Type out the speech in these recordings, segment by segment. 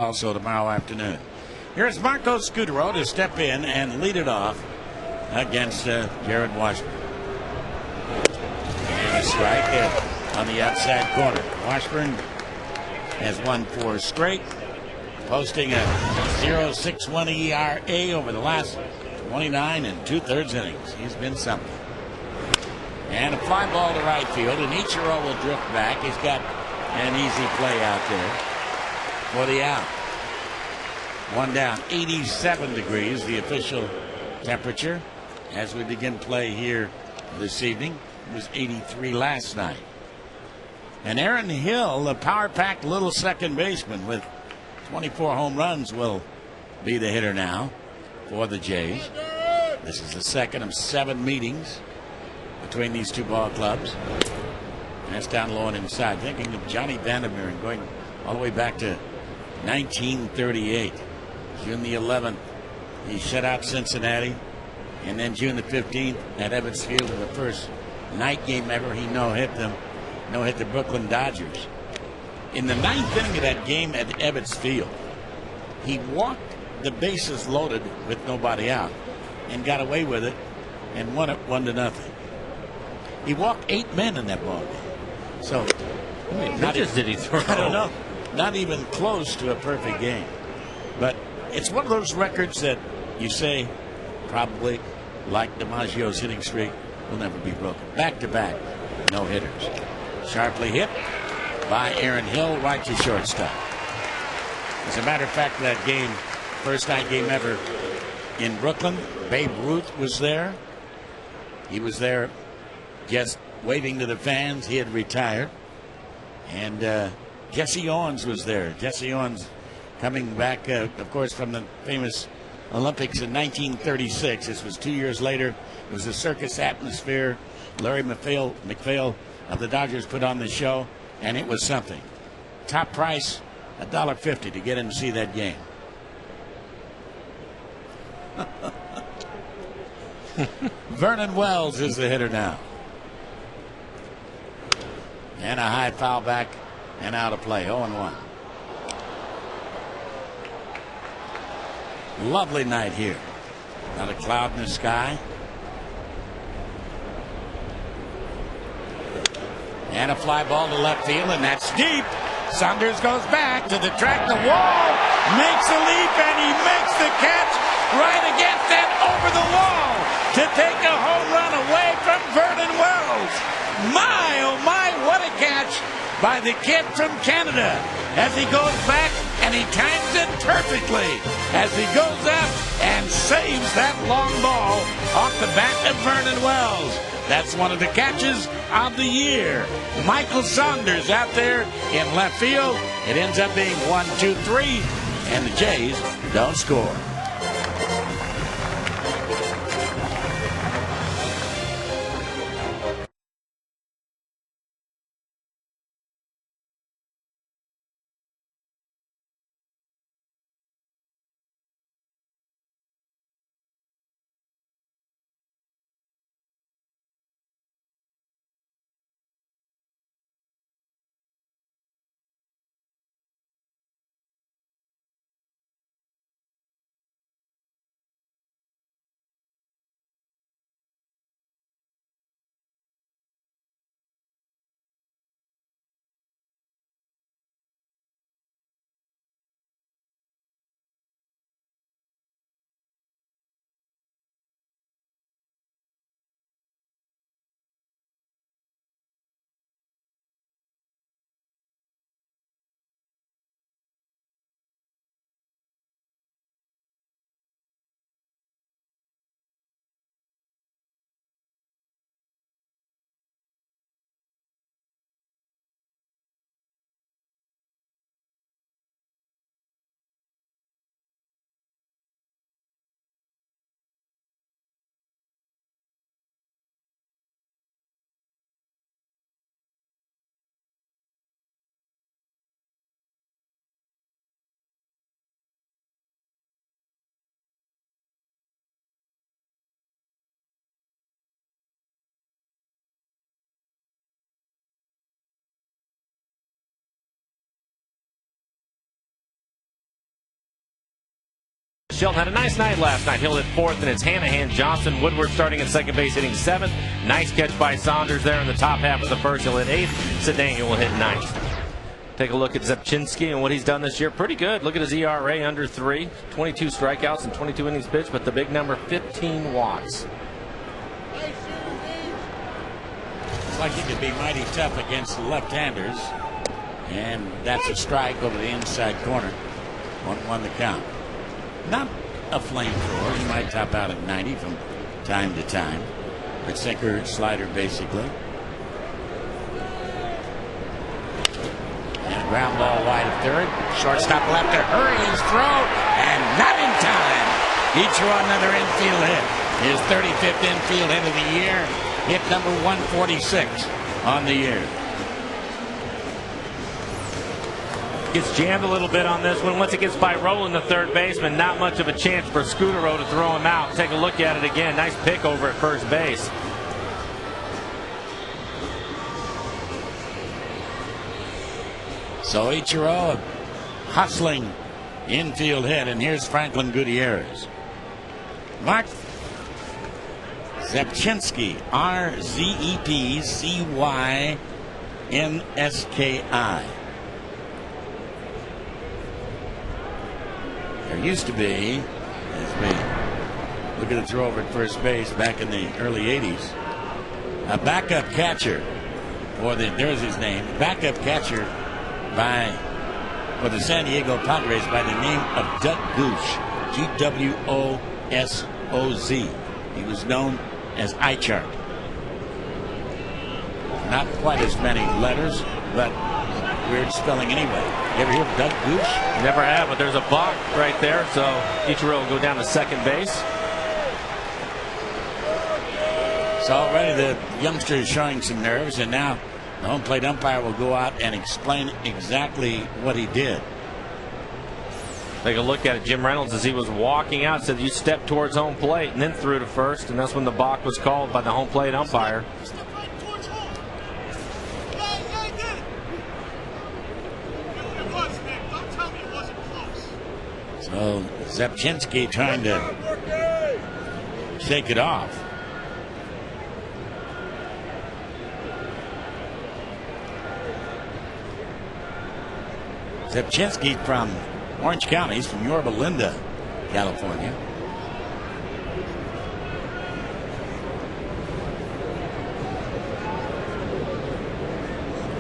also tomorrow afternoon. Here's Marco Scudero to step in and lead it off against Jared Washburn. And a strike on the outside corner. Washburn has won 4 straight, posting a 0.61 ERA over the last 29 and 2/3 innings. He's been something. And a fly ball to right field, and Ichiro will drift back. He's got an easy play out there for the out. 1 down, 87 degrees, the official temperature as we begin play here this evening. It was 83 last night. And Aaron Hill, the power-packed little second baseman with 24 home runs, will be the hitter now for the Jays. This is the second of 7 meetings between these two ball clubs. And that's down low and inside. Thinking of Johnny Vandermeer and going all the way back to 1938. June the 11th, he shut out Cincinnati. And then June the 15th at Ebbets Field in the first night game ever, he no-hit the Brooklyn Dodgers. In the 9th inning of that game at Ebbets Field, he walked the bases loaded with nobody out and got away with it and won it 1-0. He walked 8 men in that ball game. So, how many pitches did he throw? I don't know. Not even close to a perfect game. But it's one of those records that you say probably, like DiMaggio's hitting streak, will never be broken. Back-to-back no-hitters. Sharply hit by Aaron Hill right to shortstop. As a matter of fact, that game, first night game ever in Brooklyn, Babe Ruth was there. He was there just waving to the fans. He had retired. And Jesse Owens was there. Jesse Owens coming back, of course, from the famous Olympics in 1936. This was 2 years later. It was a circus atmosphere. Larry McPhail of the Dodgers put on the show, and it was something. Top price, $1.50 to get in and see that game. Vernon Wells is the hitter now. And a high foul back and out of play. 0-1. Lovely night here. Not a cloud in the sky. And a fly ball to left field, and that's deep. Saunders goes back to the track. The wall makes a leap, and he makes the catch right against that over the wall to take a home run away from Vernon Wells. My, oh my, what a catch by the kid from Canada as he goes back, and he times it perfectly as he goes up and saves that long ball off the bat of Vernon Wells. That's one of the catches of the year. Michael Saunders out there in left field. It ends up being 1-2-3, and the Jays don't score. Shelton had a nice night last night. He'll hit 4th, and it's Hanahan, Johnson, Woodward starting at second base, hitting 7th. Nice catch by Saunders there in the top half of the first. He'll hit 8th. Sedaniel will hit 9th. Take a look at Zepchinski and what he's done this year. Pretty good. Look at his ERA, under 3. 22 strikeouts and 22 innings pitched, but the big number, 15 walks. Looks like he could be mighty tough against the left-handers. And that's a strike over the inside corner. 1-1 the count. Not a flamethrower. He might top out at 90 from time to time. But sinker, slider, basically. And a ground ball wide of third. Shortstop left to hurry his throw. And not in time. Ichiro another infield hit. His 35th infield hit of the year. Hit number 146 on the year. Gets jammed a little bit on this one. Once it gets by Rowland, the third baseman, not much of a chance for Scutaro to throw him out. Take a look at it again. Nice pick over at first base. So Ichiro, a hustling infield hit, and here's Franklin Gutierrez. Mark Zepchinski, R-Z-E-P-C-Y-N-S-K-I. There used to be, as we look at the throw over at first base back in the early 80s, a backup catcher there's his name, backup catcher for the San Diego Padres by the name of Doug Goosh, G-W-O-S-O-Z. He was known as iChart. Not quite as many letters, but weird spelling anyway. You ever hear of Doug Goosh? Never have, but there's a balk right there, so Ichiro will go down to second base. So already the youngster is showing some nerves, and now the home plate umpire will go out and explain exactly what he did. Take a look at it. Jim Reynolds, as he was walking out, said you stepped towards home plate and then threw to first, and that's when the balk was called by the home plate umpire. So Zepchinski trying to shake it off. Zepchinski from Orange County. He's from Yorba Linda, California.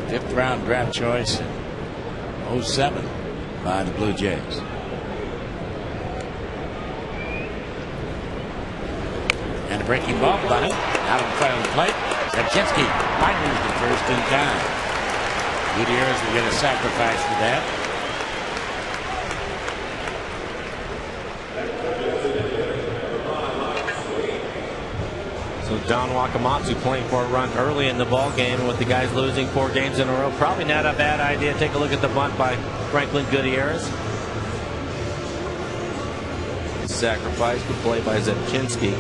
Fifth round draft choice in 07 by the Blue Jays. And a breaking ball bunny out in front of the plate. Zepchinski fires the first in time. Gutierrez will get a sacrifice for that. So Don Wakamatsu playing for a run early in the ball game with the guys losing 4 games in a row. Probably not a bad idea. Take a look at the bunt by Franklin Gutierrez. Sacrifice the play by Zepchinski.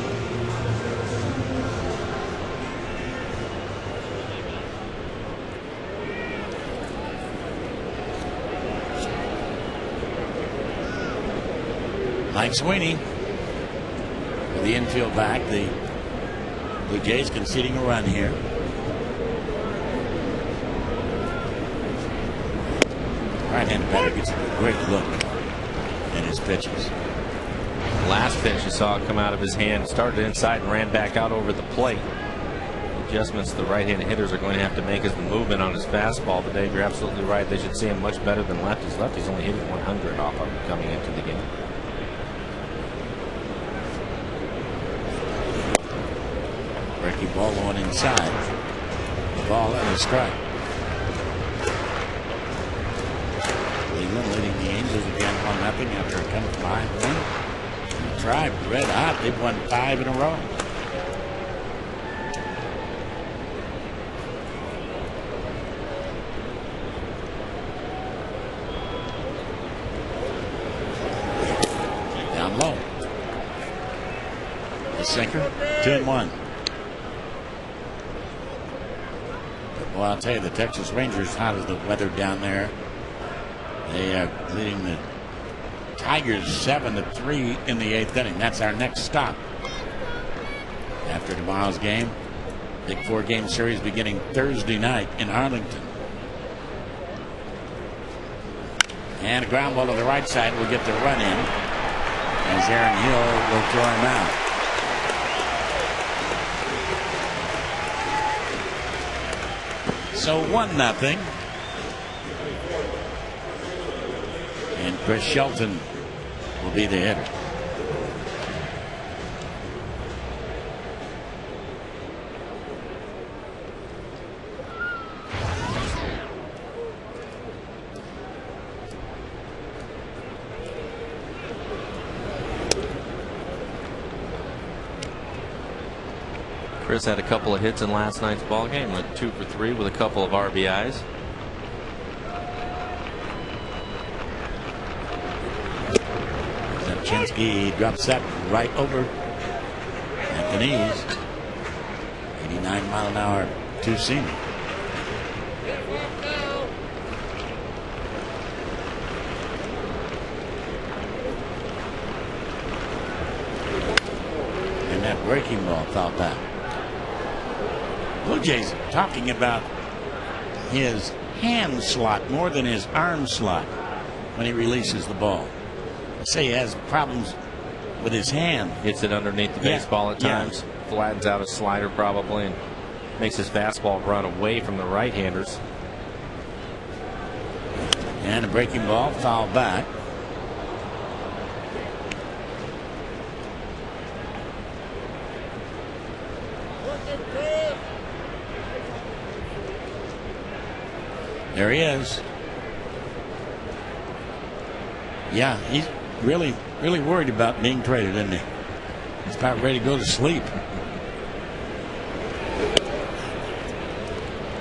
Mike Sweeney with the infield back. The Blue Jays conceding a run here. Right-handed batter gets a great look at his pitches. Last pitch you saw it come out of his hand, started inside and ran back out over the plate. Adjustments the right-handed hitters are going to have to make as the movement on his fastball. But Dave, you're absolutely right. They should see him much better than lefties. Lefties only hitting 100 off of him coming into the game. Breaking ball on inside. The ball and a strike. Cleveland leading the Angels again 1-0 after a come from behind win. Tribe red hot. They've won 5 in a row. Down low. The sinker. 2-1. Well, I'll tell you, the Texas Rangers, hot as the weather down there. They are leading the Tigers 7-3 in the 8th inning. That's our next stop after tomorrow's game. Big 4-game series beginning Thursday night in Arlington. And a ground ball to the right side will get the run in as Aaron Hill will throw him out. So 1-0. And Chris Shelton will be the hitter. Chris had a couple of hits in last night's ball game. Went 2 for 3 with a couple of RBIs. Zapchinski drops that right over at the knees. 89-mile-an-hour two-seamer. And that breaking ball fouled back. Blue Jays talking about his hand slot more than his arm slot when he releases the ball. They say he has problems with his hand. Hits it underneath the baseball at times. Flattens out his slider probably and makes his fastball run away from the right-handers. And a breaking ball fouled back. There he is. Yeah, he's really worried about being traded, isn't he? He's about ready to go to sleep.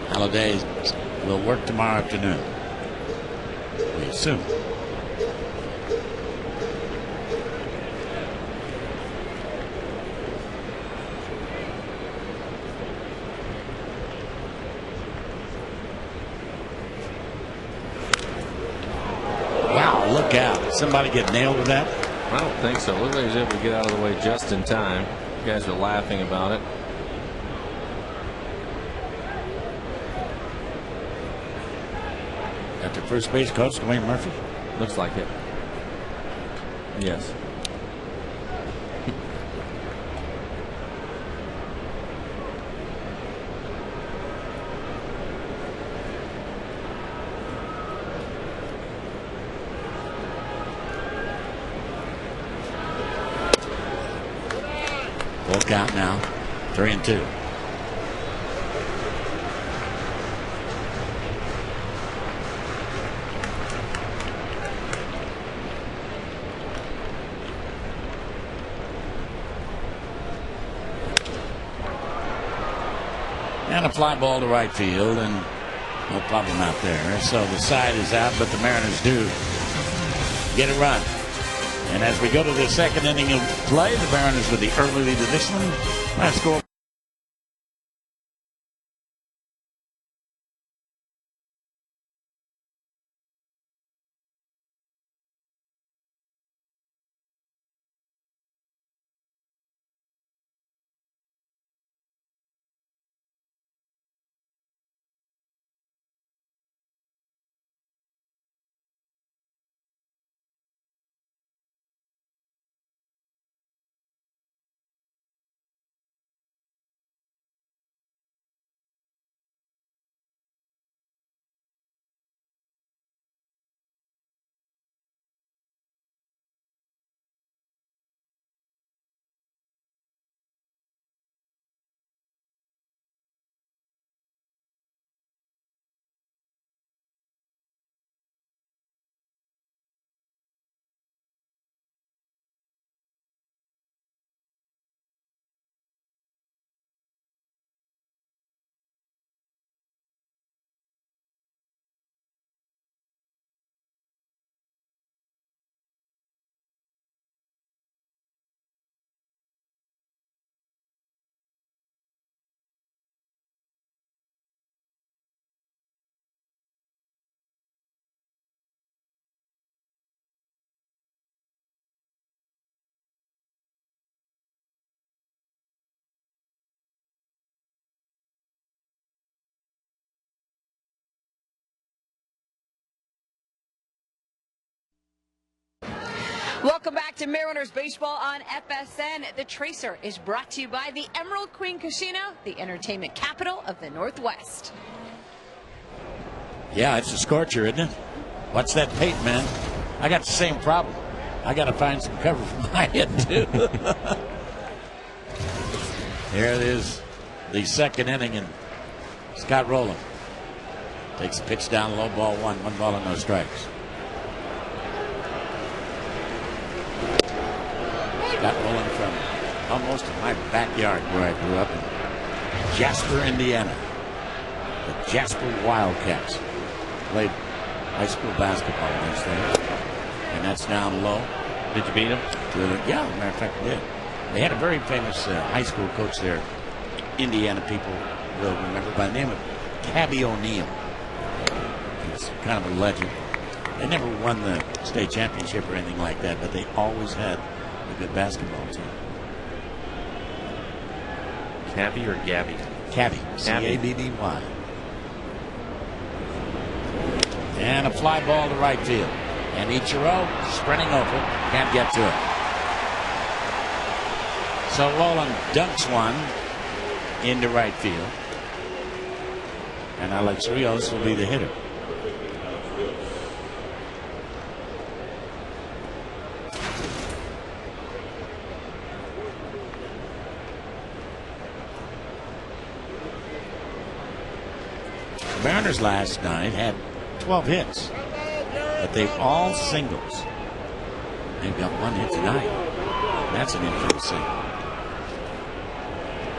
Holiday will work tomorrow afternoon, we assume. Look out. Somebody get nailed with that? I don't think so. Looks like he's able to get out of the way just in time. You guys are laughing about it. At the first base coach, Dwayne Murphy? Looks like it. Yes. Full count now. 3-2. And a fly ball to right field, and no problem out there. So the side is out, but the Mariners do get a run. And as we go to the second inning of play, the Mariners with the early lead of this one. Last score. Welcome back to Mariners Baseball on FSN. The Tracer is brought to you by the Emerald Queen Casino, the entertainment capital of the Northwest. Yeah, it's a scorcher, isn't it? What's that paint, man? I got the same problem. I got to find some cover for my head, too. There it is, the second inning, and Scott Rowland takes a pitch down, low ball one ball and no strikes. Scott Rowland from almost in my backyard where I grew up in Jasper, Indiana. The Jasper Wildcats played high school basketball against them. And that's down low. Did you beat him? Yeah, as a matter of fact, I did. They had a very famous high school coach there. Indiana people will remember by the name of Cabby O'Neill. He's kind of a legend. They never won the state championship or anything like that, but they always had a good basketball team. Cabby or Gabby? Cabby. C-A-B-B-Y. And a fly ball to right field. And Ichiro sprinting over, can't get to it. So Rowland dunks one into right field. And Alex Rios will be the hitter. The Mariners last night had 12 hits, but they've all singles. They've got one hit tonight. That's an infield single.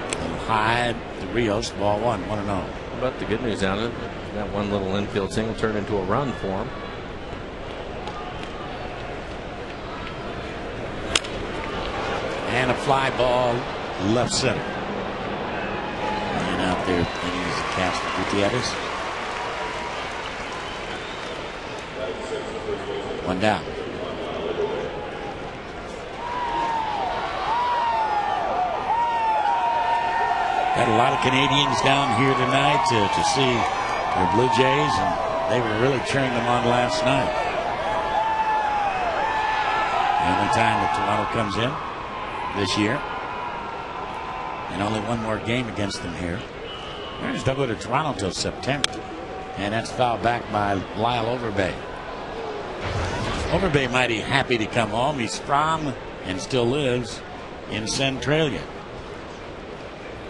A little high to Rios, ball one, 1-0. But the good news out of it, that one little infield single turned into a run for him. And a fly ball left center. And out there, and he's a cast of Gutierrez. One down. Got a lot of Canadians down here tonight to see their Blue Jays, and they were really cheering them on last night. The only time that Toronto comes in this year, and only one more game against them here. Mariners don't go to Toronto until September, and that's fouled back by Lyle Overbay. Overbay mighty happy to come home. He's from and still lives in Centralia.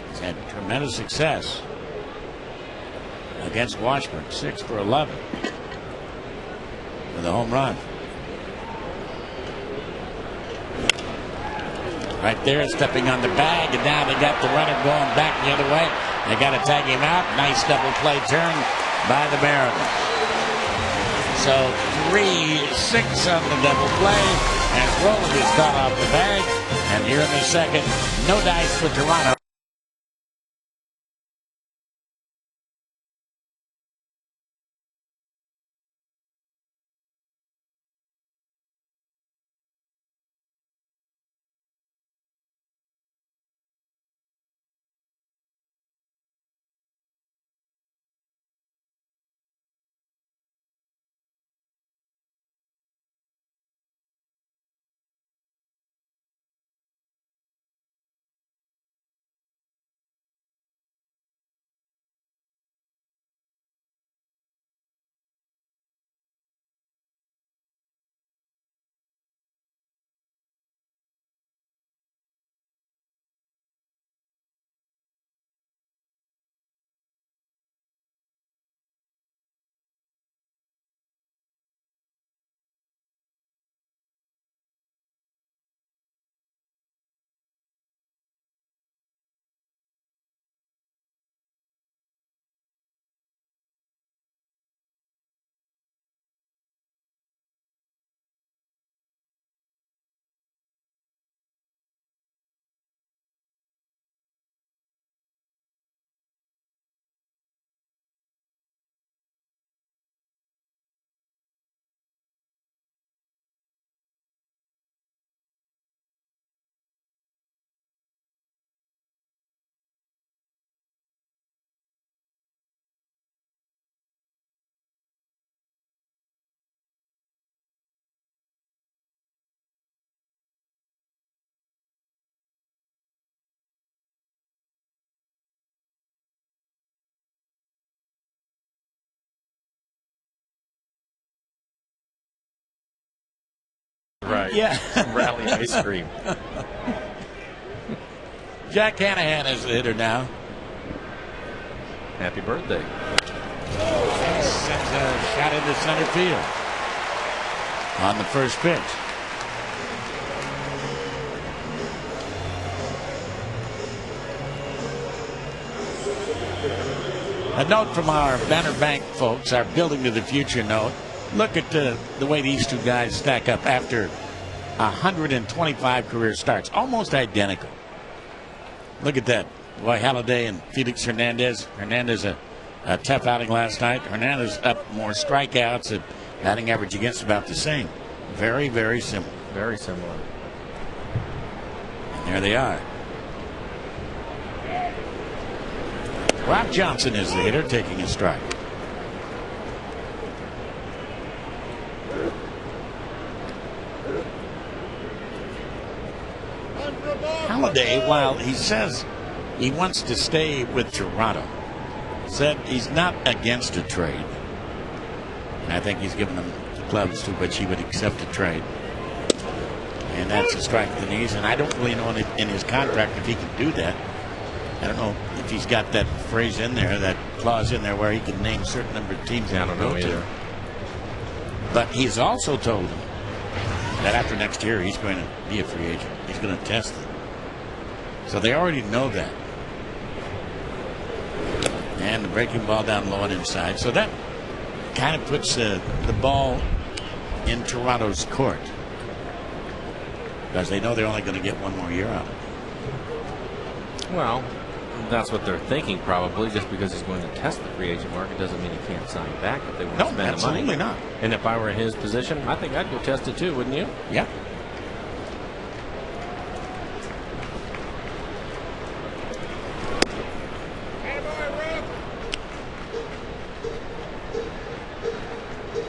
He's had tremendous success against Washburn, 6 for 11 with a home run. Right there, stepping on the bag, and now they got the runner going back the other way. They got to tag him out. Nice double play turn by the Mariners. So 3-6 on the double play as Rowland is caught off the bag. And here in the second, no dice for Toronto. Right. Yeah. Rally ice cream. Jack Hanahan is the hitter now. Happy birthday. Sends a shot into center field on the first pitch. A note from our Banner Bank folks, our Building to the Future note. Look at the way these two guys stack up after 125 career starts. Almost identical. Look at that. Boy, Halladay and Felix Hernandez. Hernandez a tough outing last night. Hernandez up more strikeouts. Batting average against about the same. Very, very similar. Very similar. And there they are. Rob Johnson is the hitter, taking a strike. Halladay, while he says he wants to stay with Toronto, said he's not against a trade. And I think he's given them the clubs to which he would accept a trade. And that's a strike to the knees. And I don't really know in his contract if he can do that. I don't know if he's got that phrase in there, that clause in there where he can name a certain number of teams. I don't know either. But he's also told them that after next year he's going to be a free agent. He's going to test them. So they already know that. And the breaking ball down low and inside. So that kind of puts the ball in Toronto's court. Because they know they're only going to get one more year out of it. Well, that's what they're thinking probably. Just because he's going to test the free agent market doesn't mean he can't sign back if they want to spend the money. No, absolutely not. And if I were in his position, I think I'd go test it too, wouldn't you? Yeah.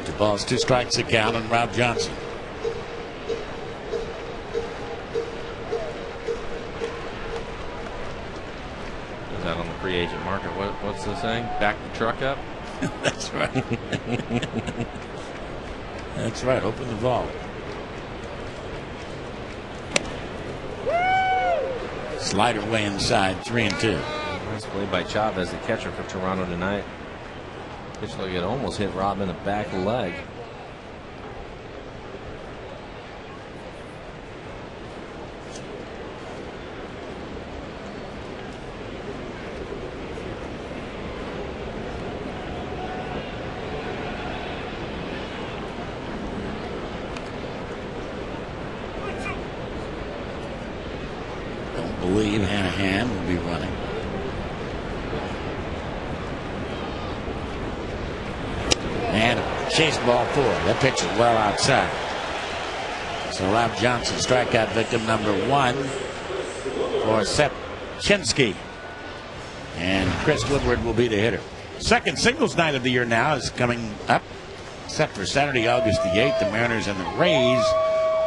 The ball's 2 strikes to count on Rob Johnson. Is that on the free agent market? What's the saying? Back the truck up? That's right. That's right. Open the vault. Slider way inside, 3-2. Nice play by Chavez, the catcher for Toronto tonight. Pitch like it almost hit Rob in the back leg. Don't believe Hanahan will be running. And a chase ball 4. That pitch is well outside. So Rob Johnson, strikeout victim number 1 for Seth Chinsky. And Chris Woodward will be the hitter. Second singles night of the year now is coming up. Set for Saturday, August the 8th. The Mariners and the Rays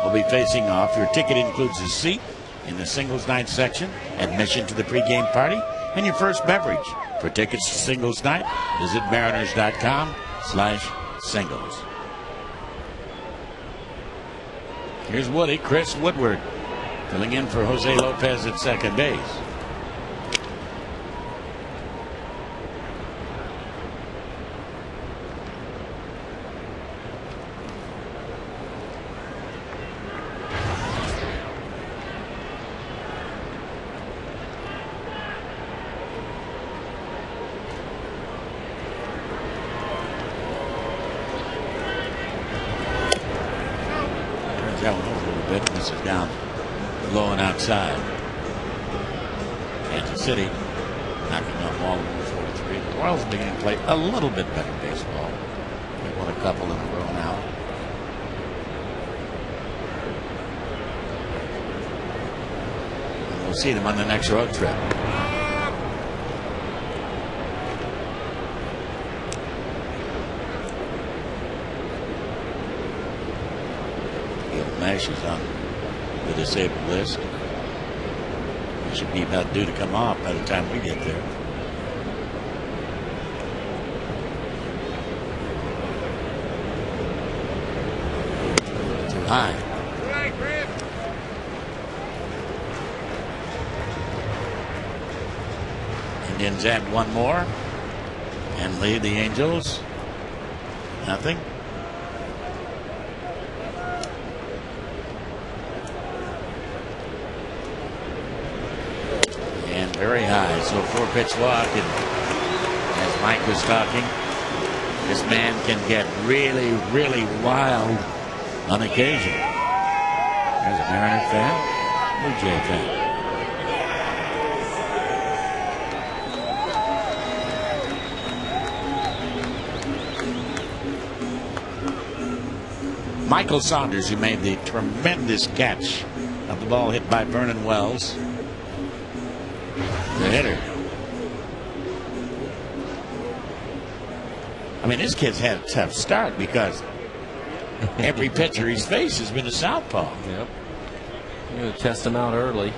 will be facing off. Your ticket includes a seat in the singles night section, admission to the pregame party, and your first beverage. For tickets to singles night, visit mariners.com/singles. Here's Woody, Chris Woodward, filling in for Jose Lopez at second base. That one over a little bit. This is down low and outside. Kansas City knocking off all 143. The Royals beginning to play a little bit better baseball. They won a couple in a row now. And we'll see them on the next road trip. Nash is on the disabled list. He should be about due to come off by the time we get there. Too high. Indians add one more and lead the Angels 0. And very high, so 4-pitch walk. And as Mike was talking, this man can get really, really wild on occasion. There's a Mariner fan, Blue Jay fan. Michael Saunders, who made the tremendous catch of the ball hit by Vernon Wells, the hitter. I mean, this kid's had a tough start because every pitcher he's faced has been a southpaw. Yep. I'm going to test him out early.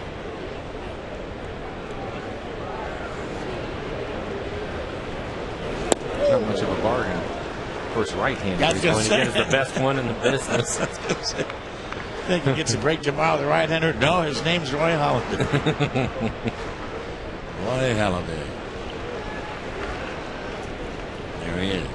Not much of a bargain. Of course, right-hander. He's going to get the best one in the business. Think he gets a break tomorrow, the right-hander? No, his name's Roy Halladay. Roy Halladay. There he is.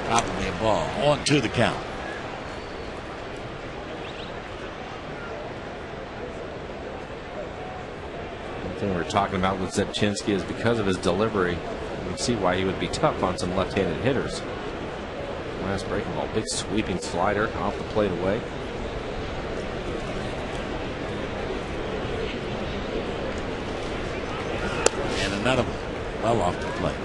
Probably a ball. 1-2 the count. One thing we were talking about with Zepchinski is because of his delivery, you can see why he would be tough on some left-handed hitters. Last breaking ball, big sweeping slider off the plate away. And another one well off the plate.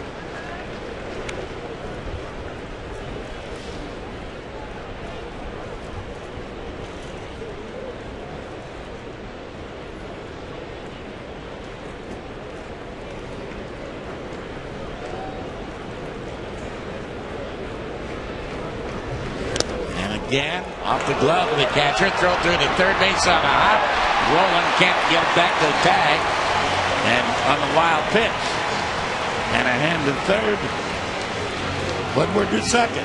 Again, off the glove of the catcher, throw through the third base on a hop. Roland can't get back to the tag, and on the wild pitch, and a hand to third. Woodward to second.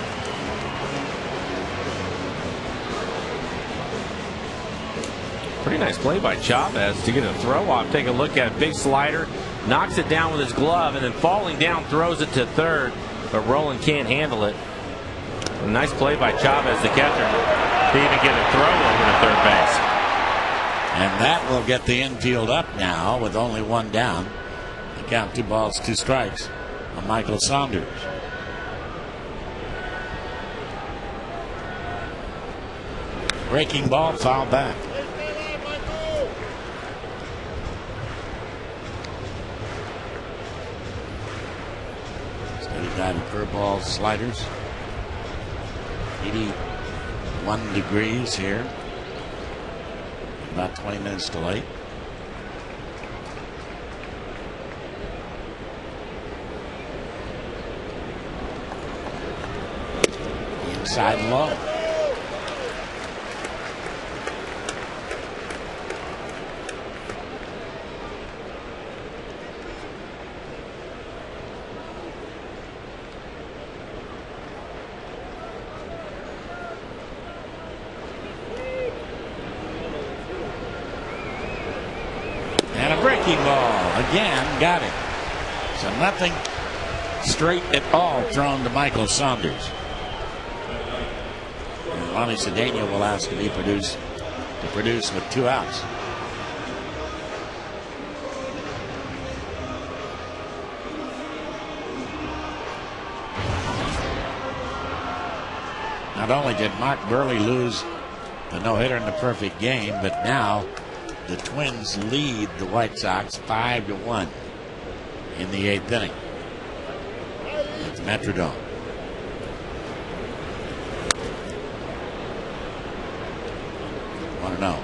Pretty nice play by Chavez to get a throw off. Take a look at it. Big slider, knocks it down with his glove, and then falling down throws it to third, but Roland can't handle it. A nice play by Chavez, the catcher, to even get a throw over to third base. And that will get the infield up now with only one down. The count 2 balls, 2 strikes on Michael Saunders. Breaking ball, foul back. Steady diving curveball, sliders. 81 degrees here. About 20 minutes delayed. Inside low. Breaking ball again, got it. So nothing straight at all thrown to Michael Saunders. And Ronnie Cedeno will ask to produce with 2 outs. Not only did Mark Burley lose the no-hitter in the perfect game, but now the Twins lead the White Sox 5-1 in the 8th inning. It's Metrodome. Want to know?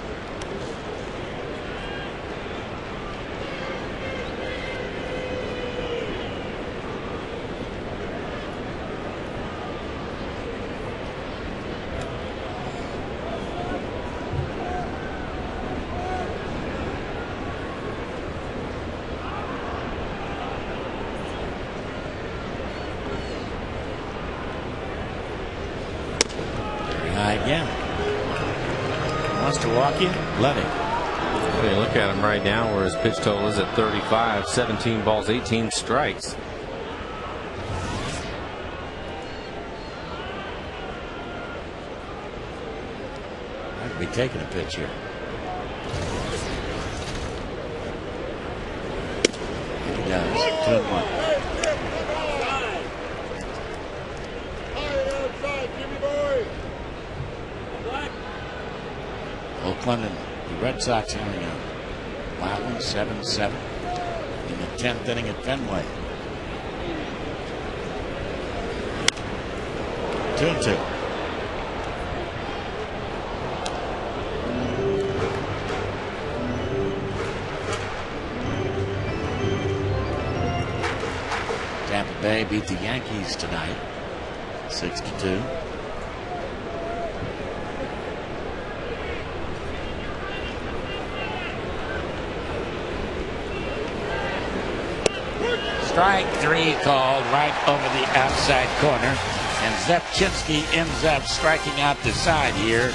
Again. Wants to walk you? Let him. When you look at him right now, where his pitch total is at 35, 17 balls, 18 strikes. I'd be taking a pitch here. He does. 2-1. Oakland and the Red Sox only a wild one, 7-7 in the 10th inning at Fenway. 2-2. Tampa Bay beat the Yankees tonight, 6-2. Strike 3 called right over the outside corner, and Zepchinski ends up striking out the side here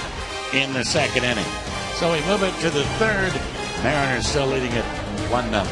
in the 2nd inning. So we move it to the 3rd. Mariners still leading it 1-0.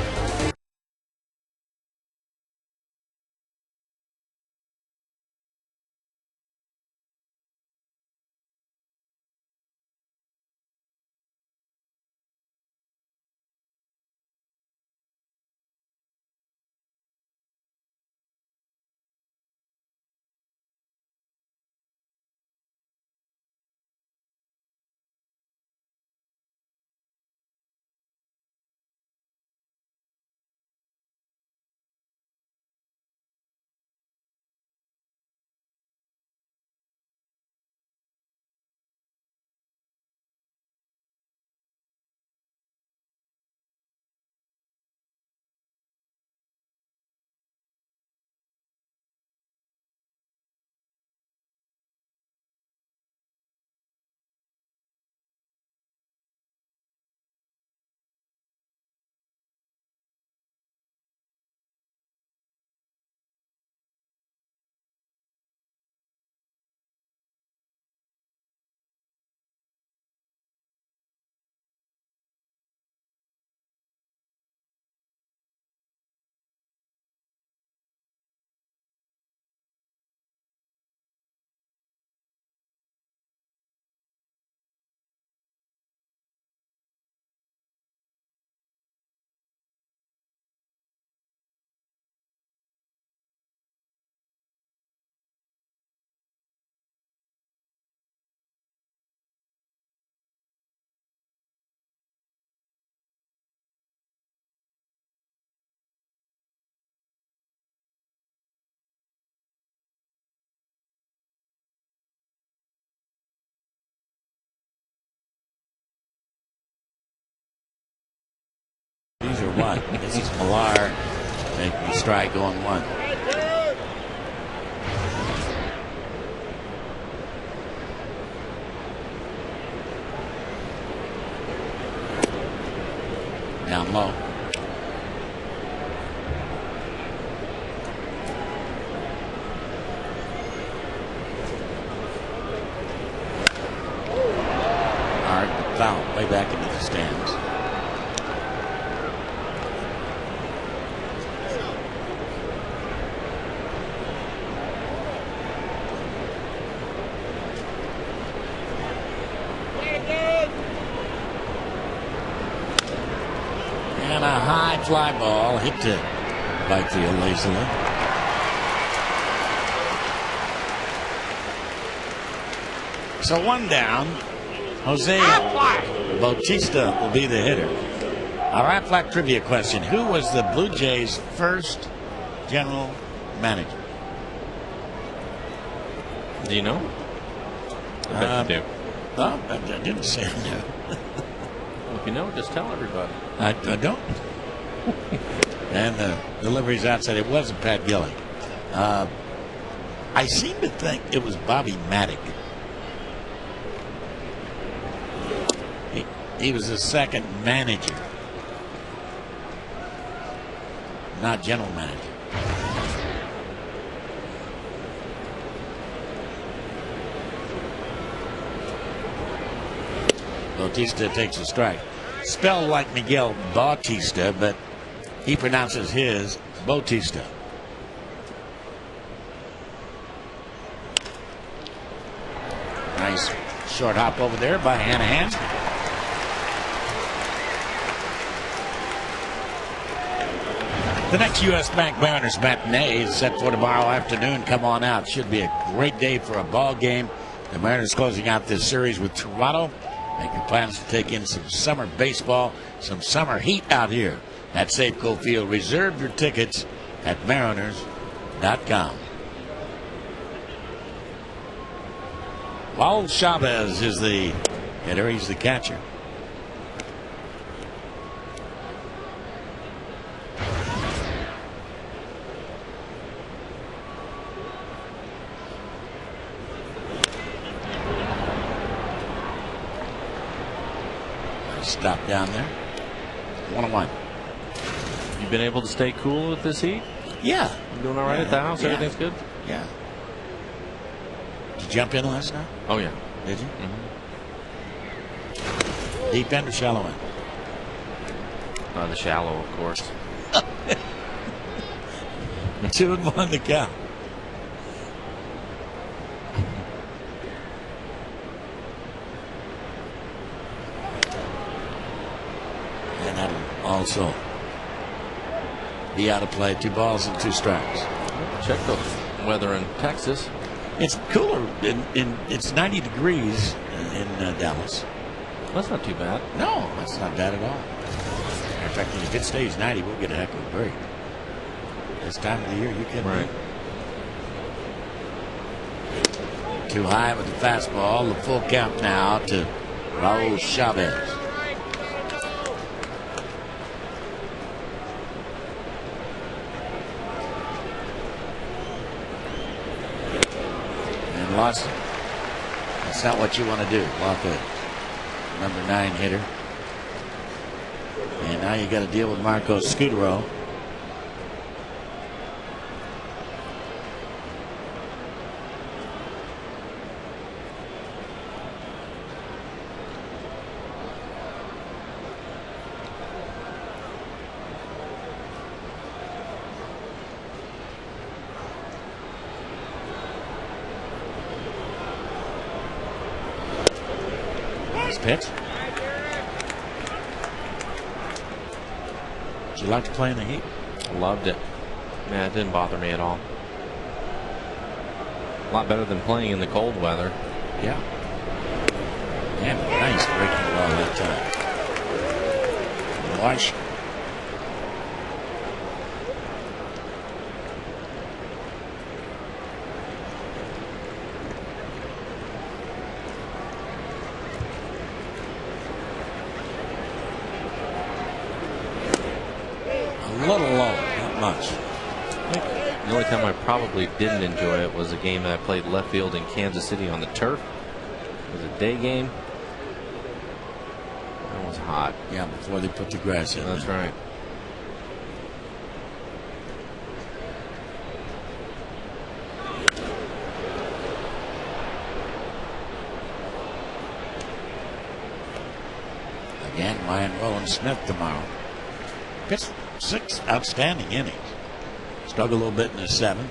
These are one. This is Millar making the strike going 1. Down low. Hard but foul way back into the stands. And a high fly ball hit to right field lazily. So 1 down. Jose Bautista will be the hitter. Our Aflac trivia question: who was the Blue Jays' first general manager? Do you know? I bet you do. No, I didn't say no. Well, if you know, just tell everybody. I don't. And the delivery's outside. It wasn't Pat Gillick. I seem to think it was Bobby Maddock. He was the second manager, not general manager. Bautista takes a strike. Spelled like Miguel Bautista, but he pronounces his Bautista. Nice short hop over there by Hanahan. The next U.S. Bank Mariners matinee is set for tomorrow afternoon. Come on out. Should be a great day for a ball game. The Mariners closing out this series with Toronto, making plans to take in some summer baseball, some summer heat out here at Safeco Field. Reserve your tickets at mariners.com. Raul Chavez is the hitter. He's the catcher. Stop down there. 1-1. You been able to stay cool with this heat? Yeah. You doing all right at the house? Yeah. Everything's good? Yeah. Did you jump in last night? Oh, yeah. Did you? Deep end or shallow end? The shallow, of course. 2-1 to count. And that'll also be out of play. 2 balls and 2 strikes. Check the weather in Texas. It's cooler. It's 90 degrees in Dallas. That's not too bad. No, that's not bad at all. Matter of fact, if it stays 90, we'll get a heck of a break. This time of the year, you can. Right. Too high with the fastball. The full count now to Raul Chavez. And lost it. That's not what you want to do. Walk it. Number 9 hitter. And now you got to deal with Marco Scutaro. Pitch. Did you like to play in the heat? Loved it. Yeah, it didn't bother me at all. A lot better than playing in the cold weather. Yeah. And nice breaking ball that time. Wash. A little low, not much. The only time I probably didn't enjoy it was a game that I played left field in Kansas City on the turf. It was a day game. It was hot. Yeah, before they put the grass in. That's right. Again, Ryan Roland Smith tomorrow. Pitched 6 outstanding innings. Struggled a little bit in the 7th.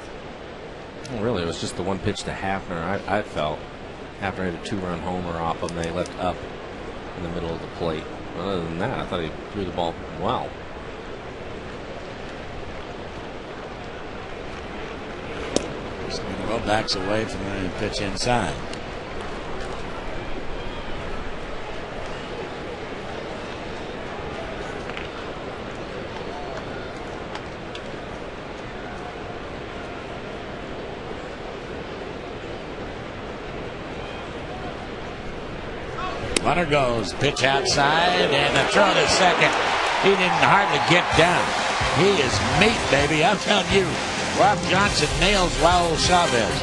Well, really, it was just the one pitch to Hafner. I felt after I had a 2-run homer off him, they left up in the middle of the plate. Other than that, I thought he threw the ball well. Well, backs away from the pitch inside. Runner goes, pitch outside, and a throw to second. He didn't hardly get down. He is meat, baby. I'm telling you, Rob Johnson nails Raul Chavez.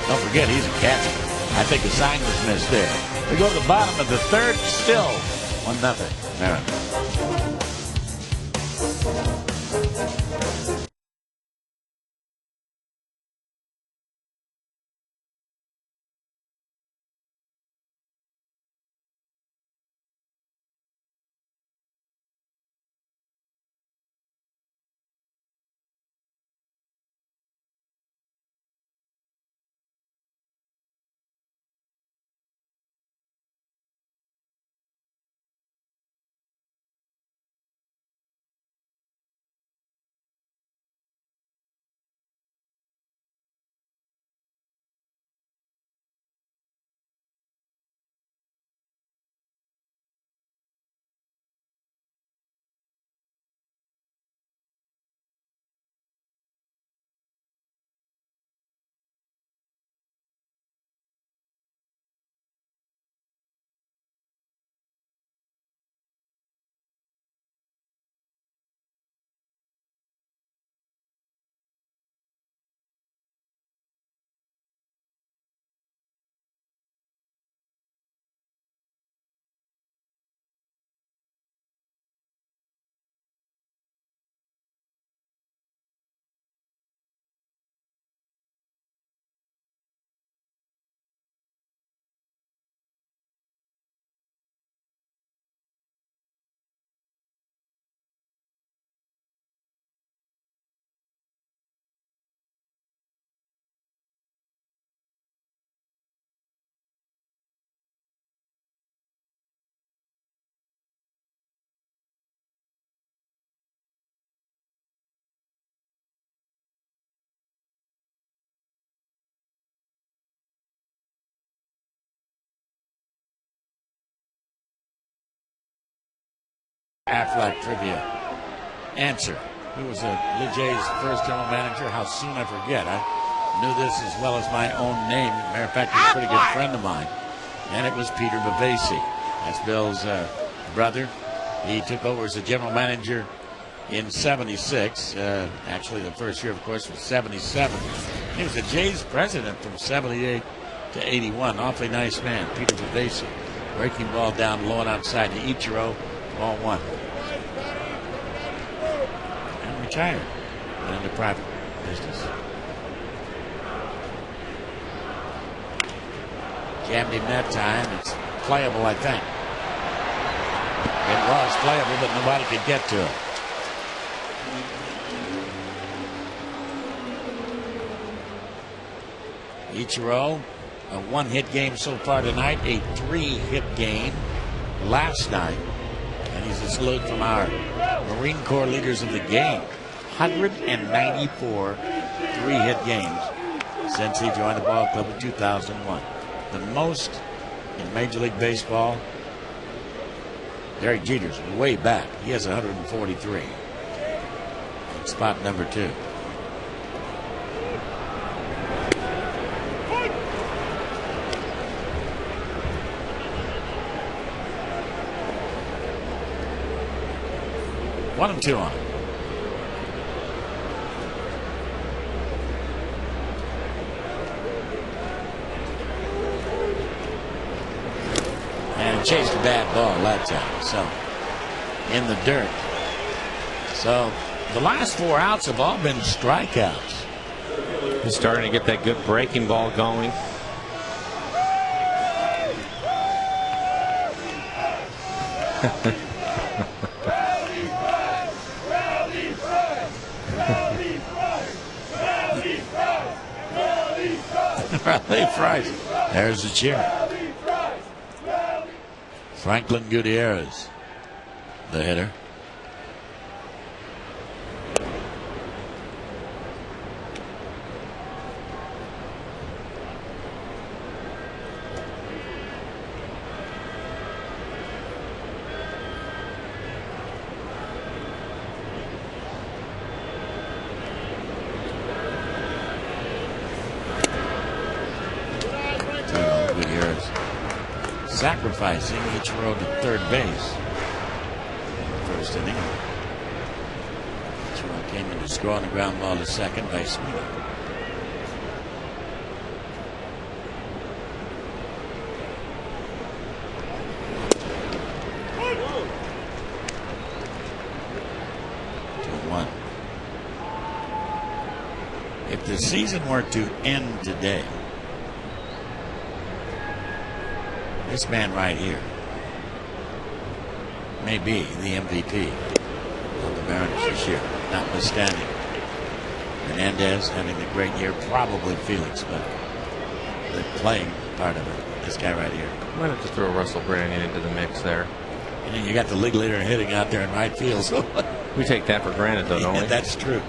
Don't forget, he's a catcher. I think the sign was missed there. We go to the bottom of the 3rd, still 1-0. Mariners. Aflac trivia. Answer. Who was Blue Jays' first general manager? How soon I forget. I knew this as well as my own name. Matter of fact, he's a pretty good friend of mine. And it was Peter Bavasi. That's Bill's brother. He took over as a general manager in 76. Actually, the first year, of course, was 77. He was the Jays president from 78 to 81. Awfully nice man, Peter Bavasi. Breaking ball down low and outside to Ichiro. Ball one. And retired. Went into private business. Jammed him that time. It's playable, I think. It was playable, but nobody could get to it. Ichiro, a one-hit game so far tonight, a three-hit game last night. And he's a salute from our Marine Corps leaders of the game. 194 three-hit games since he joined the ball club in 2001. The most in Major League Baseball. Derek Jeter's way back. He has 143. Spot number 2. One and two on. And chased a bad ball that time. So in the dirt. So the last 4 outs have all been strikeouts. He's starting to get that good breaking ball going. Raleigh Price. There's the cheer. Franklin Gutierrez, the hitter. Sacrificing Ichiro to third base in the first inning. Ichiro came in to score on the ground ball to second by Sweeney. If the season were to end today, this man right here may be the MVP of the Mariners this year, notwithstanding Hernandez having a great year, probably Felix, but the playing part of it, this guy right here. Might have to throw Russell Brandon into the mix there. And then you got the league leader hitting out there in right field. So we take that for granted, though, don't we? That's true.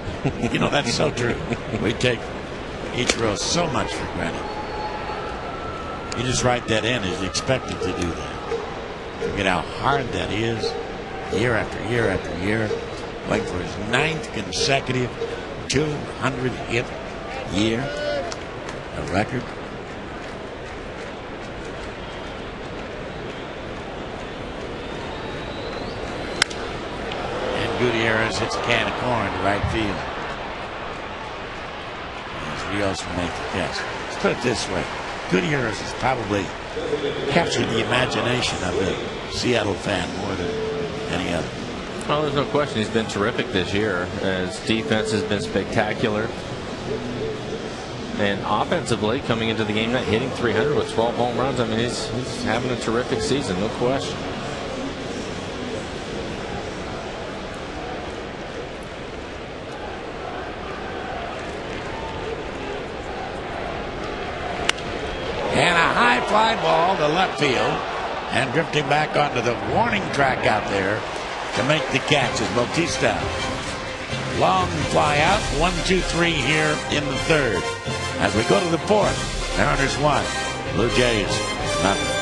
You know, that's so true. We take Ichiro so much for granted. You just write that in as expected to do that. Forget how hard that is, year after year after year, waiting for his 9th consecutive 200-hit year, a record. And Gutierrez hits a can of corn to right field. As Rios will make the catch. Let's put it this way. Gutierrez has probably captured the imagination of the Seattle fan more than any other. Oh, there's no question. He's been terrific this year. His defense has been spectacular. And offensively, coming into the game night, hitting 300 with 12 home runs. I mean, he's having a terrific season, no question. And a high fly ball to left field, and drifting back onto the warning track out there to make the catch is Bautista. Long fly out, 1-2-3 here in the third. As we go to the fourth, Mariners 1, Blue Jays nothing.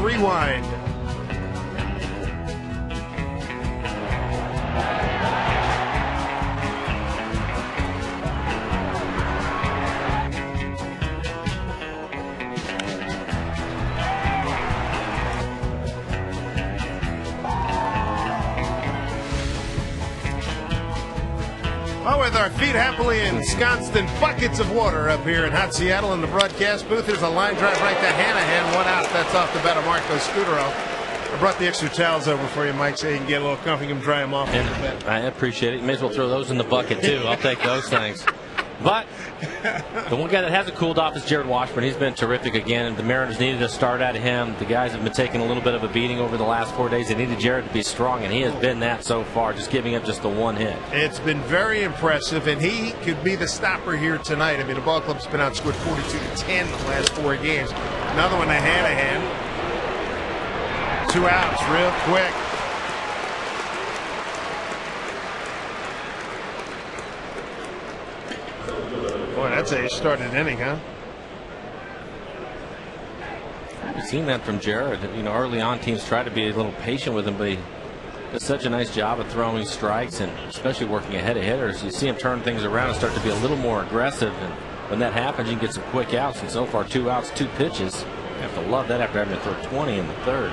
rewind. Well, with our feet happily ensconced in buckets of water up here in hot Seattle in the broadcast booth, there's a line drive right to Hanahan. 1 out. That's off the bat of Marco Scudero. I brought the extra towels over for you, Mike, so you can get a little comfy and dry them off. And I appreciate it. You may as well throw those in the bucket, too. I'll take those things. But the one guy that hasn't cooled off is Jared Washburn. He's been terrific again, and the Mariners needed a start out of him. The guys have been taking a little bit of a beating over the last 4 days. They needed Jared to be strong, and he has been that so far, just giving up just the one hit. It's been very impressive, and he could be the stopper here tonight. I mean, the ball club's been outscored 42-10 the last 4 games. Another one to Hanahan. 2 outs real quick. Boy, that's a started inning, huh? We've seen that from Jared. You know, early on, teams try to be a little patient with him, but he does such a nice job of throwing strikes and especially working ahead of hitters. You see him turn things around and start to be a little more aggressive. And when that happens, you can get some quick outs. And so far, 2 outs, 2 pitches. You have to love that after having to throw 20 in the third.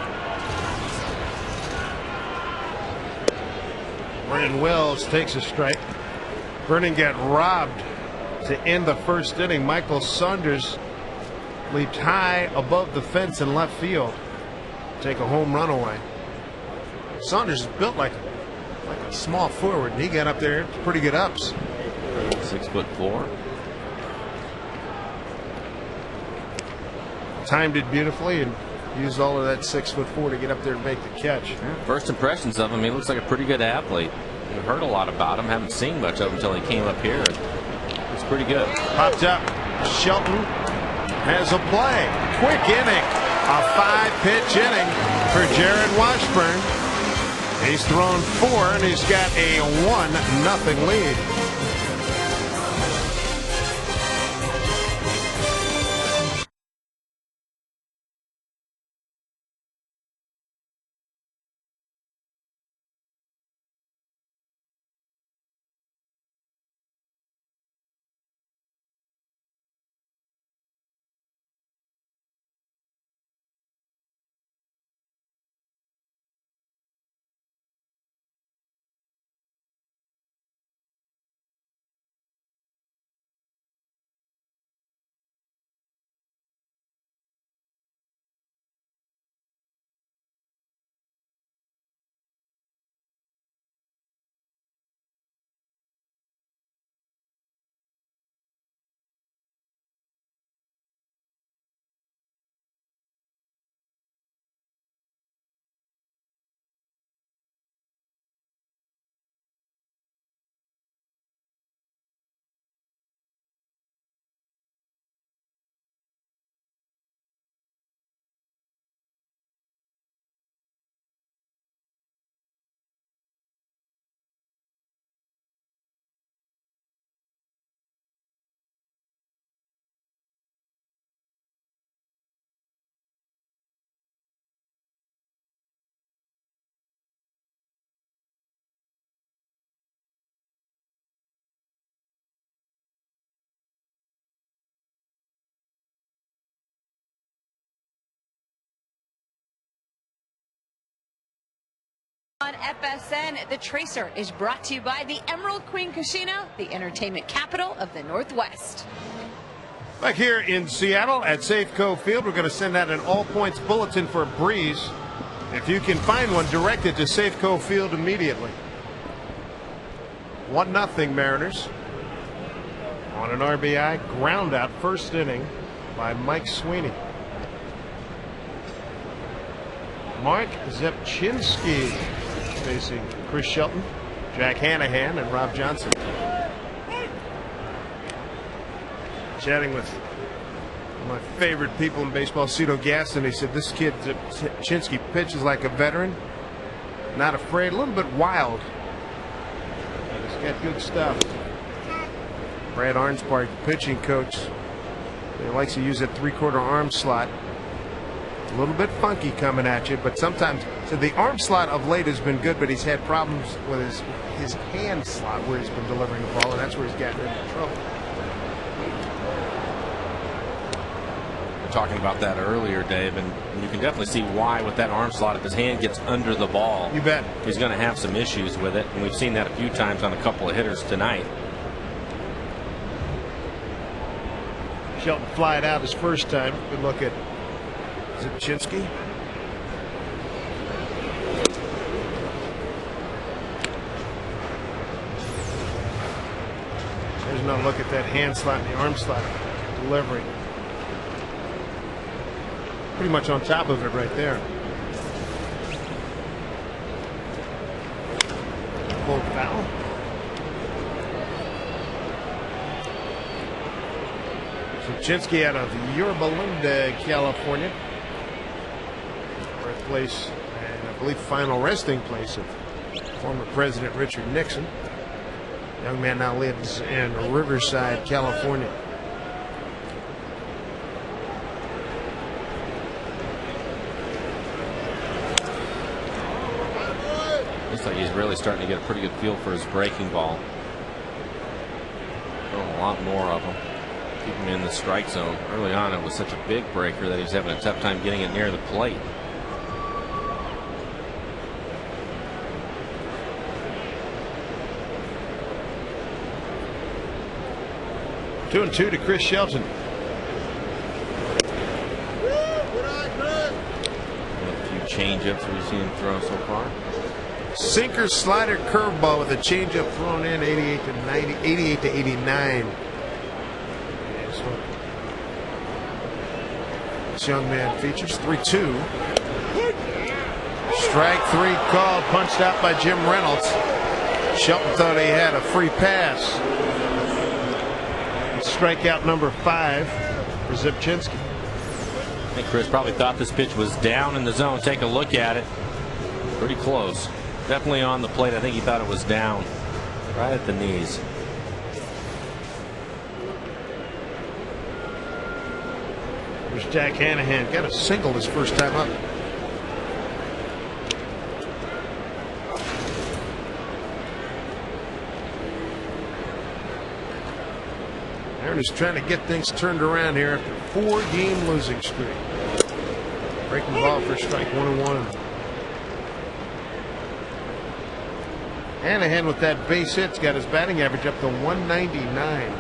Vernon Wells takes a strike. Vernon got robbed to end the first inning. Michael Saunders leaped high above the fence in left field. Take a home run away. Saunders is built like a small forward, and he got up there. Pretty good ups. 6'4". Timed it beautifully and used all of that 6'4" to get up there and make the catch. First impressions of him, he looks like a pretty good athlete. We've heard a lot about him, haven't seen much of him until he came up here. It's pretty good. Popped up. Shelton has a play. Quick inning. A 5-pitch inning for Jared Washburn. He's thrown 4 and he's got a 1-0 lead. On FSN, The Tracer is brought to you by the Emerald Queen Casino, the entertainment capital of the Northwest. Back here in Seattle at Safeco Field, we're going to send out an all-points bulletin for a breeze. If you can find one, direct it to Safeco Field immediately. 1-0 Mariners. On an RBI ground out first inning by Mike Sweeney. Mark Zepchinski facing Chris Shelton, Jack Hanahan, and Rob Johnson. Chatting with one of my favorite people in baseball, Cito Gaston. He said this kid Zepchinski pitches like a veteran, not afraid, a little bit wild. He's got good stuff. Brad Arnspark, pitching coach, he likes to use that 3/4 arm slot. A little bit funky coming at you, but sometimes, so the arm slot of late has been good, but he's had problems with his hand slot where he's been delivering the ball, and that's where he's gotten into trouble. We're talking about that earlier, Dave, and you can definitely see why with that arm slot. If his hand gets under the ball, you bet he's going to have some issues with it, and we've seen that a few times on a couple of hitters tonight. Shelton fly it out his first time. Good look at Zipchinski. There's no look at that hand slot and the arm slot delivery. Pretty much on top of it right there. Full foul. Zipchinski out of Yorba Linda, California. Birthplace and I believe final resting place of former President Richard Nixon. Young man now lives in Riverside, California. Looks like he's really starting to get a pretty good feel for his breaking ball. Throwing a lot more of them. Keep him in the strike zone. Early on, it was such a big breaker that he's having a tough time getting it near the plate. Two and two to Chris Shelton. A few changeups we've seen him throw so far. Sinker, slider, curveball with a changeup thrown in. 88 to 90, 88 to 89. This young man features 3-2. Strike three called, punched out by Jim Reynolds. Shelton thought he had a free pass. Strikeout number 5 for Zipchinski. I think Chris probably thought this pitch was down in the zone. Take a look at it. Pretty close. Definitely on the plate. I think he thought it was down right at the knees. There's Jack Hanahan. Got a single his first time up. Mariners trying to get things turned around here after a 4-game losing streak. Breaking the ball for strike 1-1. Hanahan with that base hit's got his batting average up to 199.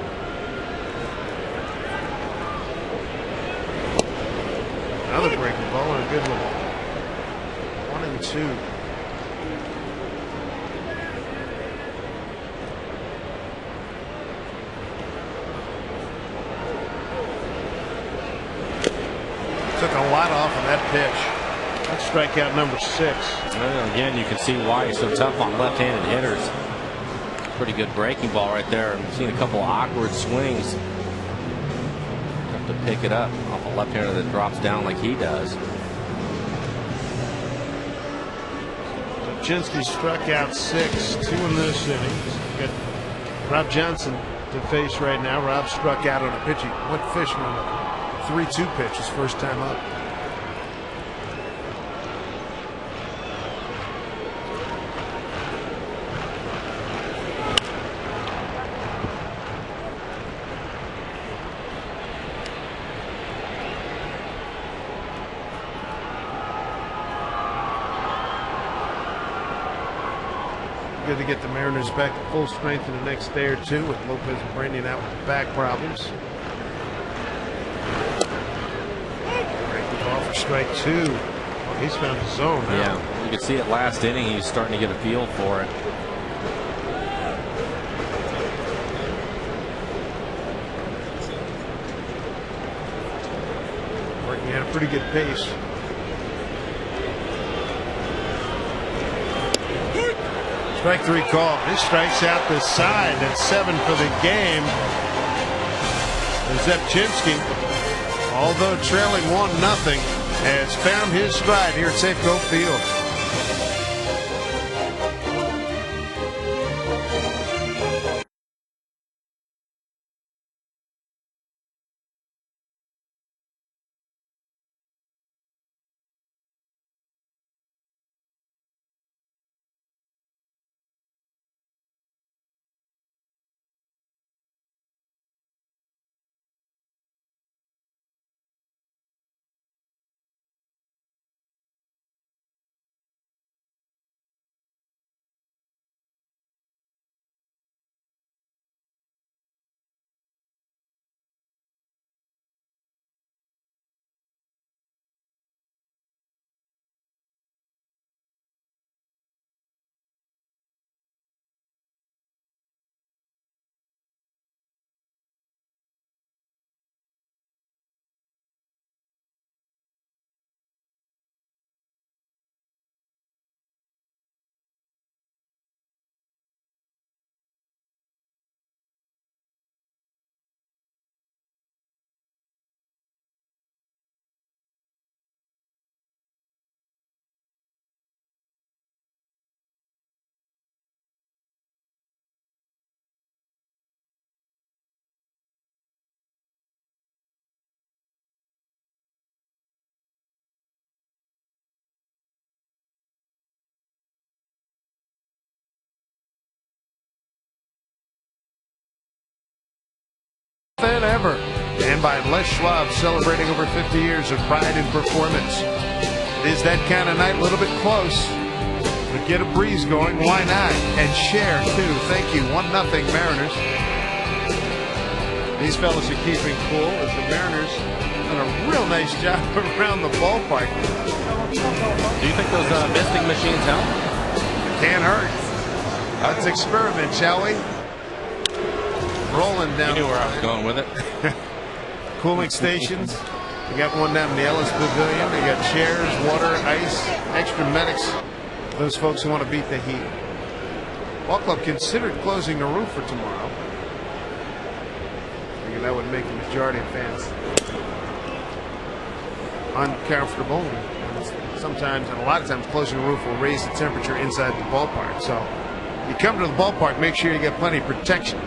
Another breaking ball and a good one. 1-2. Took a lot off of that pitch. That's strikeout number 6. Well, again, you can see why he's so tough on left-handed hitters. Pretty good breaking ball right there. I've seen a couple awkward swings. Tough to pick it up off a left-hander that drops down like he does. Zipchinski struck out 6, 2 in this inning. Got Rob Johnson to face right now. Rob struck out on a pitch. He went fishing on a 3-2 pitch his first time up. Good to get the Mariners back to full strength in the next day or two with Lopez and Brandian out with back problems. Breaking ball for strike 2. Well, he's found the zone now. Yeah, you could see it last inning. He's starting to get a feel for it. Working at a pretty good pace. Strike 3 call. He strikes out the side. That's 7 for the game. And Zipchinski, although trailing 1-0, has found his stride here at Safeco Field. by Les Schwab, celebrating over 50 years of pride in performance. It is that kind of night, a little bit close, but get a breeze going, why not? And share too. Thank you. 1-0 Mariners. These fellas are keeping cool as the Mariners done a real nice job around the ballpark. Do you think those misting machines help? Can't hurt. Let's experiment, shall we? Rolling down. You knew where I was going with it. Cooling stations. We got one down in the Ellis Pavilion. We got chairs, water, ice, extra medics. Those folks who want to beat the heat. Ball club considered closing the roof for tomorrow. I figured that would make the majority of fans uncomfortable. And sometimes, and a lot of times, closing the roof will raise the temperature inside the ballpark. So, you come to the ballpark, make sure you get plenty of protection.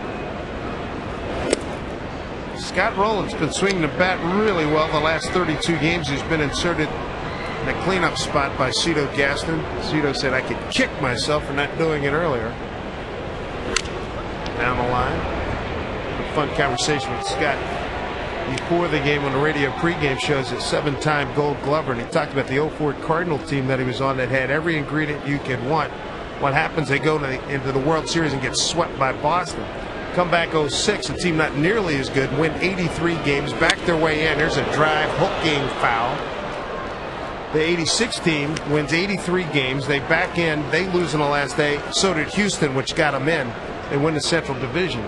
Scott Rowland's been swinging the bat really well the last 32 games. He's been inserted in a cleanup spot by Cito Gaston. Cito said, I could kick myself for not doing it earlier. Down the line. A fun conversation with Scott before the game on the radio pregame shows, a 7-time Gold Glover, and he talked about the 04 Cardinal team that he was on that had every ingredient you could want. What happens, they go into the World Series and get swept by Boston. Come back 06, a team not nearly as good, win 83 games, back their way in. There's a drive, hooking foul. The 86 team wins 83 games. They back in. They lose on the last day. So did Houston, which got them in. They win the Central Division.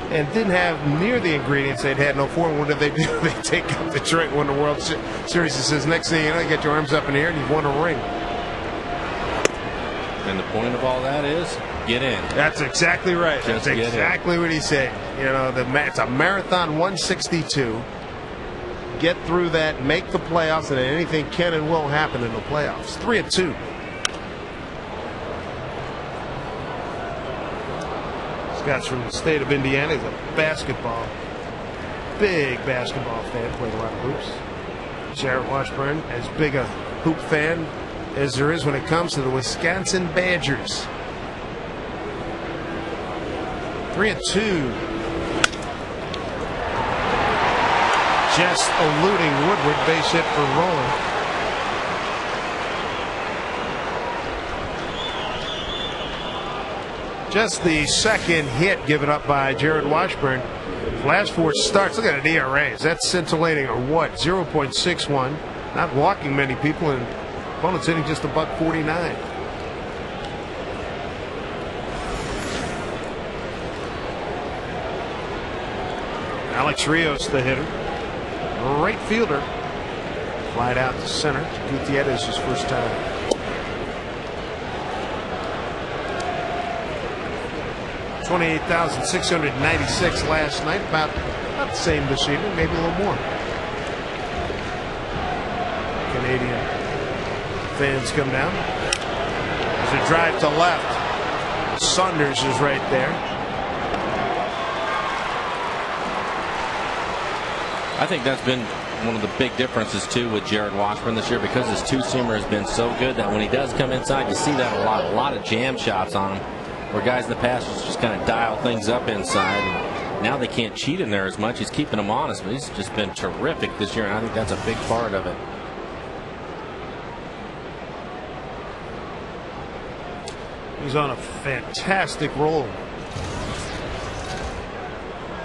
And didn't have near the ingredients they'd had in 04. And what did they do? They take up the Detroit, win the World Series. It says, next thing you know, you get your arms up in the air and you've won a ring. And the point of all that is, get in. That's exactly right. Just That's exactly what he said. You know, it's a marathon 162. Get through that, make the playoffs, and anything can and will happen in the playoffs. 3-2. Scott's from the state of Indiana. He's a big basketball fan. Played a lot of hoops. Jared Washburn, as big a hoop fan as there is when it comes to the Wisconsin Badgers. 3-2. Just eluding Woodward. Base hit for Rowland. Just the second hit given up by Jared Washburn. Last 4 starts. Look at the ERA. Is that scintillating or what? 0.61. Not walking many people, and opponent's hitting just a $149. Alex Rios, the hitter. Right fielder. Flied out to center. Gutierrez his first time. $28,696 last night. About the same this evening, maybe a little more. Canadian fans come down. There's a drive to left. Saunders is right there. I think that's been one of the big differences too with Jared Washburn this year, because his two-seamer has been so good that when he does come inside, you see that a lot of jam shots on him, where guys in the past just kind of dial things up inside. And now they can't cheat in there as much. He's keeping them honest, but he's just been terrific this year, and I think that's a big part of it. He's on a fantastic roll.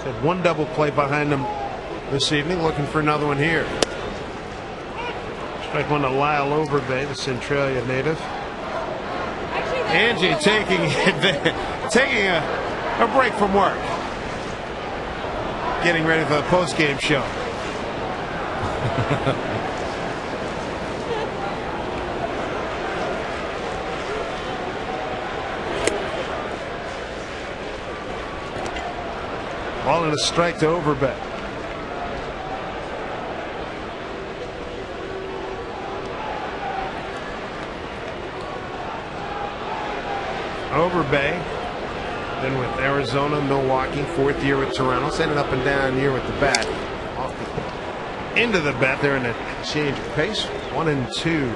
Had one double play behind him this evening, looking for another one here. Strike one to Lyle Overbay, the Centralia native. Angie taking a break from work, getting ready for the post-game show. Ball and a strike to Overbay. Overbay, then with Arizona, Milwaukee, 4th year with Toronto. It's ended up and down year with the bat. Off the end of the bat there in a change of pace. 1-2.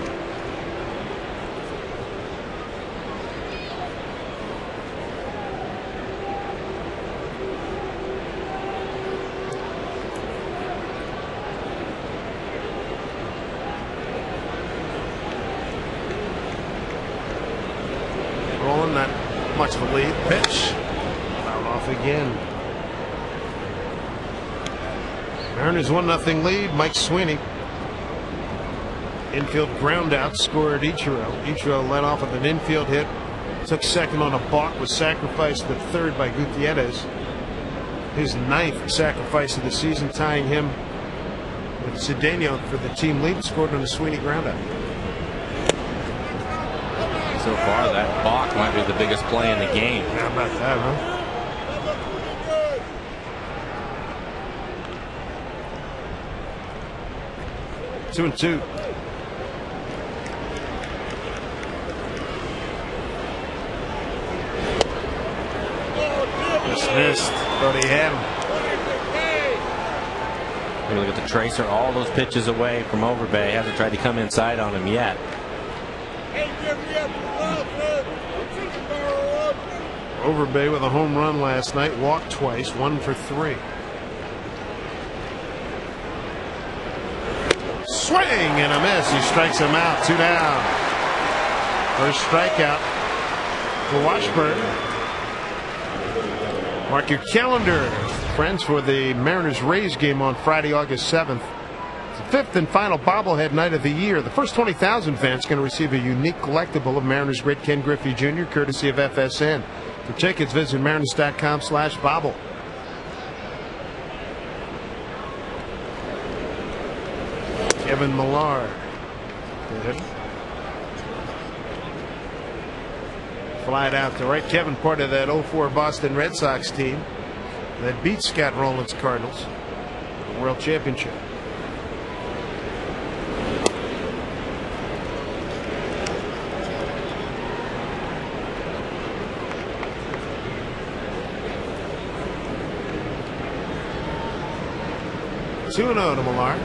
for lead. Pitch. Fouled off again. Mariners 1-0 lead. Mike Sweeney. Infield ground out, scored Ichiro. Ichiro led off with an infield hit. Took second on a balk, was sacrificed to third by Gutierrez. His 9th sacrifice of the season, tying him with Cedeno for the team lead. Scored on a Sweeney ground out. So far, that balk might be the biggest play in the game. How about that, huh? Two and two. Dismissed. Thought he had him. Maybe look at the tracer. All those pitches away from Overbay. Hasn't tried to come inside on him yet. Overbay with a home run last night. Walked twice. 1 for 3. Swing and a miss. He strikes him out. 2 down. First strikeout for Washburn. Mark your calendar, friends, for the Mariners-Rays game on Friday, August 7th. It's the 5th and final bobblehead night of the year. The first 20,000 fans going to receive a unique collectible of Mariners great Ken Griffey Jr., courtesy of FSN. For tickets, visit mariners.com/bobble. Kevin Millar. Good. Flied out to right. Kevin, part of that 04 Boston Red Sox team that beat Scott Rowland's Cardinals in the World Championship. Two and 0 to Millar.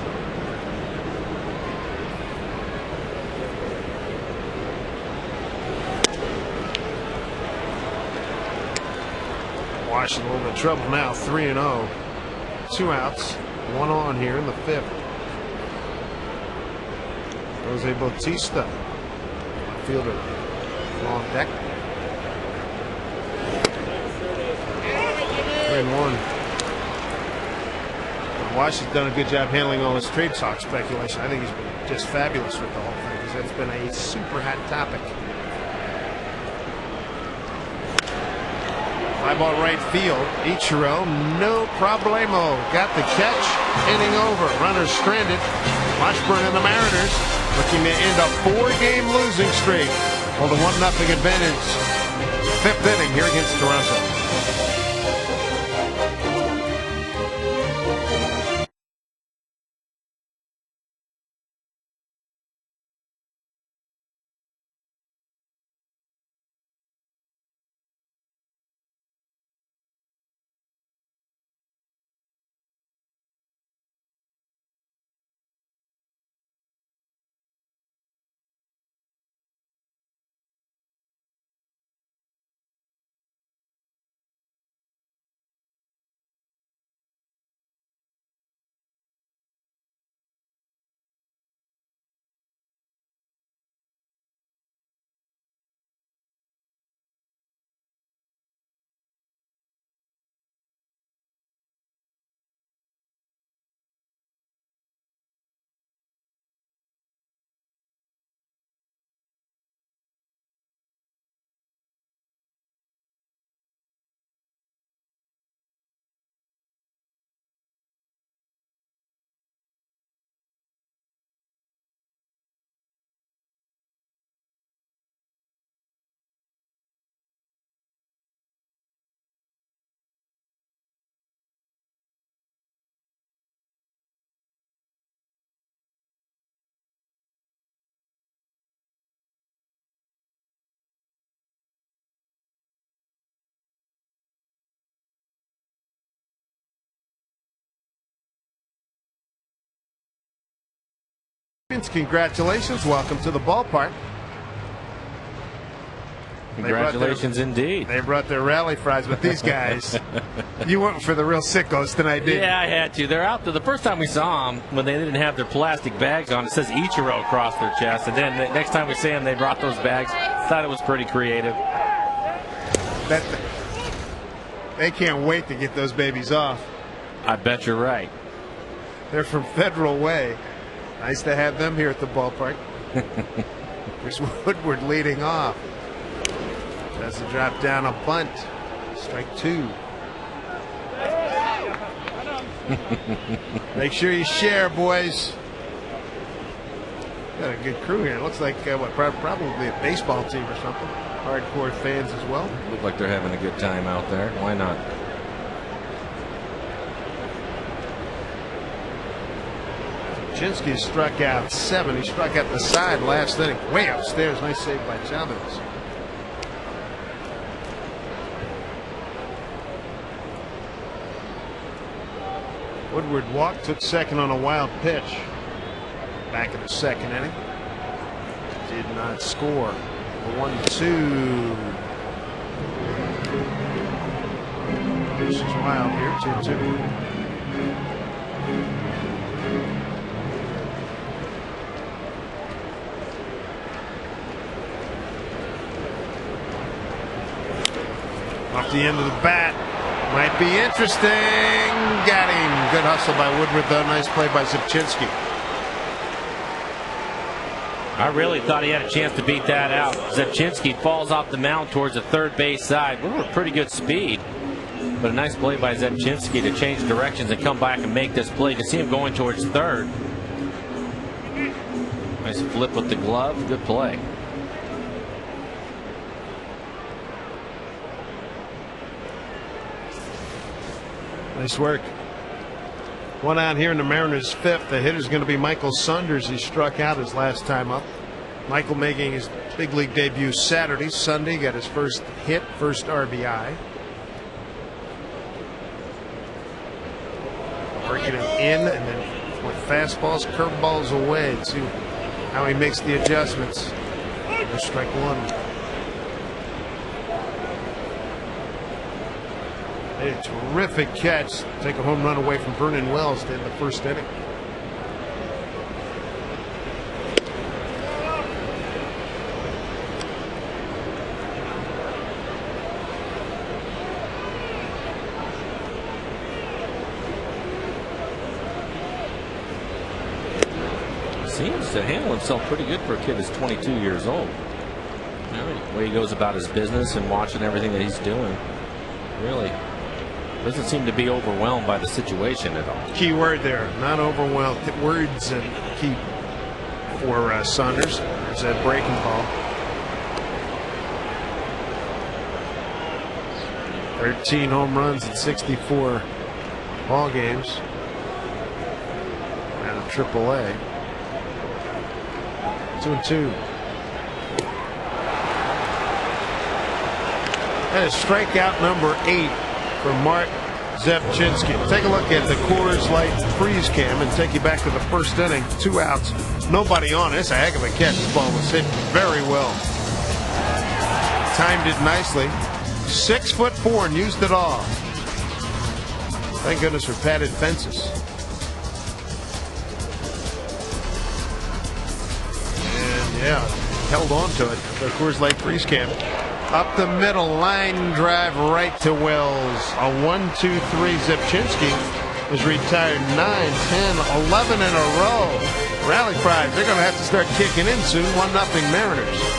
Washington a little bit of trouble now. 3 and 0. 2 outs. 1 on here in the 5th. Jose Bautista, fielder, on deck. 3-1. Washington's done a good job handling all this trade talk speculation. I think he's been just fabulous with the whole thing, because that's been a super hot topic. Fly ball right field. Ichiro, no problemo. Got the catch. Inning over. Runner stranded. Washburn and the Mariners looking to end a 4-game losing streak. Hold a 1-0 advantage. 5th inning here against Toronto. Congratulations. Welcome to the ballpark. Congratulations indeed. They brought their rally fries, but these guys, you went for the real sickos tonight, didn't you? Yeah, I had to. They're out there. The first time we saw them, when they didn't have their plastic bags on, it says Ichiro across their chest. And then the next time we see them, they brought those bags. Thought it was pretty creative. Bet they can't wait to get those babies off. I bet you're right. They're from Federal Way. Nice to have them here at the ballpark. Here's Woodward leading off. Does the drop down a bunt. Strike 2. Make sure you share, boys. Got a good crew here. It looks like probably a baseball team or something. Hardcore fans as well. Look like they're having a good time out there. Why not? Chinsky struck out 7. He struck out the side last inning. Way upstairs. Nice save by Chavez. Woodward walked, took second on a wild pitch. Back in the second inning. Did not score. 1-2. This is wild here. 2-2. Off the end of the bat. Might be interesting. Got him. Good hustle by Woodward, though. Nice play by Zipchinski. I really thought he had a chance to beat that out. Zipchinski falls off the mound towards the third base side. Woodward pretty good speed. But a nice play by Zipchinski to change directions and come back and make this play. You can see him going towards third. Nice flip with the glove. Good play. Nice work. One out here in the Mariners' 5th. The hitter's going to be Michael Saunders. He struck out his last time up. Michael making his big league debut Saturday. Sunday got his first hit, first RBI. Working it in and then with fastballs, curveballs away. See how he makes the adjustments. There's strike 1. A terrific catch. Take a home run away from Vernon Wells in the first inning. Seems to handle himself pretty good for a kid that's 22 years old. You know, the way he goes about his business and watching everything that he's doing. Really doesn't seem to be overwhelmed by the situation at all. Key word there, not overwhelmed. Words and key for Saunders. There's that breaking ball. 13 home runs in 64 ball games. Out of AAA. 2-2. That is strikeout number 8 for Mark Zipchinski. Take a look at the Coors Light freeze cam and take you back to the first inning. 2 outs, nobody on. It's a heck of a catch. This ball was hit very well. Timed it nicely. 6'4" and used it all. Thank goodness for padded fences. And yeah, held on to it. The Coors Light freeze cam. Up the middle, line drive right to Wells. A 1-2-3. Zipchinski is retired 9, 10, 11 in a row. Rally cries. They're going to have to start kicking in soon. 1-0 Mariners.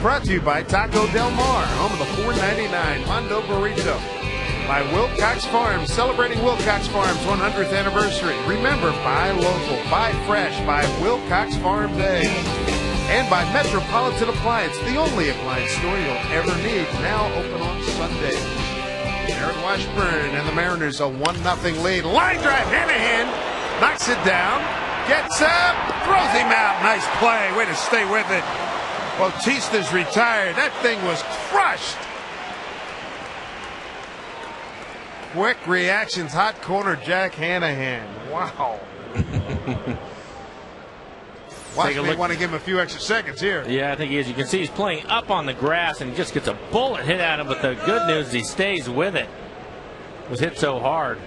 brought to you by Taco Del Mar, home of the $4.99 Mondo Burrito. By Wilcox Farms, celebrating Wilcox Farms' 100th anniversary. Remember, buy local, buy fresh, buy Wilcox Farms eggs. And by Metropolitan Appliance, the only appliance store you'll ever need, now open on Sunday. Aaron Washburn and the Mariners a 1-0 lead. Line drive, Hanahan knocks it down, gets up, throws him out. Nice play, way to stay with it. Bautista's retired. That thing was crushed. Quick reactions, hot corner, Jack Hanahan. Wow. Watch me want to give him a few extra seconds here. Yeah, I think he is. You can see he's playing up on the grass and he just gets a bullet hit at him, but the good news is he stays with it. It was hit so hard,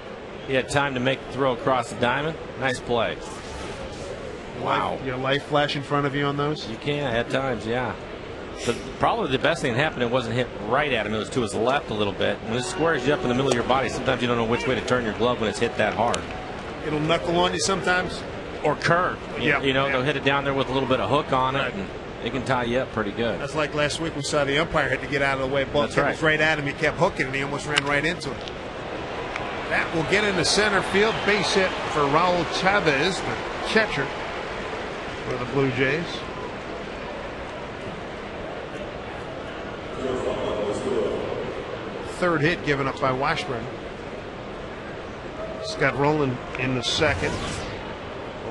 he had time to make the throw across the diamond. Nice play. Wow. Your life flash in front of you on those? You can at times, yeah. But probably the best thing that happened, it wasn't hit right at him. It was to his left a little bit. When it squares you up in the middle of your body, sometimes you don't know which way to turn your glove when it's hit that hard. It'll knuckle on you sometimes? Or curve. Yeah. You know, they'll hit it down there with a little bit of hook on it, and it can tie you up pretty good. That's like last week we saw the umpire had to get out of the way. Ball was right at him. He kept hooking, and he almost ran right into it. That will get into center field. Base hit for Raul Chavez, the catcher for the Blue Jays. Third hit given up by Washburn. Scott Rowland in the second.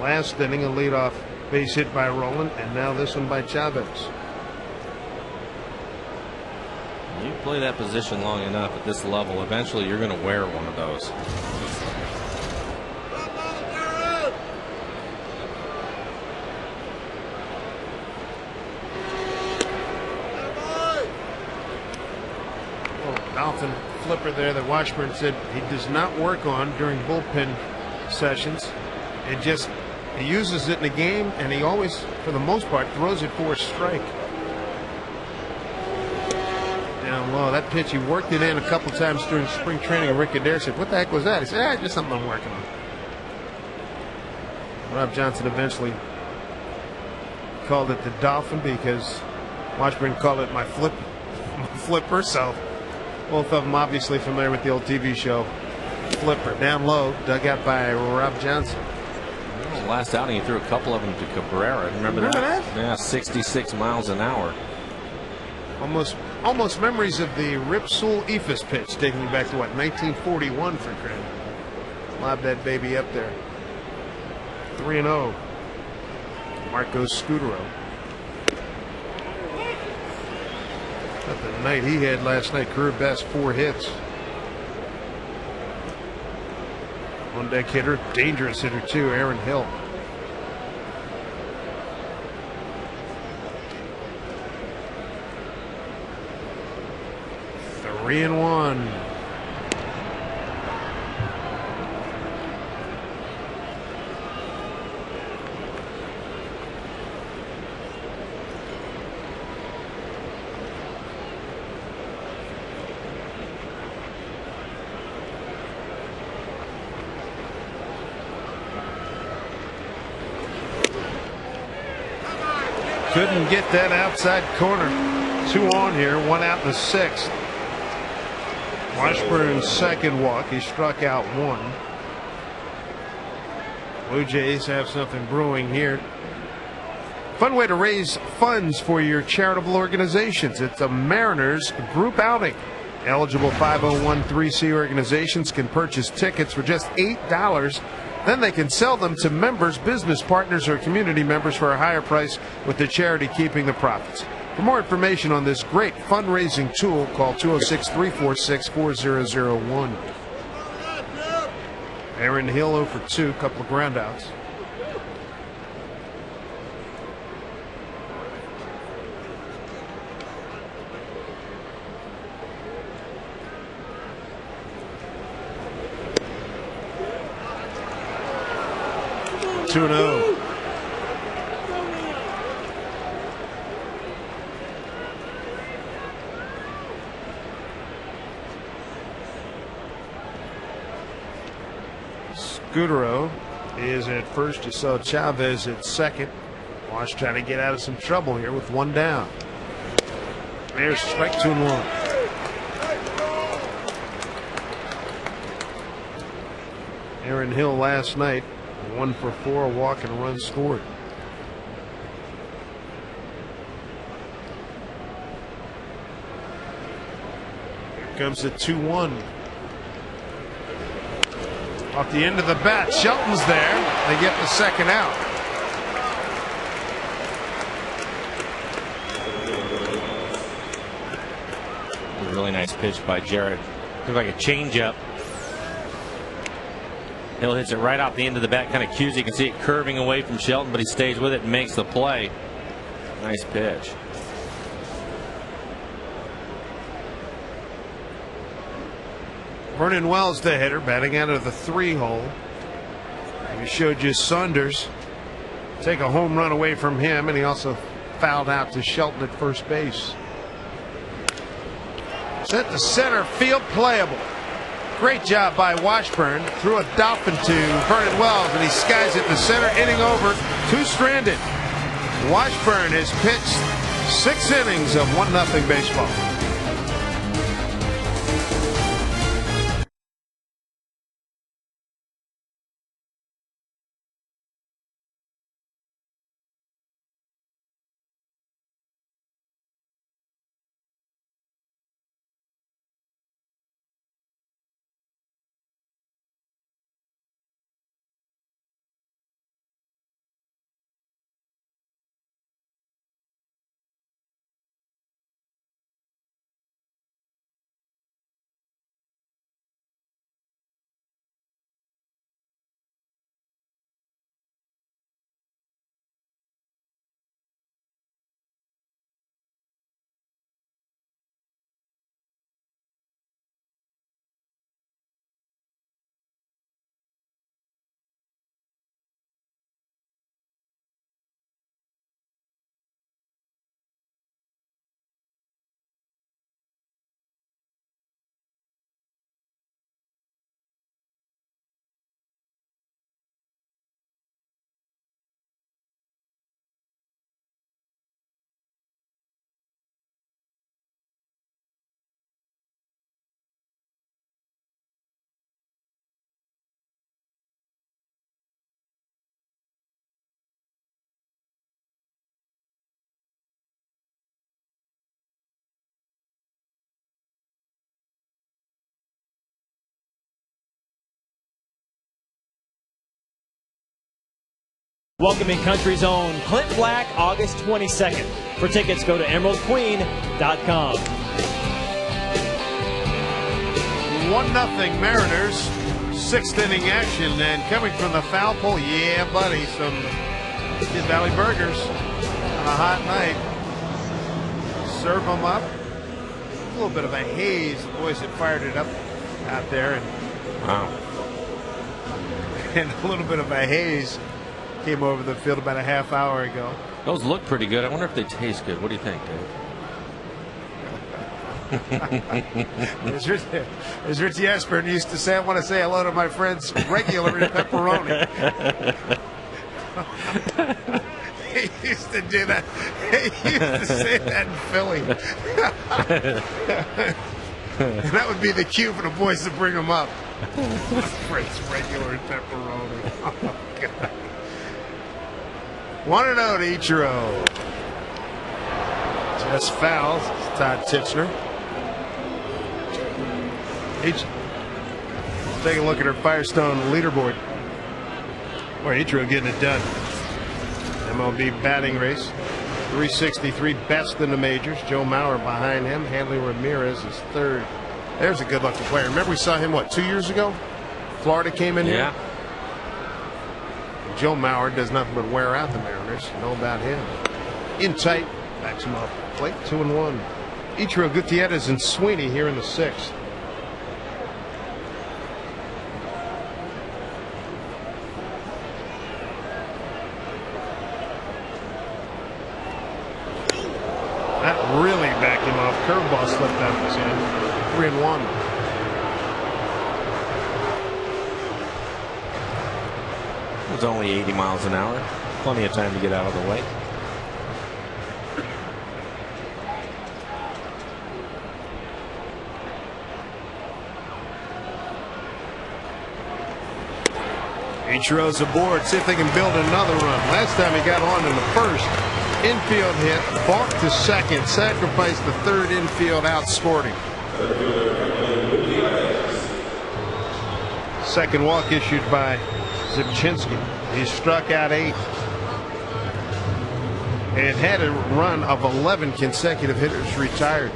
Last inning, a leadoff base hit by Rowland, and now this one by Chavez. You play that position long enough at this level, eventually you're going to wear one of those. Dolphin flipper there that Washburn said he does not work on during bullpen sessions. He uses it in the game, and he always, for the most part, throws it for a strike. Down low, that pitch, he worked it in a couple times during spring training, and Rick Adair said, "What the heck was that?" He said, "Just something I'm working on." Rob Johnson eventually called it the Dolphin because Washburn called it my flipper, so both of them obviously familiar with the old TV show Flipper. Down low, dug out by Rob Johnson. Last outing, he threw a couple of them to Cabrera. Remember that? Yeah, 66 miles an hour. Almost memories of the Rip Sewell Ephus pitch, taking you back to what, 1941 for credit. Lob that baby up there. 3-0. Marco Scutero. At the night he had last night, career best 4 hits. On deck hitter, dangerous hitter too, Aaron Hill. Three and one. Couldn't get that outside corner. 2 on here, 1 out in the 6th. Washburn's second walk, he struck out 1. Blue Jays have something brewing here. Fun way to raise funds for your charitable organizations. It's a Mariners group outing. Eligible 501(c) organizations can purchase tickets for just $8. Then they can sell them to members, business partners, or community members for a higher price, with the charity keeping the profits. For more information on this great fundraising tool, call 206-346-4001. Aaron Hill 0 for 2, couple of groundouts. Two-0. Scutero is at first. You saw Chavez at second. Wash trying to get out of some trouble here with 1 down. There's strike 2 and 1. Aaron Hill last night, 1 for 4, a walk and a run scored. Here comes the 2-1. Off the end of the bat, Shelton's there. They get the second out. A really nice pitch by Jarrett. Looks like a changeup. Hill hits it right off the end of the bat, kind of cues. You can see it curving away from Shelton, but he stays with it and makes the play. Nice pitch. Vernon Wells, the hitter, batting out of the 3-hole. We showed you Saunders take a home run away from him, and he also fouled out to Shelton at first base. Sent to center field, playable. Great job by Washburn. Threw a dolphin to Vernon Wells, and he skies it to center. Inning over. 2 stranded. Washburn has pitched 6 innings of 1-0 baseball. Welcoming Country's own Clint Black, August 22nd. For tickets, go to emeraldqueen.com. 1-0 Mariners. 6th inning action, and coming from the foul pole, yeah, buddy, some Kid Valley burgers on a hot night. Serve them up. A little bit of a haze. The boys had fired it up out there, and Wow. And a little bit of a haze came over the field about a half hour ago. Those look pretty good. I wonder if they taste good. What do you think, Dave? As Rich Washburn used to say, I want to say hello to my friends regular in pepperoni. He used to do that. He used to say that in Philly. And that would be the cue for the boys to bring them up. My friends regular in pepperoni. Oh, God. 1-0 to Ichiro. Just fouls. It's Todd Titchener. Take a look at her Firestone leaderboard. Boy, Ichiro getting it done. MLB batting race. 363, best in the majors. Joe Mauer behind him. Hanley Ramirez is third. There's a good-looking player. Remember we saw him, what, 2 years ago? Florida came in here. Joe Mauer does nothing but wear out the Mariners. You know about him. In tight, backs him up. Plate 2-1. Ichiro, Gutierrez, and Sweeney here in the 6th. That really backed him off. Curveball slipped out of his hand. 3-1. It was only 80 miles an hour. Plenty of time to get out of the way. Ichiro's aboard. See if they can build another run. Last time he got on in the first. Infield hit. Balk to second. Sacrificed the third infield out. Scored him. Second walk issued by Zipchinski. He struck out 8. And had a run of 11 consecutive hitters retired.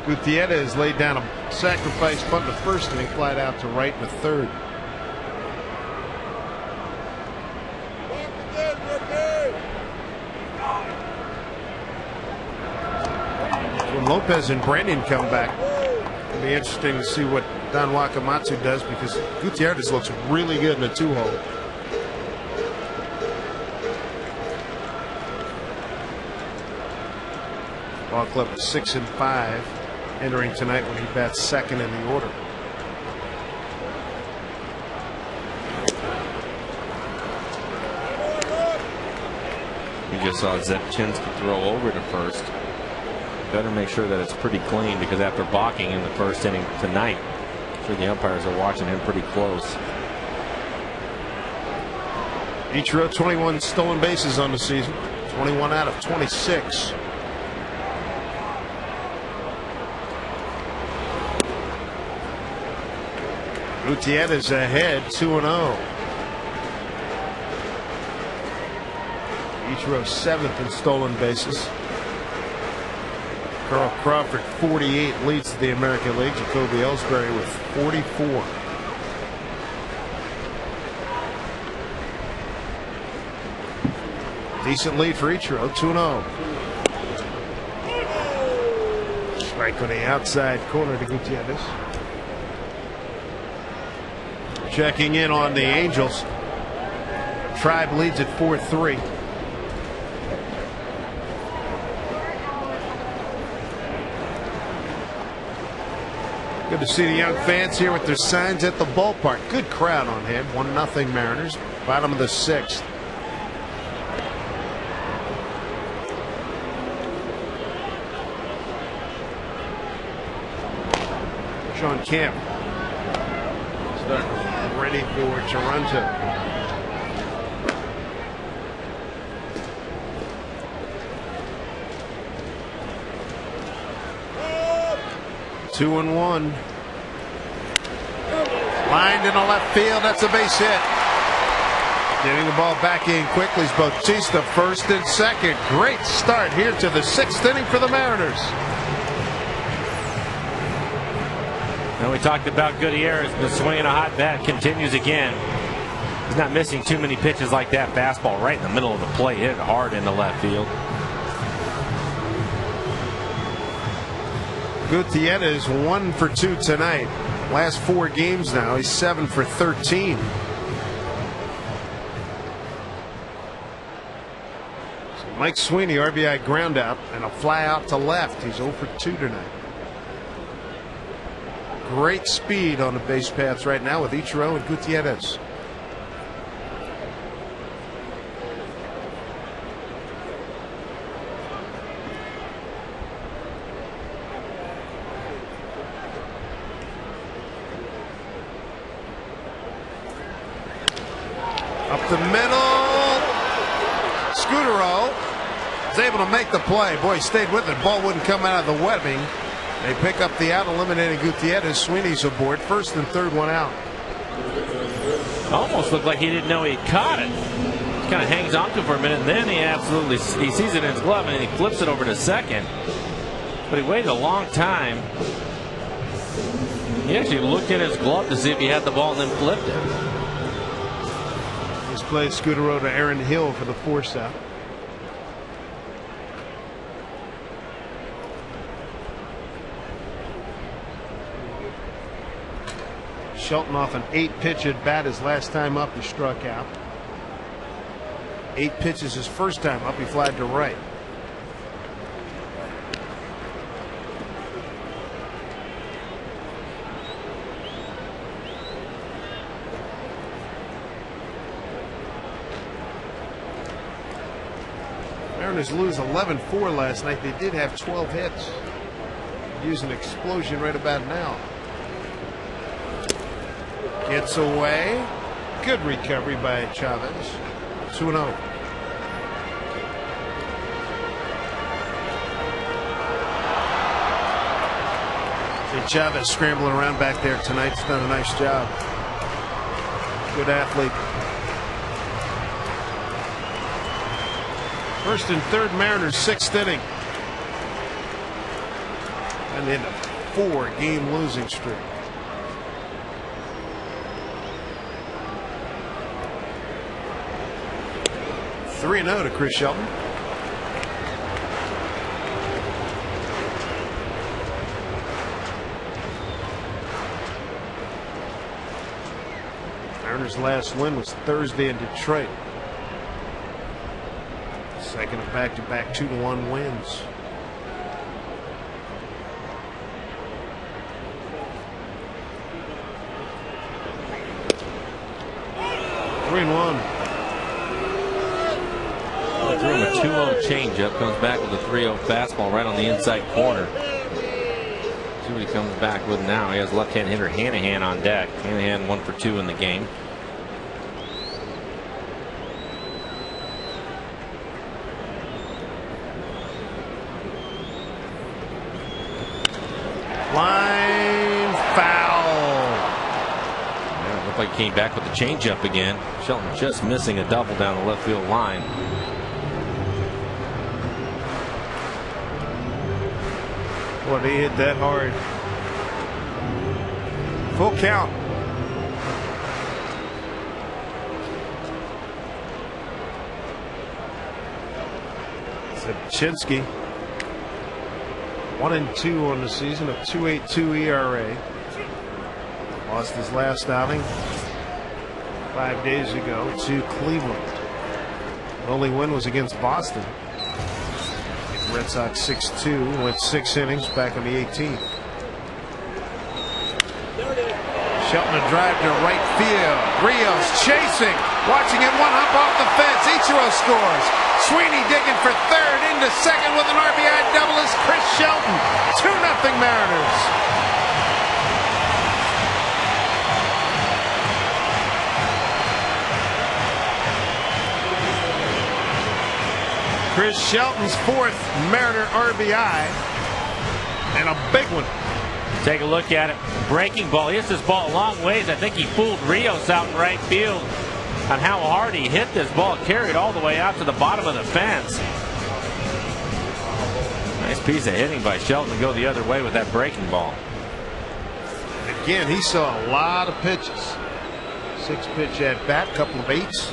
Gutierrez laid down a sacrifice bunt to first inning, flied out to right in the third. When Lopez and Brandon come back, it'll be interesting to see what Don Wakamatsu does, because Gutierrez looks really good in the 2-hole. Ball club at 6-5, entering tonight when he bats second in the order. We just saw Zepchinski throw over to first. Better make sure that it's pretty clean, because after balking in the first inning tonight, I'm sure the umpires are watching him pretty close. Ichiro 21 stolen bases on the season, 21 out of 26. Gutierrez ahead 2-0. Ichiro 7th in stolen bases. Carl Crawford 48 leads the American League. Jacoby Ellsbury with 44. Decent lead for Ichiro, 2-0. Strike on the outside corner to Gutierrez. Checking in on the Angels. Tribe leads at 4-3. Good to see the young fans here with their signs at the ballpark. Good crowd on hand. 1-0 Mariners. Bottom of the 6th. Sean Kemp ready for Toronto. Two and one. Lined in the left field. That's a base hit. Getting the ball back in quickly is Bautista, first and second. Great start here to the 6th inning for the Mariners. Now we talked about Gutierrez, the swinging a hot bat continues again. He's not missing too many pitches like that. Fastball right in the middle of the plate, hit hard in the left field. Gutierrez 1 for 2 tonight. Last 4 games now, he's 7 for 13. So Mike Sweeney, RBI ground out and a fly out to left. He's 0 for 2 tonight. Great speed on the base paths right now with Ichiro and Gutierrez. Up the middle. Scudero is able to make the play. Boy, he stayed with it. Ball wouldn't come out of the webbing. They pick up the out, eliminating Gutierrez. Sweeney's aboard. First and third one out. Almost looked like he didn't know he caught it. He kind of hangs on to it for a minute, and then he sees it in his glove, and he flips it over to second. But he waited a long time. He actually looked in his glove to see if he had the ball and then flipped it. He's played Scudero to Aaron Hill for the force out. Shelton off an 8-pitch at bat his last time up. He struck out. 8 pitches his first time up. He flied to right. Mariners lose 11-4 last night. They did have 12 hits. use an explosion right about now. Gets away. Good recovery by Chavez. 2-0. Chavez scrambling around back there tonight. He's done a nice job. Good athlete. First and third, Mariners, 6th inning. And in a 4-game losing streak. 3-0 to Chris Shelton. Mariners' last win was Thursday in Detroit. Second of back-to-back 2-1 wins. Three and one. Threw him a 2-0 changeup. Comes back with a 3-0 fastball right on the inside corner. See what he comes back with now. He has left-hand hitter Hanahan on deck. Hanahan 1 for 2 in the game. Line foul. Yeah, it looked like he came back with the changeup again. Shelton just missing a double down the left field line. Boy, they hit that hard. Full count. Zabchinski. 1-2 on the season, a 2.82 ERA. Lost his last outing 5 days ago to Cleveland. The only win was against Boston. The Red Sox 6-2, went 6 innings back on the 18th. Shelton a drive to right field. Rios chasing, watching it, one hop off the fence. Ichiro scores. Sweeney digging for third, into second with an RBI double is Chris Shelton. 2-0 Mariners. Chris Shelton's 4th Mariner RBI, and a big one. Take a look at it. Breaking ball. He hits this ball a long ways. I think he fooled Rios out in right field on how hard he hit this ball. Carried all the way out to the bottom of the fence. Nice piece of hitting by Shelton to go the other way with that breaking ball. Again, he saw a lot of pitches. 6-pitch at bat, couple of 8s.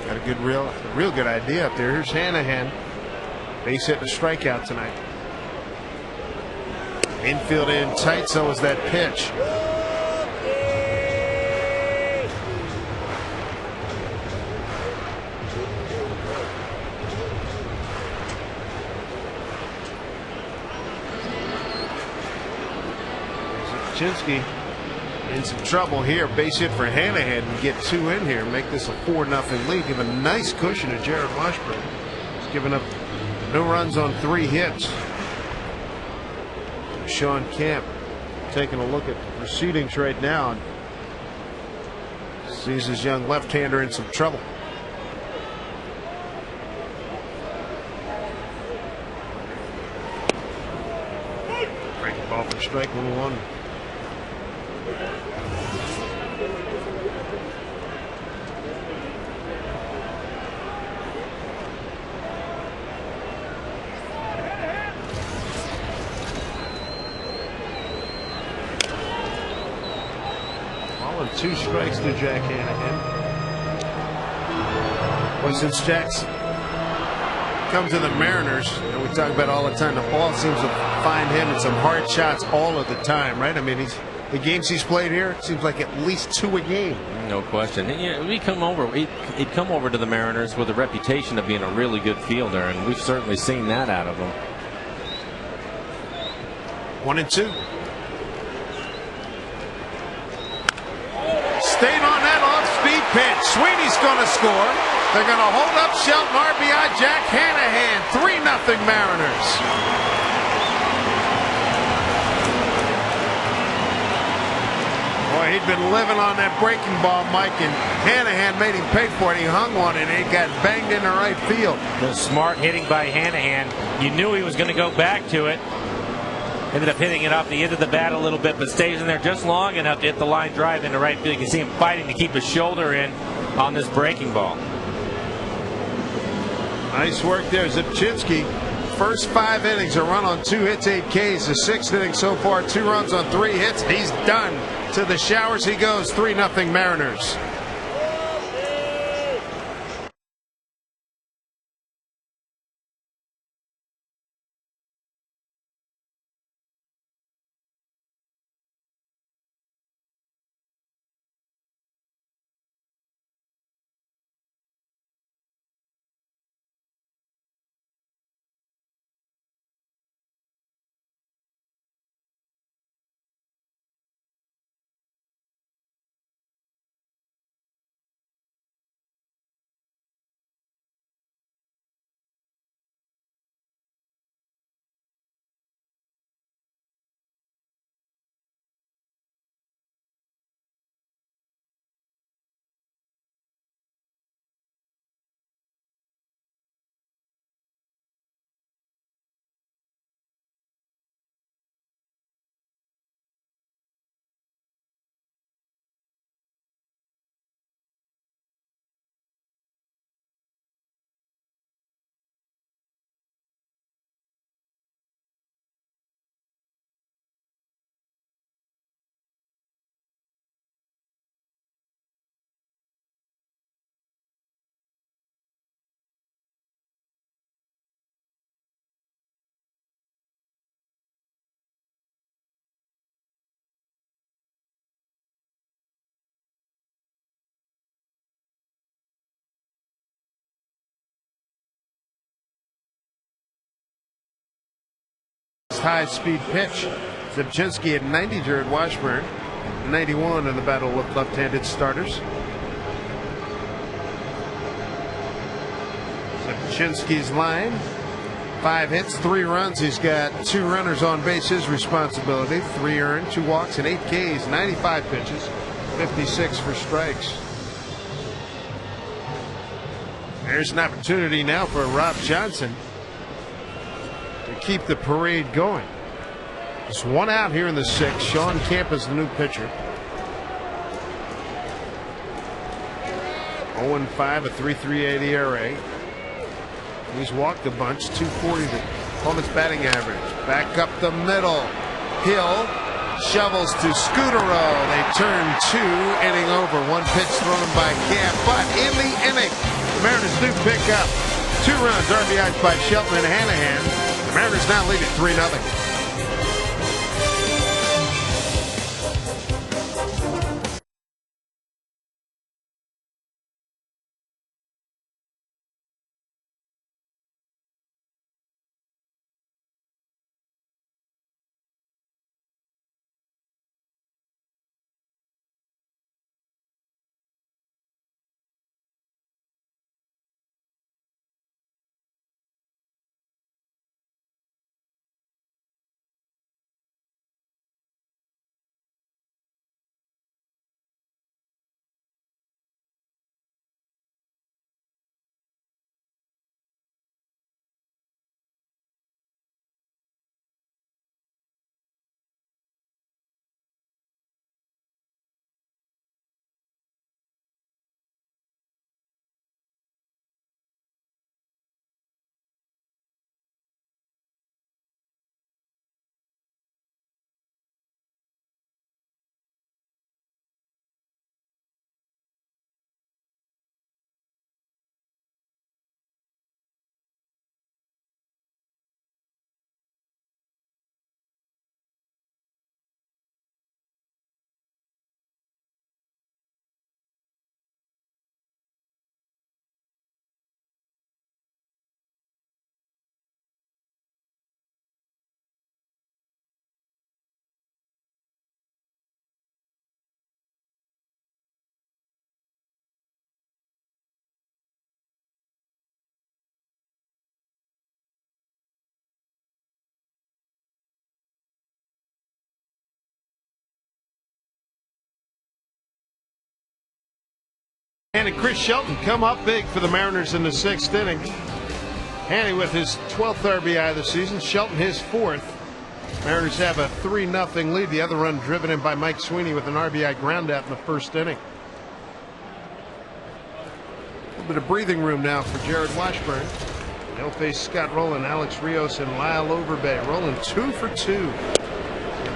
Got a good, real good idea up there. Here's Hanahan. Base hit and a strikeout tonight. Infield in tight, so is that pitch. Zabchinski in some trouble here. Base hit for Hanahan and get 2 in here. Make this a 4-0 lead. Give a nice cushion to Jared Washburn. He's given up no runs on 3 hits. Sean Kemp taking a look at the proceedings right now and sees his young left-hander in some trouble. Breaking ball for strike 1. And 2 strikes to Jack Hanahan. Well, since Jack's come to the Mariners, and we talk about all the time, the ball seems to find him in some hard shots all of the time, right? I mean, the games he's played here, it seems like at least 2 a game. No question. And, he'd come over to the Mariners with a reputation of being a really good fielder, and we've certainly seen that out of him. 1-2. Stayed on that off-speed pitch. Sweeney's going to score. They're going to hold up Shelton. RBI Jack Hanahan. 3-0 Mariners. He'd been living on that breaking ball, Mike, and Hanahan made him pay for it. He hung on it, and it got banged into right field. The smart hitting by Hanahan. You knew he was going to go back to it. Ended up hitting it off the end of the bat a little bit, but stays in there just long enough to hit the line drive into right field. You can see him fighting to keep his shoulder in on this breaking ball. Nice work there, Zipchinski. First 5 innings, a run on 2 hits, 8 Ks. The 6th inning so far, 2 runs on 3 hits. He's done. To the showers he goes. 3-0 Mariners. High-speed pitch. Zipchinski at 90 here at Washburn. 91 in the battle of left-handed starters. Zipchinski's line. 5 hits, 3 runs. He's got 2 runners on base, his responsibility. 3 earned, 2 walks, and 8 Ks. 95 pitches, 56 for strikes. There's an opportunity now for Rob Johnson to keep the parade going. Just 1 out here in the 6th. Sean Camp is the new pitcher. 0-5, a 3.38 ERA. He's walked a bunch. 240 the opponent's batting average. Back up the middle. Hill shovels to Scudero. They turn 2 inning over. 1 pitch thrown by Camp, but in the inning, the Mariners do pick up 2 runs, RBIs by Shelton and Hanahan. The Mariners now lead at 3-0. And Chris Shelton come up big for the Mariners in the 6th inning. Hanny with his 12th RBI of the season. Shelton his 4th. Mariners have a 3-0 lead. The other run driven in by Mike Sweeney with an RBI groundout in the 1st inning. A little bit of breathing room now for Jared Washburn. They'll face Scott Rowland, Alex Rios, and Lyle Overbay. Rowland 2 for 2.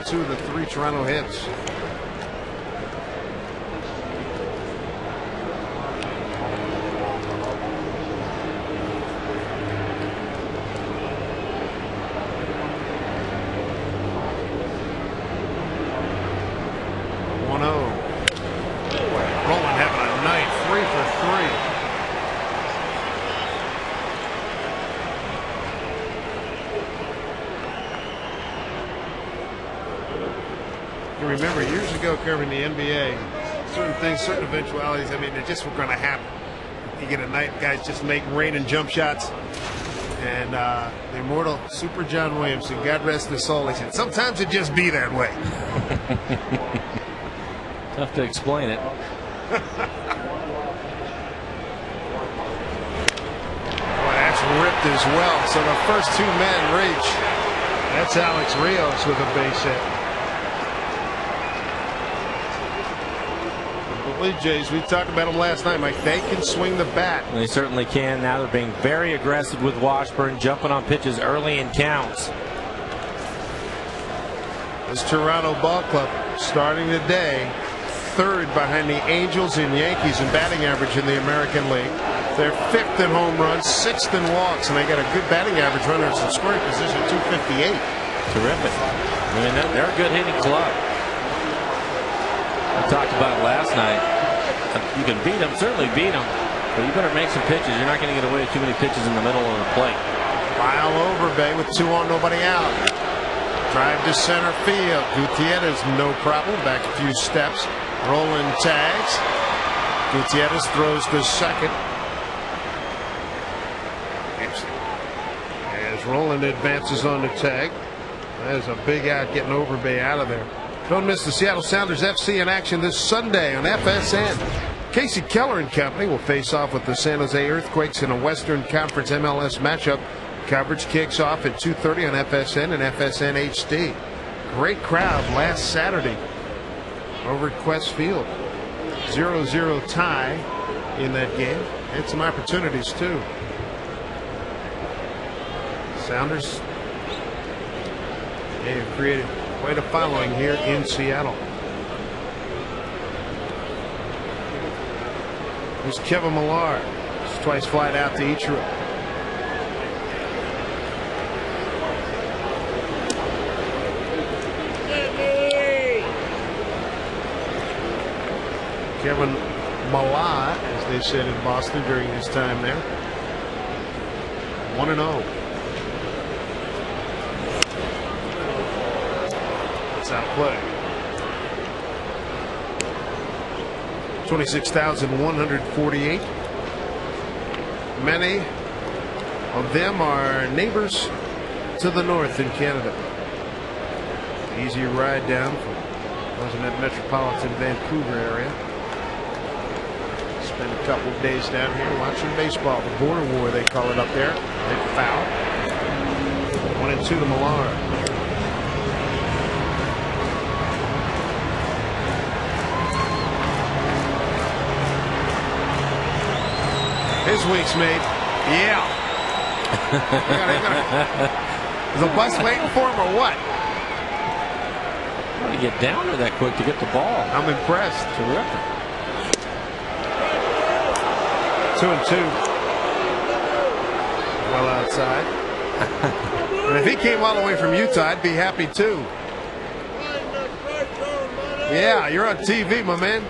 2 of the 3 Toronto hits. Remember years ago covering the NBA, certain things, certain eventualities, I mean, they just were going to happen. You get a night, guys just make rain and jump shots. And the immortal Super John Williamson, God rest his soul, he said, sometimes it just be that way. Tough to explain it. Boy, that's ripped as well. So the first 2 men reach. That's Alex Rios with a base hit. Blue Jays, we talked about them last night, Mike. They can swing the bat. They certainly can. Now they're being very aggressive with Washburn, jumping on pitches early in counts. This Toronto Ball Club starting today 3rd behind the Angels and Yankees in batting average in the American League. They're 5th in home runs, 6th in walks, and they got a good batting average. Runners in scoring position, 258. Terrific. I mean, they're a good hitting club. We talked about it last night. You can beat them, certainly beat them, but you better make some pitches. You're not going to get away with too many pitches in the middle of the plate. Lyle Overbay with 2 on, nobody out. Drive to center field. Gutierrez, no problem. Back a few steps. Rowland tags. Gutierrez throws to second. As Rowland advances on the tag. That is a big out getting Overbay out of there. Don't miss the Seattle Sounders FC in action this Sunday on FSN. Casey Keller and company will face off with the San Jose Earthquakes in a Western Conference MLS matchup. Coverage kicks off at 2:30 on FSN and FSN HD. Great crowd last Saturday over at Quest Field. 0-0 tie in that game. And some opportunities too. Sounders, they have created quite a following here in Seattle. Here's Kevin Millar. He's twice flied out to Ichiro. Kevin Millar, as they said in Boston during his time there. 1-0. Out play. 26,148. Many of them are neighbors to the north in Canada. Easy ride down from those in that metropolitan Vancouver area. Spend a couple of days down here watching baseball. The border war, they call it up there. They foul. 1-2 to Millar. His week's made. Yeah. Is the bus waiting for him or what? How do you get down there that quick to get the ball? I'm impressed. Terrific. 2-2. Well outside. And if he came all the way from Utah, I'd be happy too. Yeah, you're on TV, my man.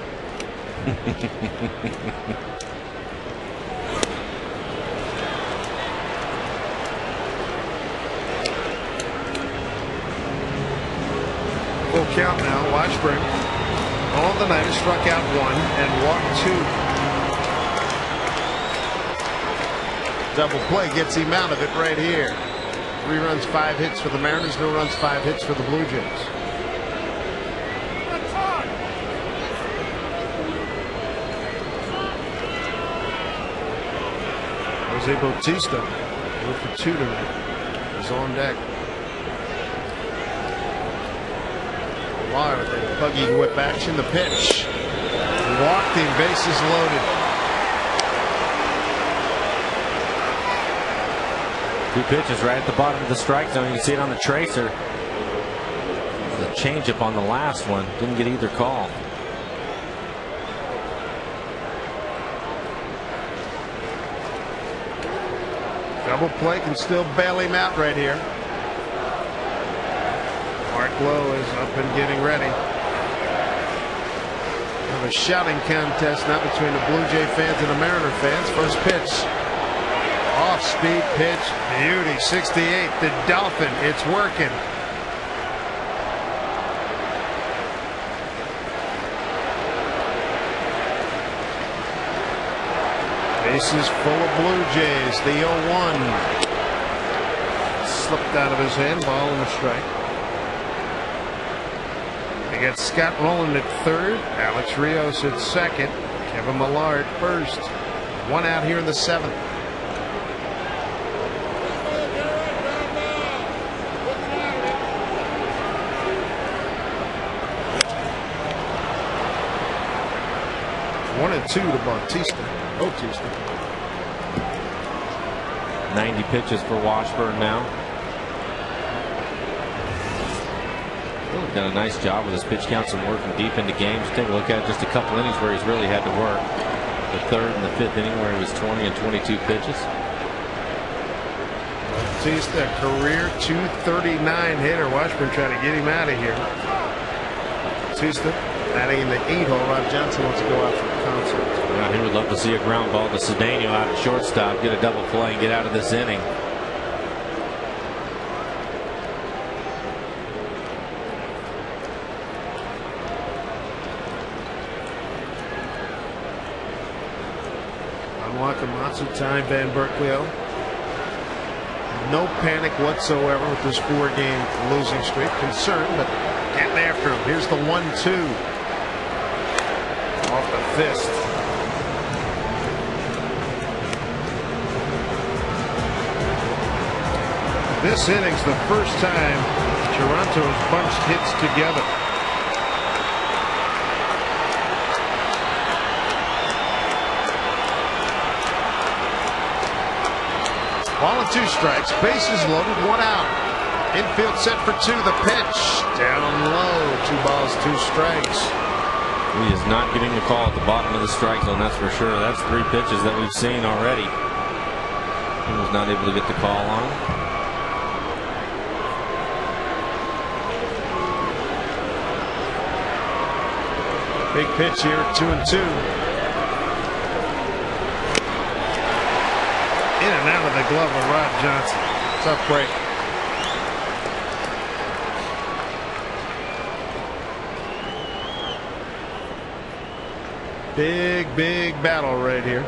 Full count now. Washburn on the night has struck out 1 and walked 2. Double play gets him out of it right here. 3 runs, 5 hits for the Mariners. No runs, 5 hits for the Blue Jays. Jose Bautista, 0 for 2 tonight, is on deck. Millar with a buggy whip action. The pitch. Walked him, bases loaded. 2 pitches right at the bottom of the strike zone. You can see it on the tracer. The changeup on the last one. Didn't get either call. Double play can still bail him out right here. Mark Lowe is up and getting ready. Have a shouting contest now between the Blue Jay fans and the Mariner fans. First pitch. Off speed pitch. Beauty. 68. The Dolphin. It's working. Bases full of Blue Jays. The 0-1 slipped out of his hand. Ball and a strike. They got Scott Rowland at third. Alex Rios at second. Kevin Millar at first. 1 out here in the 7th. One and 2 to Bautista. 90 pitches for Washburn now. Really done a nice job with his pitch counts and working deep into games. Take a look at just a couple innings where he's really had to work. The 3rd and the 5th inning where he was 20 and 22 pitches. Bautista, career .239 hitter. Washburn trying to get him out of here. Bautista batting in the 8-hole. Rob Johnson wants to go out for the concert. Yeah, he would love to see a ground ball to Cedeno out at shortstop, get a double play, and get out of this inning. On Wakamatsu time, Van Berkeley. No panic whatsoever with this 4-game losing streak. Concerned, but getting after him. Here's the 1-2. Off the fist. This inning's the first time Toronto has bunched hits together. Ball and 2 strikes. Bases loaded. 1 out. Infield set for 2. The pitch. Down low. 2 balls, 2 strikes. He is not getting the call at the bottom of the strike zone, that's for sure. That's 3 pitches that we've seen already. He was not able to get the call on him. Big pitch here, 2-2. In and out of the glove of Rob Johnson. Tough break. Big battle right here.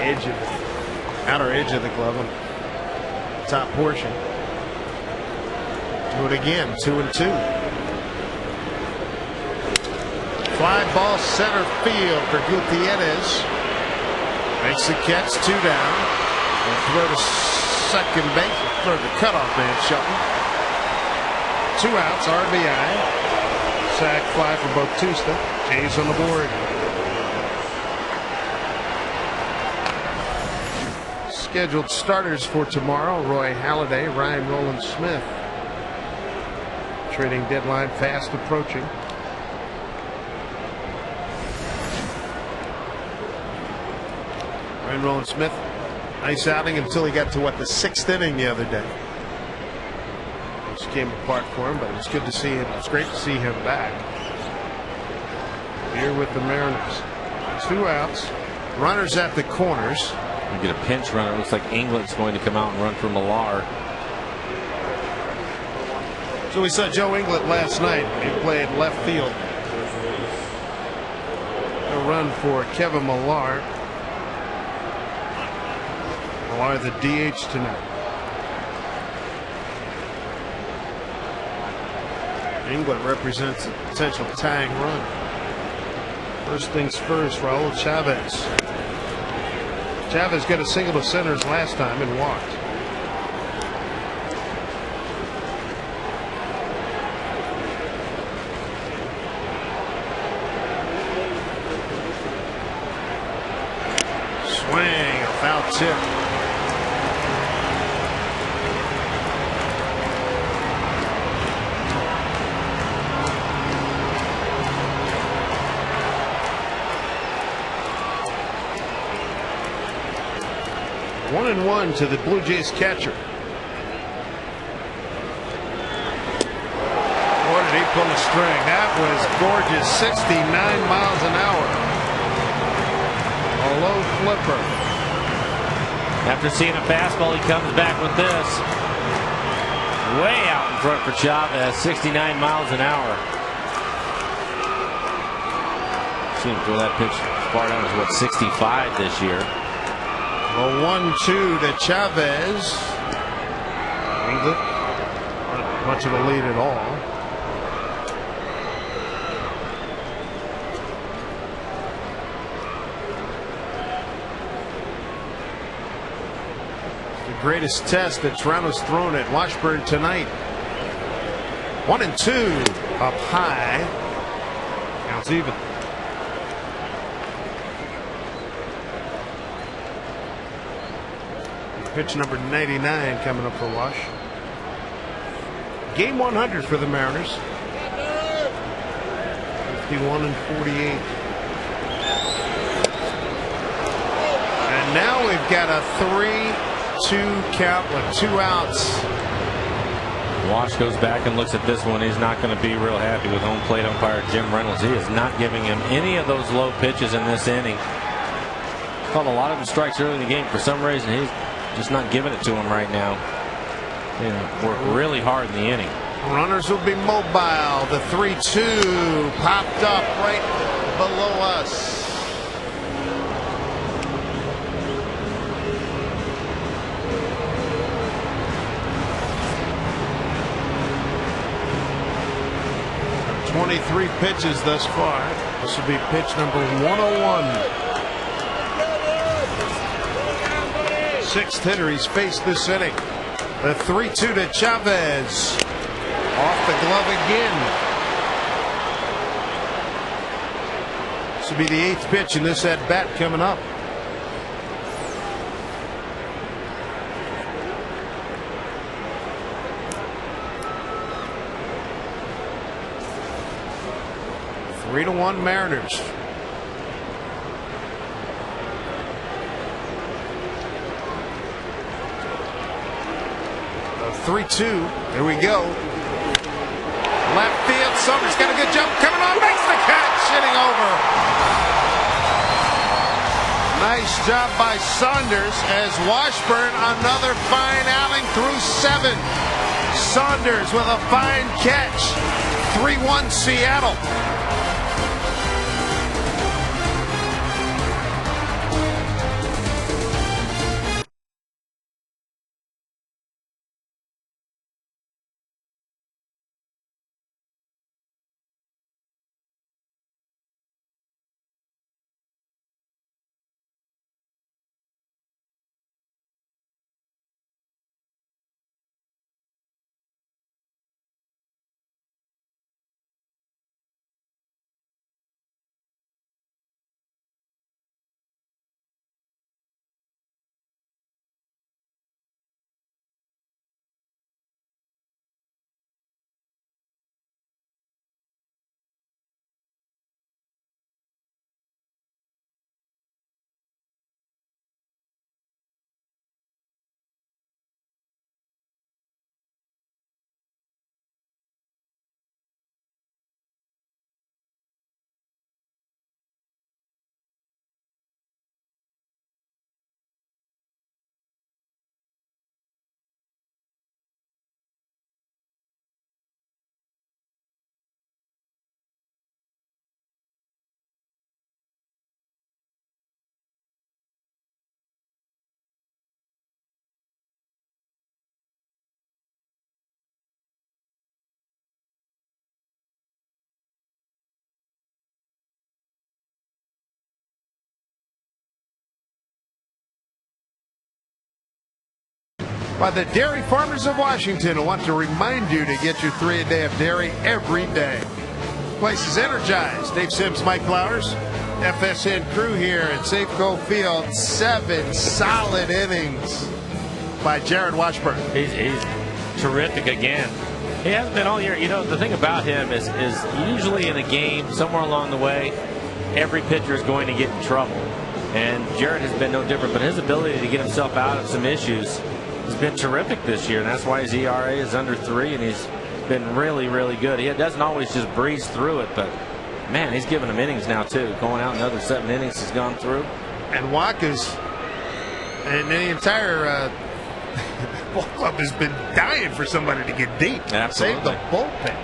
Edge of it. Outer edge of the glove on the top portion. Do it again. 2-2. Fly ball center field for Gutierrez. Makes the catch. 2 down. And throw to second base. Throw the cutoff man Shelton. 2 outs. RBI. Sac fly for Bautista. Jays on the board. Scheduled starters for tomorrow: Roy Halladay, Ryan Rowland-Smith. Trading deadline fast approaching. Ryan Rowland-Smith, nice outing until he got to the 6th inning the other day. Which came apart for him, but it was good to see him. It's great to see him back here with the Mariners. 2 outs, runners at the corners. We get a pinch runner. Looks like England's going to come out and run for Millar. So we saw Joe Inglet last night. He played left field. A run for Kevin Millar. Millar the DH tonight. Inglet represents a potential tying run. First things first, Raul Chavez. Chavez got a single to centers last time and walked. Swing, a foul tip. One and one to the Blue Jays catcher. Boy, did he pull a string. That was gorgeous. 69 miles an hour. A low flipper. After seeing a fastball, he comes back with this. Way out in front for Chavez. 69 miles an hour. Seen him throw that pitch as far down as what, 65 this year. A 1-2 to Chavez. Not much of a lead at all. The greatest test that Toronto's thrown at Washburn tonight. 1-2 up high. Counts even. Pitch number 99 coming up for Wash. Game 100 for the Mariners. 51 and 48. And now we've got a 3-2 count with 2 outs. Wash goes back and looks at this one. He's not going to be real happy with home plate umpire Jim Reynolds. He is not giving him any of those low pitches in this inning. Called a lot of them strikes early in the game. For some reason, he's just not giving it to him right now. Worked really hard in the inning. Runners will be mobile. The 3-2 popped up right below us. "23 pitches thus far. This will be pitch number 101. Sixth hitter he's faced this inning. The 3-2 to Chavez. Off the glove again. This will be the 8th pitch in this at bat coming up. Three to 1 Mariners. 3-2. Here we go. Left field. Summers got a good jump coming on. Makes the catch. Hitting over. Nice job by Saunders as Washburn another fine outing through 7. Saunders with a fine catch. 3-1 Seattle. by the dairy farmers of Washington, who want to remind you to get your 3 a day of dairy every day. Place is energized. Dave Sims, Mike Flowers, FSN crew here at Safeco Field. 7 solid innings by Jared Washburn. He's terrific again. He hasn't been all year. You know, the thing about him is usually in a game, somewhere along the way, every pitcher is going to get in trouble. And Jared has been no different, but his ability to get himself out of some issues has been terrific this year, and that's why his ERA is under 3, and he's been really, really good. He doesn't always just breeze through it, but man, he's giving them innings now too. Going out another 7 innings he's gone through. And Waka's and the entire ball club has been dying for somebody to get deep. Absolutely. Save the bullpen.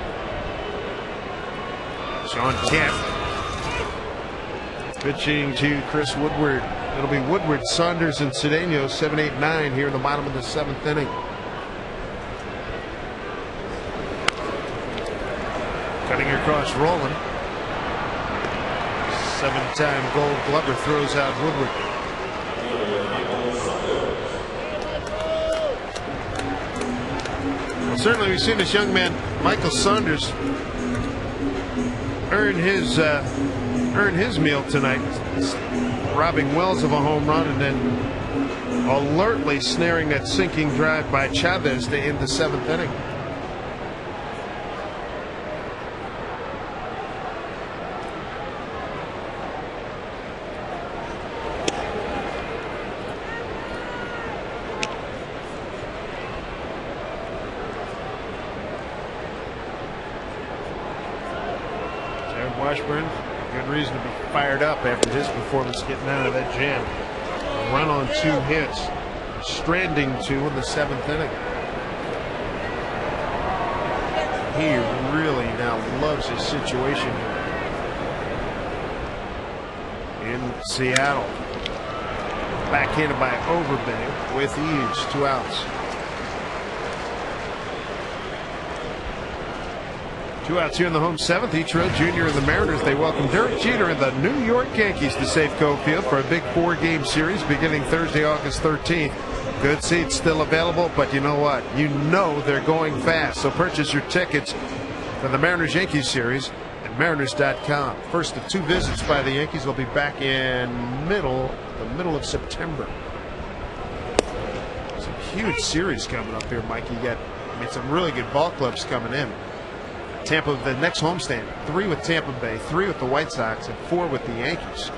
Sean Kemp pitching to Chris Woodward. It'll be Woodward, Saunders, and Cedeno, 7, 8, 9 here in the bottom of the 7th inning. Cutting across, rolling. 7-time Gold Glover throws out Woodward. Well, certainly we've seen this young man, Michael Saunders, earn his meal tonight, robbing Wells of a home run and then alertly snaring that sinking drive by Chavez to end the 7th inning. Washburn, good reason to be fired up after his performance getting out of that jam. A run on 2 hits, stranding 2 in the 7th inning. He really now loves his situation in Seattle. Backhanded by Overbay with ease, 2 outs. 2 outs here in the home 7th. Ichiro Jr. and the Mariners, they welcome Derek Jeter and the New York Yankees to Safeco Field for a big 4-game series beginning Thursday, August 13th. Good seats still available, but you know what? You know they're going fast. So purchase your tickets for the Mariners-Yankees series at Mariners.com. First of 2 visits by the Yankees will be back in the middle of September. Some huge series coming up here, Mike. You got some really good ball clubs coming in. Tampa, the next homestand, 3 with Tampa Bay, 3 with the White Sox, and 4 with the Yankees.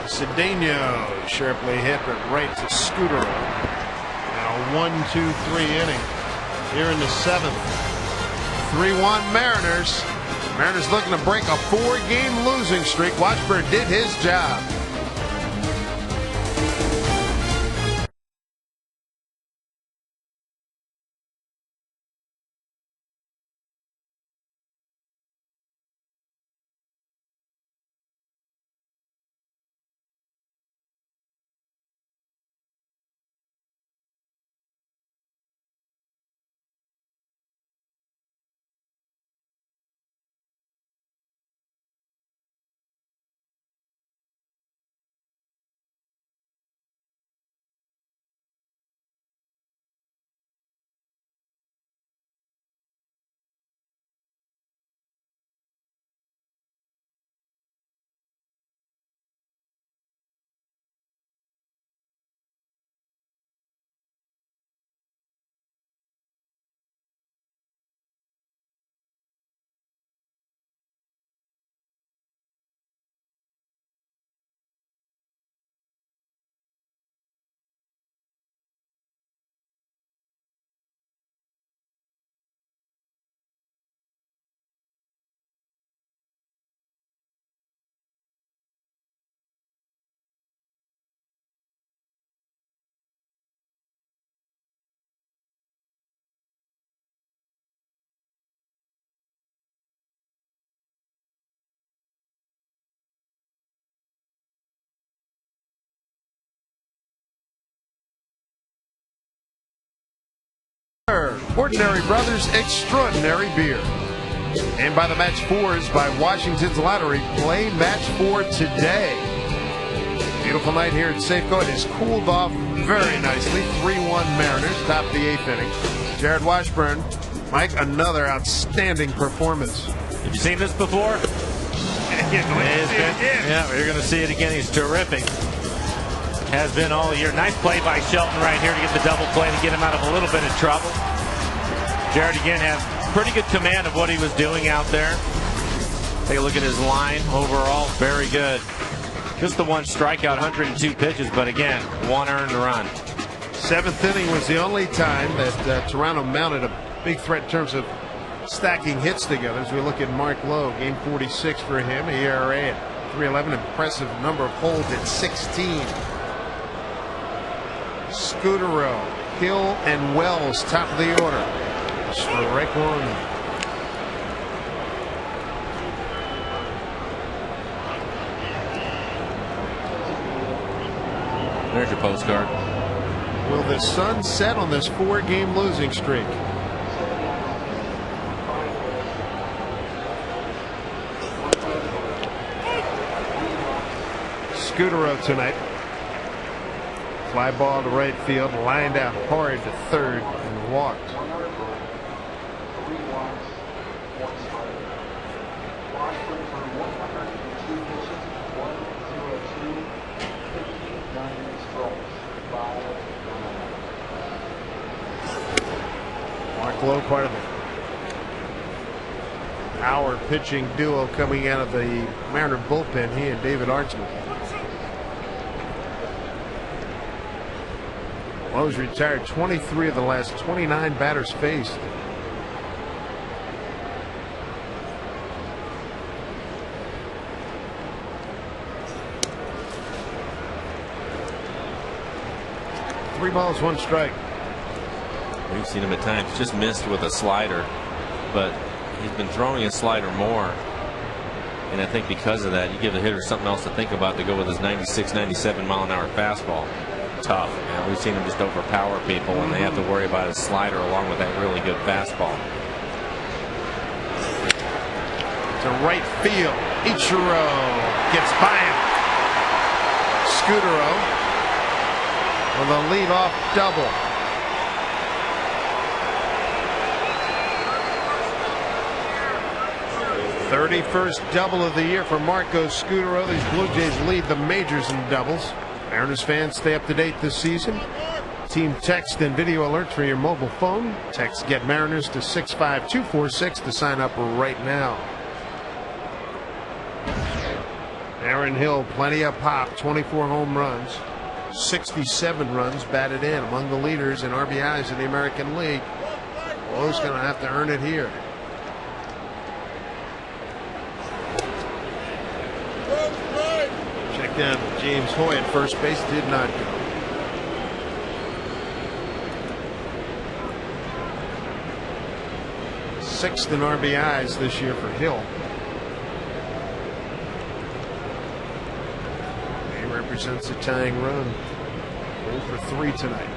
Cedeno sharply hit, but right to Scooter. Now 1-2-3 inning here in the 7th. 3-1 Mariners. Mariners looking to break a 4-game losing streak. Washburn did his job. Ordinary Brothers Extraordinary Beer. And by the Match 4s by Washington's Lottery. Play Match 4 today. Beautiful night here at Safeco. It has cooled off very nicely. 3-1 Mariners, top of the 8th inning. Jared Washburn, Mike, another outstanding performance. Have you seen this before? Yeah, you're going to see it again. He's terrific. Has been all year. Nice play by Shelton right here to get the double play to get him out of a little bit of trouble. Jared again has pretty good command of what he was doing out there. Take a look at his line overall. Very good. Just the one strikeout, 102 pitches, but again, one earned run. 7th inning was the only time that Toronto mounted a big threat in terms of stacking hits together. As we look at Mark Lowe, game 46 for him, ERA at 3.11, impressive number of holds at 16. Scudero, Hill, and Wells, top of the order. Strike one. There's your postcard. Will the sun set on this 4-game losing streak? Scudero tonight. Fly ball to right field, lined out hard to third, and walked. Mark Lowe, part of the power pitching duo coming out of the Mariner bullpen, he and David Artsman. Lowe's retired 23 of the last 29 batters faced. Three balls, one strike. We've seen him at times just missed with a slider, but he's been throwing his slider more. And I think because of that, you give the hitter something else to think about to go with his 96, 97 mile an hour fastball. Tough. You know, we've seen him just overpower people when they have to worry about his slider along with that really good fastball. To right field. Ichiro gets by him. Scudero with a leadoff double. '31st double of the year for Marco Scudero. These Blue Jays lead the majors in doubles. Mariners fans, stay up to date this season. Team text and video alerts for your mobile phone. Text Get Mariners to 65246 to sign up right now. Aaron Hill, plenty of pop, 24 home runs, 67 runs batted in, among the leaders in RBIs in the American League. Lowe's going to have to earn it here. Check down James Hoy at first base, did not go. Sixth in RBIs this year for Hill. He represents a tying run. 0 for 3 tonight.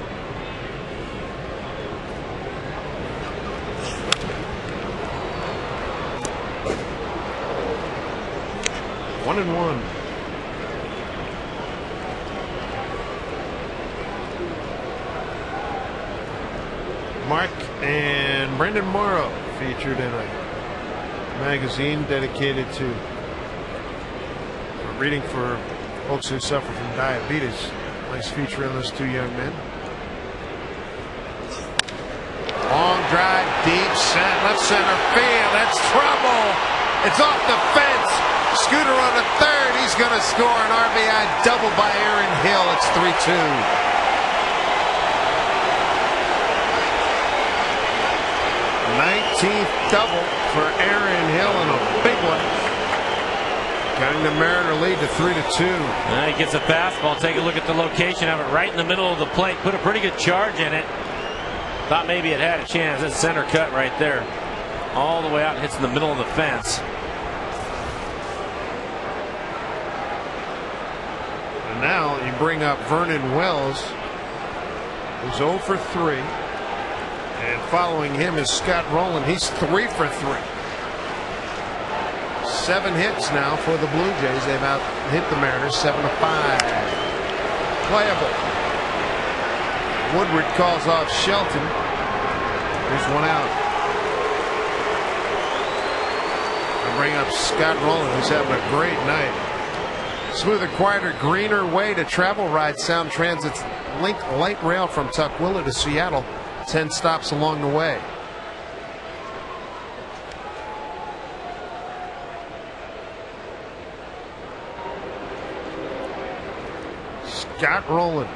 One and one. Mark and Brendan Morrow featured in a magazine dedicated to reading for folks who suffer from diabetes. Nice feature on those two young men. Long drive, deep set, left center field. That's trouble. It's off the fence. Scooter on the third. He's going to score an RBI double by Aaron Hill. It's 3-2. 19th double for Aaron Hill and a big one. Cutting the Mariner lead to 3-2. He gets a fastball. Take a look at the location of it, right in the middle of the plate. Put a pretty good charge in it. Thought maybe it had a chance. It's center cut right there. All the way out, hits in the middle of the fence. And now you bring up Vernon Wells, who's 0 for 3. And following him is Scott Rowland. He's 3 for 3. 7 hits now for the Blue Jays. They've out hit the Mariners 7-5. playable. Woodward calls off Shelton. Here's one out. I bring up Scott Rowland, who's having a great night. Smoother, quieter, greener way to travel. Ride Sound Transit's Link Light Rail from Tukwila to Seattle. 10 stops along the way. Scott Rowland.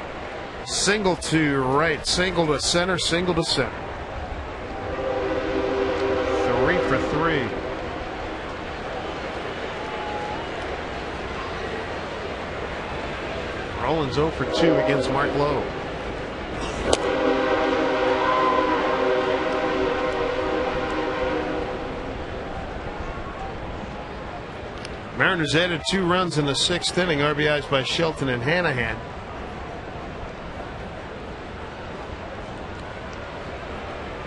Single to right, single to center, single to center. 3 for 3. Rowland's 0 for 2 against Mark Lowe. Mariners added 2 runs in the 6th inning. RBIs by Shelton and Hanahan.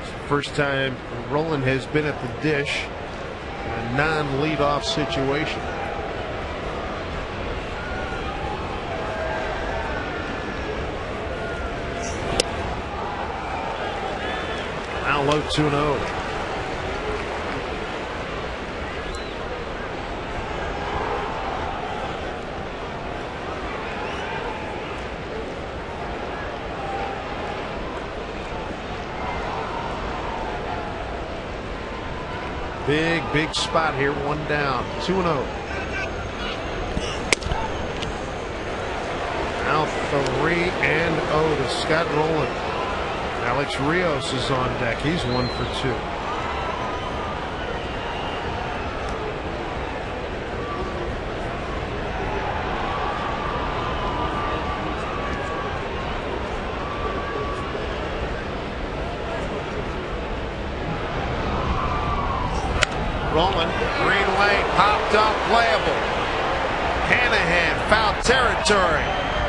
It's the first time Rowland has been at the dish in a non-leadoff situation. Now low 2-0. Big spot here, 1 down, 2-0. Now 3-0 to Scott Rowland. Alex Rios is on deck. He's 1 for 2. Rowland, green light, popped up, playable. Hanahan, foul territory.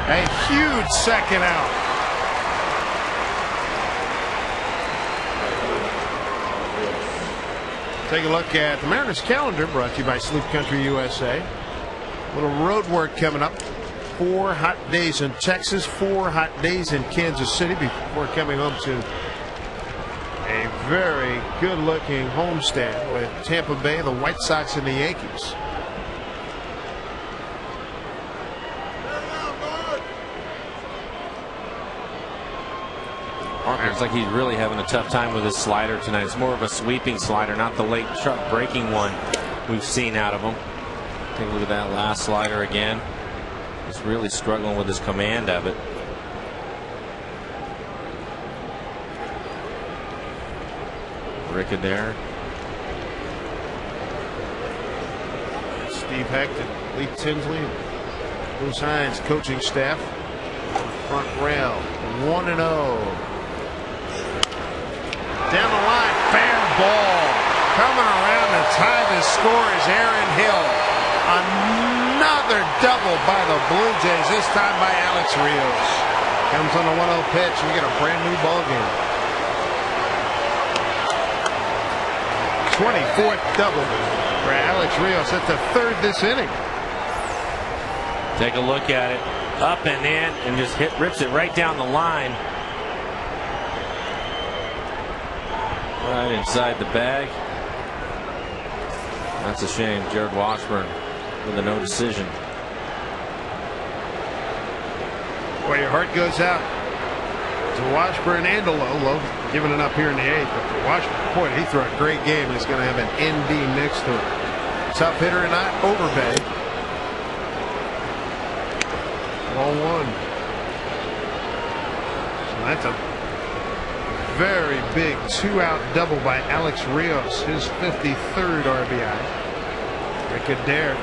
A huge second out. Take a look at the Mariners calendar, brought to you by Sleep Country USA. A little road work coming up. 4 hot days in Texas, 4 hot days in Kansas City before coming home to a very good-looking homestand with Tampa Bay, the White Sox, and the Yankees. Looks like he's really having a tough time with his slider tonight. It's more of a sweeping slider, not the late truck breaking one we've seen out of him. Take a look at that last slider again. He's really struggling with his command of it. Rick Adair. Steve Hecht and Lee Tinsley, Bruce Hines coaching staff. Front rail, 1-0. Down the line, fair ball. Coming around to tie the score is Aaron Hill. Another double by the Blue Jays, this time by Alex Rios. Comes on the 1-0 pitch. We get a brand new ball game. 24th double for Alex Rios. That's the 3rd this inning. Take a look at it. Up and in, and just rips it right down the line. Right inside the bag. That's a shame. Jared Washburn with a no decision. Well, your heart goes out to Washburn and to Lowe. Giving it up here in the 8th. But for Washburn, boy, he threw a great game. He's going to have an ND next to him. Tough hitter or not, Overbay. 1-1. So that's a very big 2-out double by Alex Rios, his 53rd RBI. Rick Adair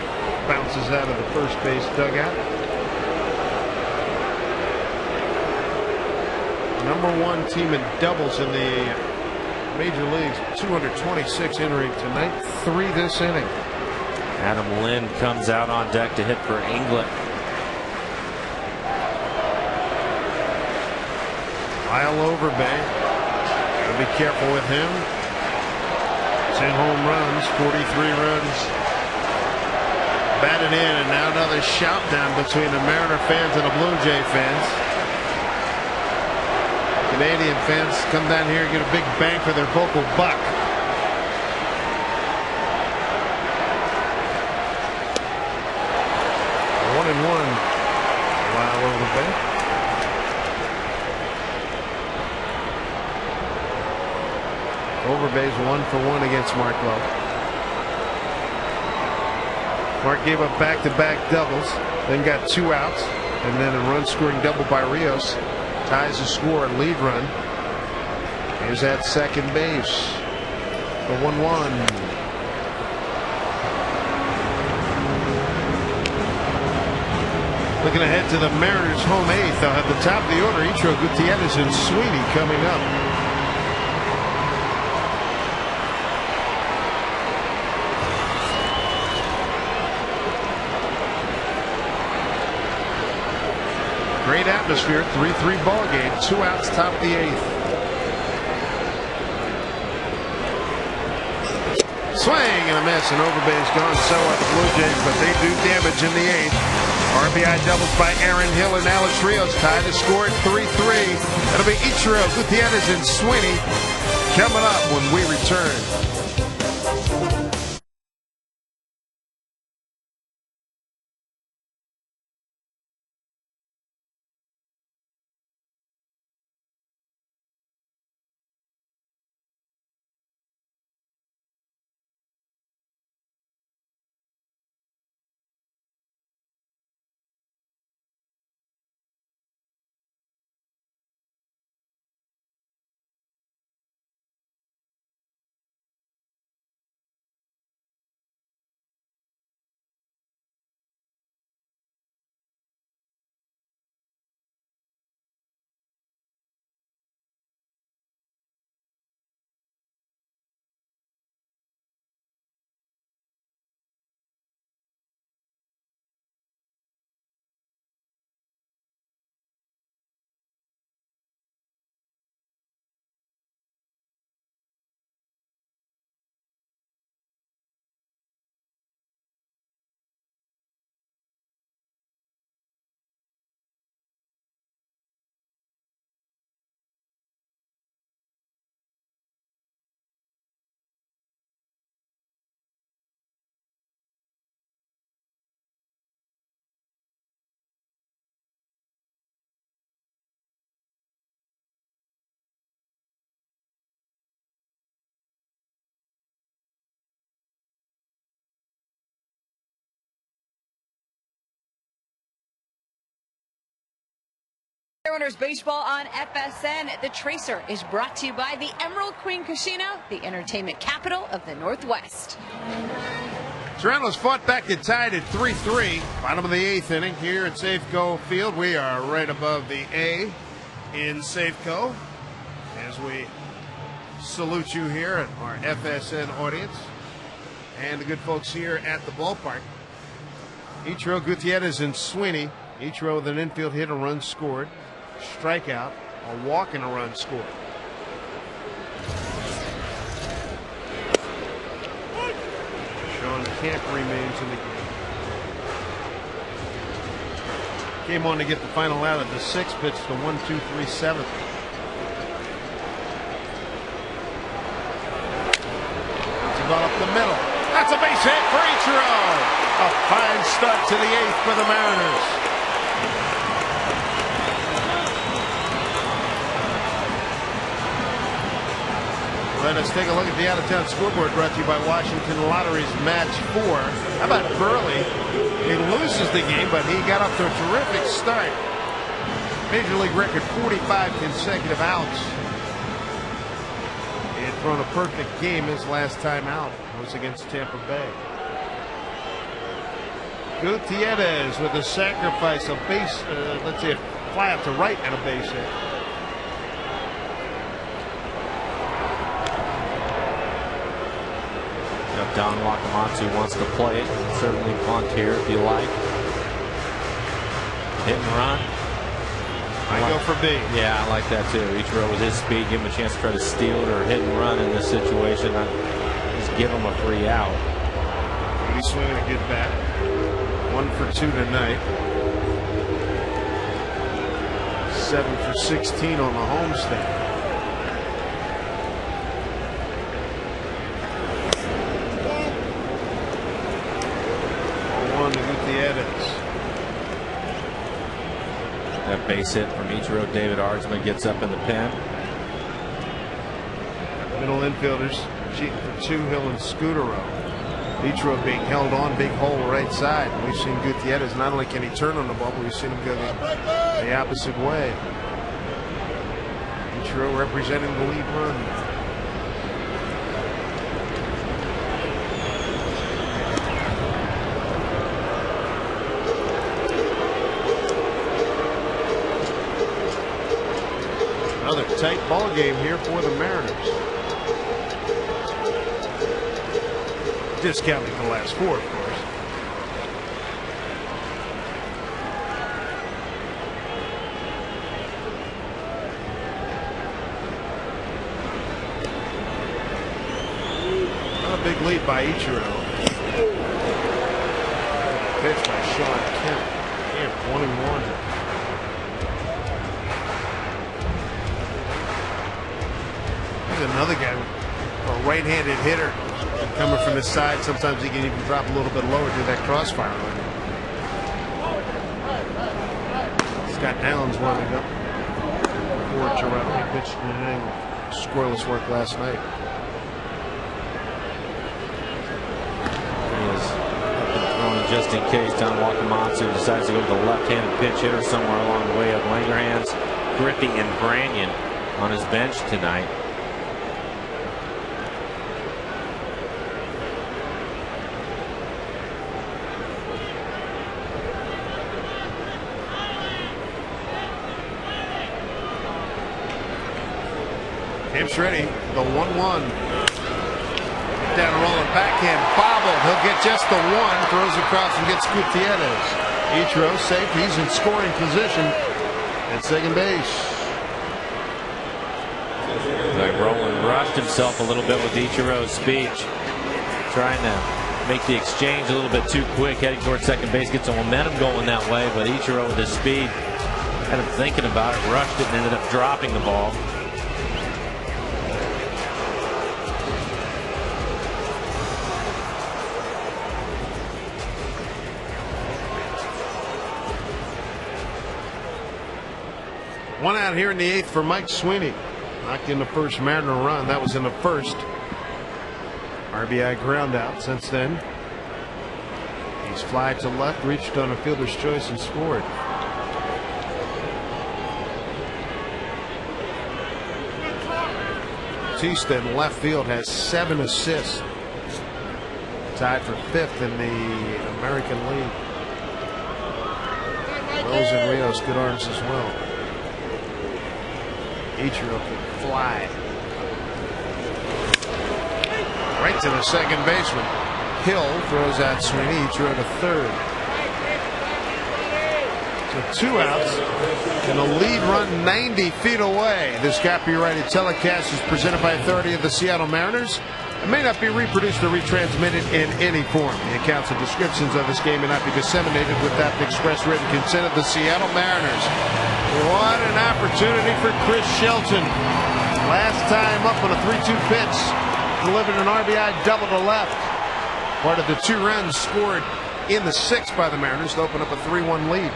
bounces out of the first base dugout. #1 team in doubles in the major leagues. 226 entering tonight, 3 this inning. Adam Lynn comes out on deck to hit for England. Lyle Overbay. Gotta be careful with him. 10 home runs, 43 runs Batted in, and now another shout down between the Mariner fans and the Blue Jay fans. Canadian fans come down here and get a big bang for their vocal buck. One and one. Wow, over the bay. Overbay's 1-for-1 against Mark Lowe. Mark gave up back-to-back doubles, then got 2 outs, and then a run-scoring double by Rios ties the score and lead run. Here's at second base. The 1-1. Looking ahead to the Mariners' home 8th. They'll have the top of the order. Ichiro Gutierrez and Sweeney coming up. Great atmosphere. 3-3 ball game. 2 outs, top of the 8th. Swing and a miss, and Overbay's gone. So are the Blue Jays, but they do damage in the 8th. RBI doubles by Aaron Hill and Alex Rios tie the score at 3-3. That'll be Ichiro Gutierrez and Sweeney coming up when we return. Mariners baseball on FSN. The Tracer is brought to you by the Emerald Queen Casino, the entertainment capital of the Northwest. Toronto's fought back and tied at 3-3. Bottom of the 8th inning here at Safeco Field. We are right above the A in Safeco as we salute you here at our FSN audience and the good folks here at the ballpark. Ichiro Gutierrez and Sweeney. Ichiro with an infield hit, a run scored. Strikeout, a walk, and a run scored. Sean Camp remains in the game. Came on to get the final out of the 6th pitch to 1-2-3 7th. It's a ball up the middle. That's a base hit for Ichiro. A fine start to the 8th for the Mariners. Let us take a look at the out-of-town scoreboard brought to you by Washington Lottery's Match 4. How about Burley? He loses the game, but he got up to a terrific start. Major League record 45 consecutive outs. He had thrown a perfect game his last time out. It was against Tampa Bay. Gutierrez with a sacrifice, a base, let's say a fly out to right and a base hit. Don Wakamatsu wants to play it. Certainly bunt here if you like. Hit and run. I go for B. Yeah, I like that too. Ichiro with his speed, give him a chance to try to steal it or hit and run in this situation. Just give him a free out. He's swinging a good bat. 1 for 2 tonight. 7 for 16 on the homestand. That base hit from Ichiro. David Ardsman gets up in the pen. Middle infielders cheating for 2, Hill and Scudero. Ichiro being held on, big hole right side. We've seen Gutierrez, not only can he turn on the ball, but we've seen him go the opposite way. Ichiro representing the lead run. Another tight ball game here for the Mariners. Discounting the last 4, of course. Not a big lead by Ichiro. Pitch by Sean Kemp. Kemp 1-1. Another guy, a right-handed hitter, coming from his side. Sometimes he can even drop a little bit lower to that crossfire line. Scott Downs warming up for Toronto. He pitched an inning, scoreless work last night. He is throwing just in case. Don Wakamatsu decides to go to the left-handed pitch hitter somewhere along the way of Langerhans, Griffey, and Branyan on his bench tonight. Kemp's ready. The 1-1. Down and rolling backhand. Bobbled. He'll get just the 1. Throws across and gets Gutierrez. Ichiro safe. He's in scoring position at second base. Like Roland rushed himself a little bit with Ichiro's speech. Trying to make the exchange a little bit too quick. Heading towards second base. Gets some momentum going that way. But Ichiro with his speed had him thinking about it. Rushed it and ended up dropping the ball. One out here in the 8th for Mike Sweeney. Knocked in the first Mariner run. That was in the first. RBI ground out. Since then, he's fly to left, reached on a fielder's choice, and scored. Bautista in left field has 7 assists. Tied for 5th in the American League. Rose and Rios, good arms as well. Ichiro can fly right to the second baseman. Hill throws out Sweeney. Ichiro to third. So 2 outs and a lead run 90 feet away. This copyrighted telecast is presented by authority of the Seattle Mariners. It may not be reproduced or retransmitted in any form. The accounts and descriptions of this game may not be disseminated without the express written consent of the Seattle Mariners. What an opportunity for Chris Shelton. Last time up on a 3-2 pitch. Delivered an RBI double to left. Part of the 2 runs scored in the 6th by the Mariners to open up a 3-1 lead.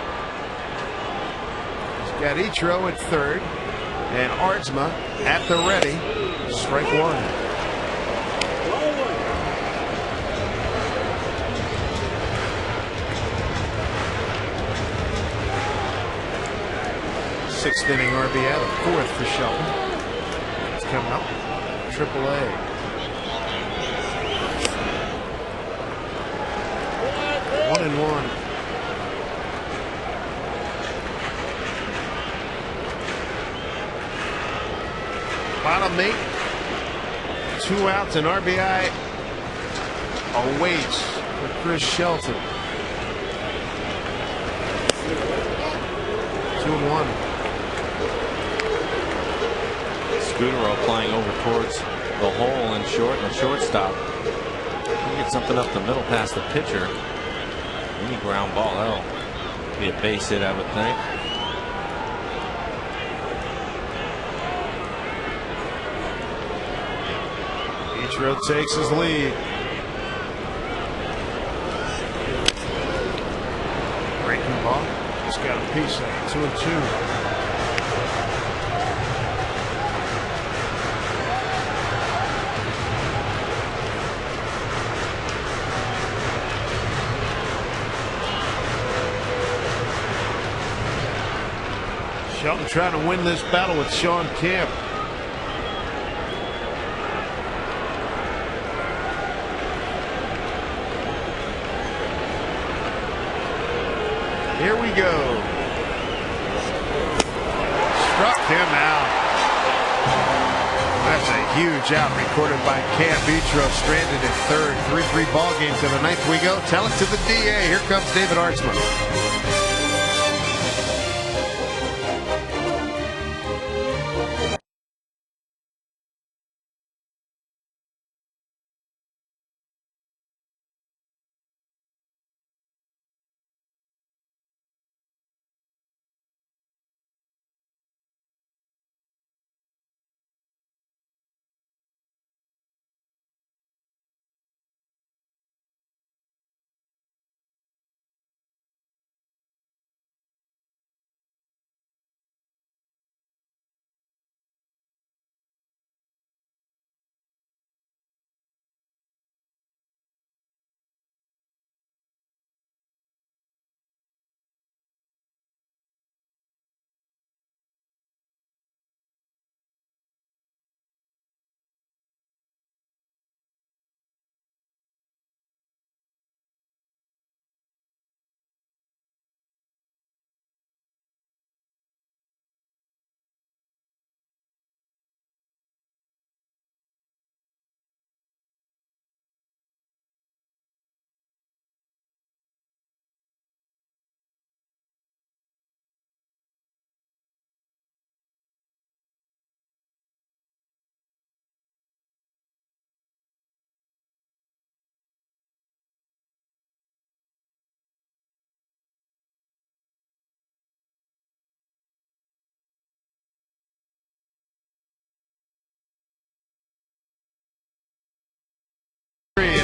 He's got Ichiro at third and Ardsma at the ready. Strike 1. Sixth inning RBI, the 4th for Shelton. It's coming up. AAA. One and one. Bottom 8. 2 outs and RBI awaits for Chris Shelton. 2-1. Scudero playing over towards the hole and short and the shortstop. He gets something up the middle past the pitcher. Any ground ball, that'll be a base hit, I would think. Ichiro takes his lead. Breaking ball. Just got a piece of it. 2-2. Shelton trying to win this battle with Sean Camp. Here we go. Struck him out. That's a huge out recorded by Camp. Ichiro stranded at third. 3-3 ball game to the ninth we go. Tell it to the DA. Here comes David Artsman.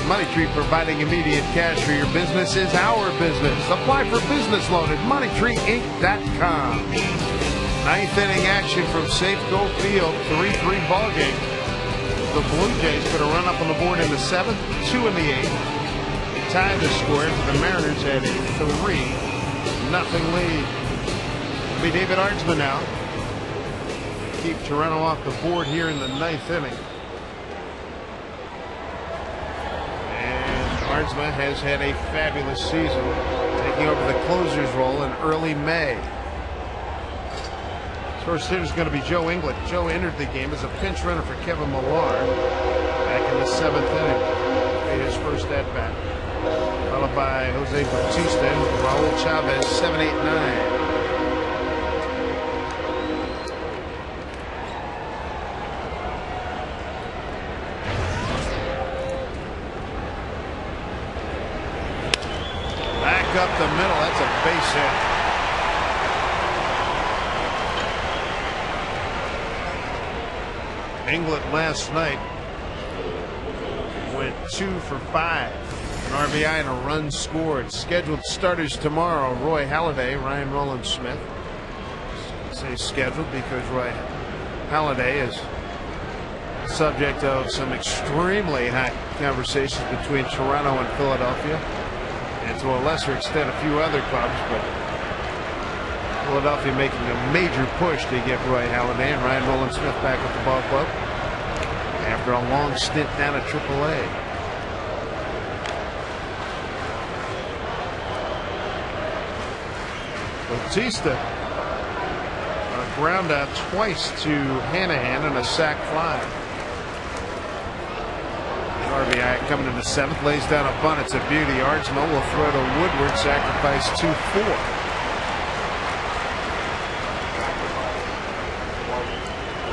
Money Tree, providing immediate cash for your business, is our business. Apply for business loan at MoneyTreeInc.com. Ninth inning action from Safeco Field. 3-3 ball game. The Blue Jays put a run up on the board in the seventh, 2 in the eighth. Tied the score for the Mariners at a 3-0 lead. It'll be David Artsman now. Keep Toronto off the board here in the ninth inning. Artsma has had a fabulous season, taking over the closer's role in early May. First hitter is going to be Joe Inglet. Joe entered the game as a pinch runner for Kevin Millar back in the seventh inning. Made his first at bat, followed by Jose Bautista and Raul Chavez. 7, 8, 9. Up the middle, that's a base hit. Inglet last night went 2 for 5, an RBI and a run scored. Scheduled starters tomorrow: Roy Halladay, Ryan Rowland-Smith. I say scheduled because Roy Halladay is subject of some extremely hot conversations between Toronto and Philadelphia, and to a lesser extent a few other clubs, but Philadelphia making a major push to get Roy Halladay and Ryan Rowland-Smith back at the ball club after a long stint down at AAA. Bautista on a ground out twice to Hanahan and a sac fly. RBI coming in the seventh, lays down a bunt. It's a beauty. Artsma will throw to Woodward, sacrifice 2-4.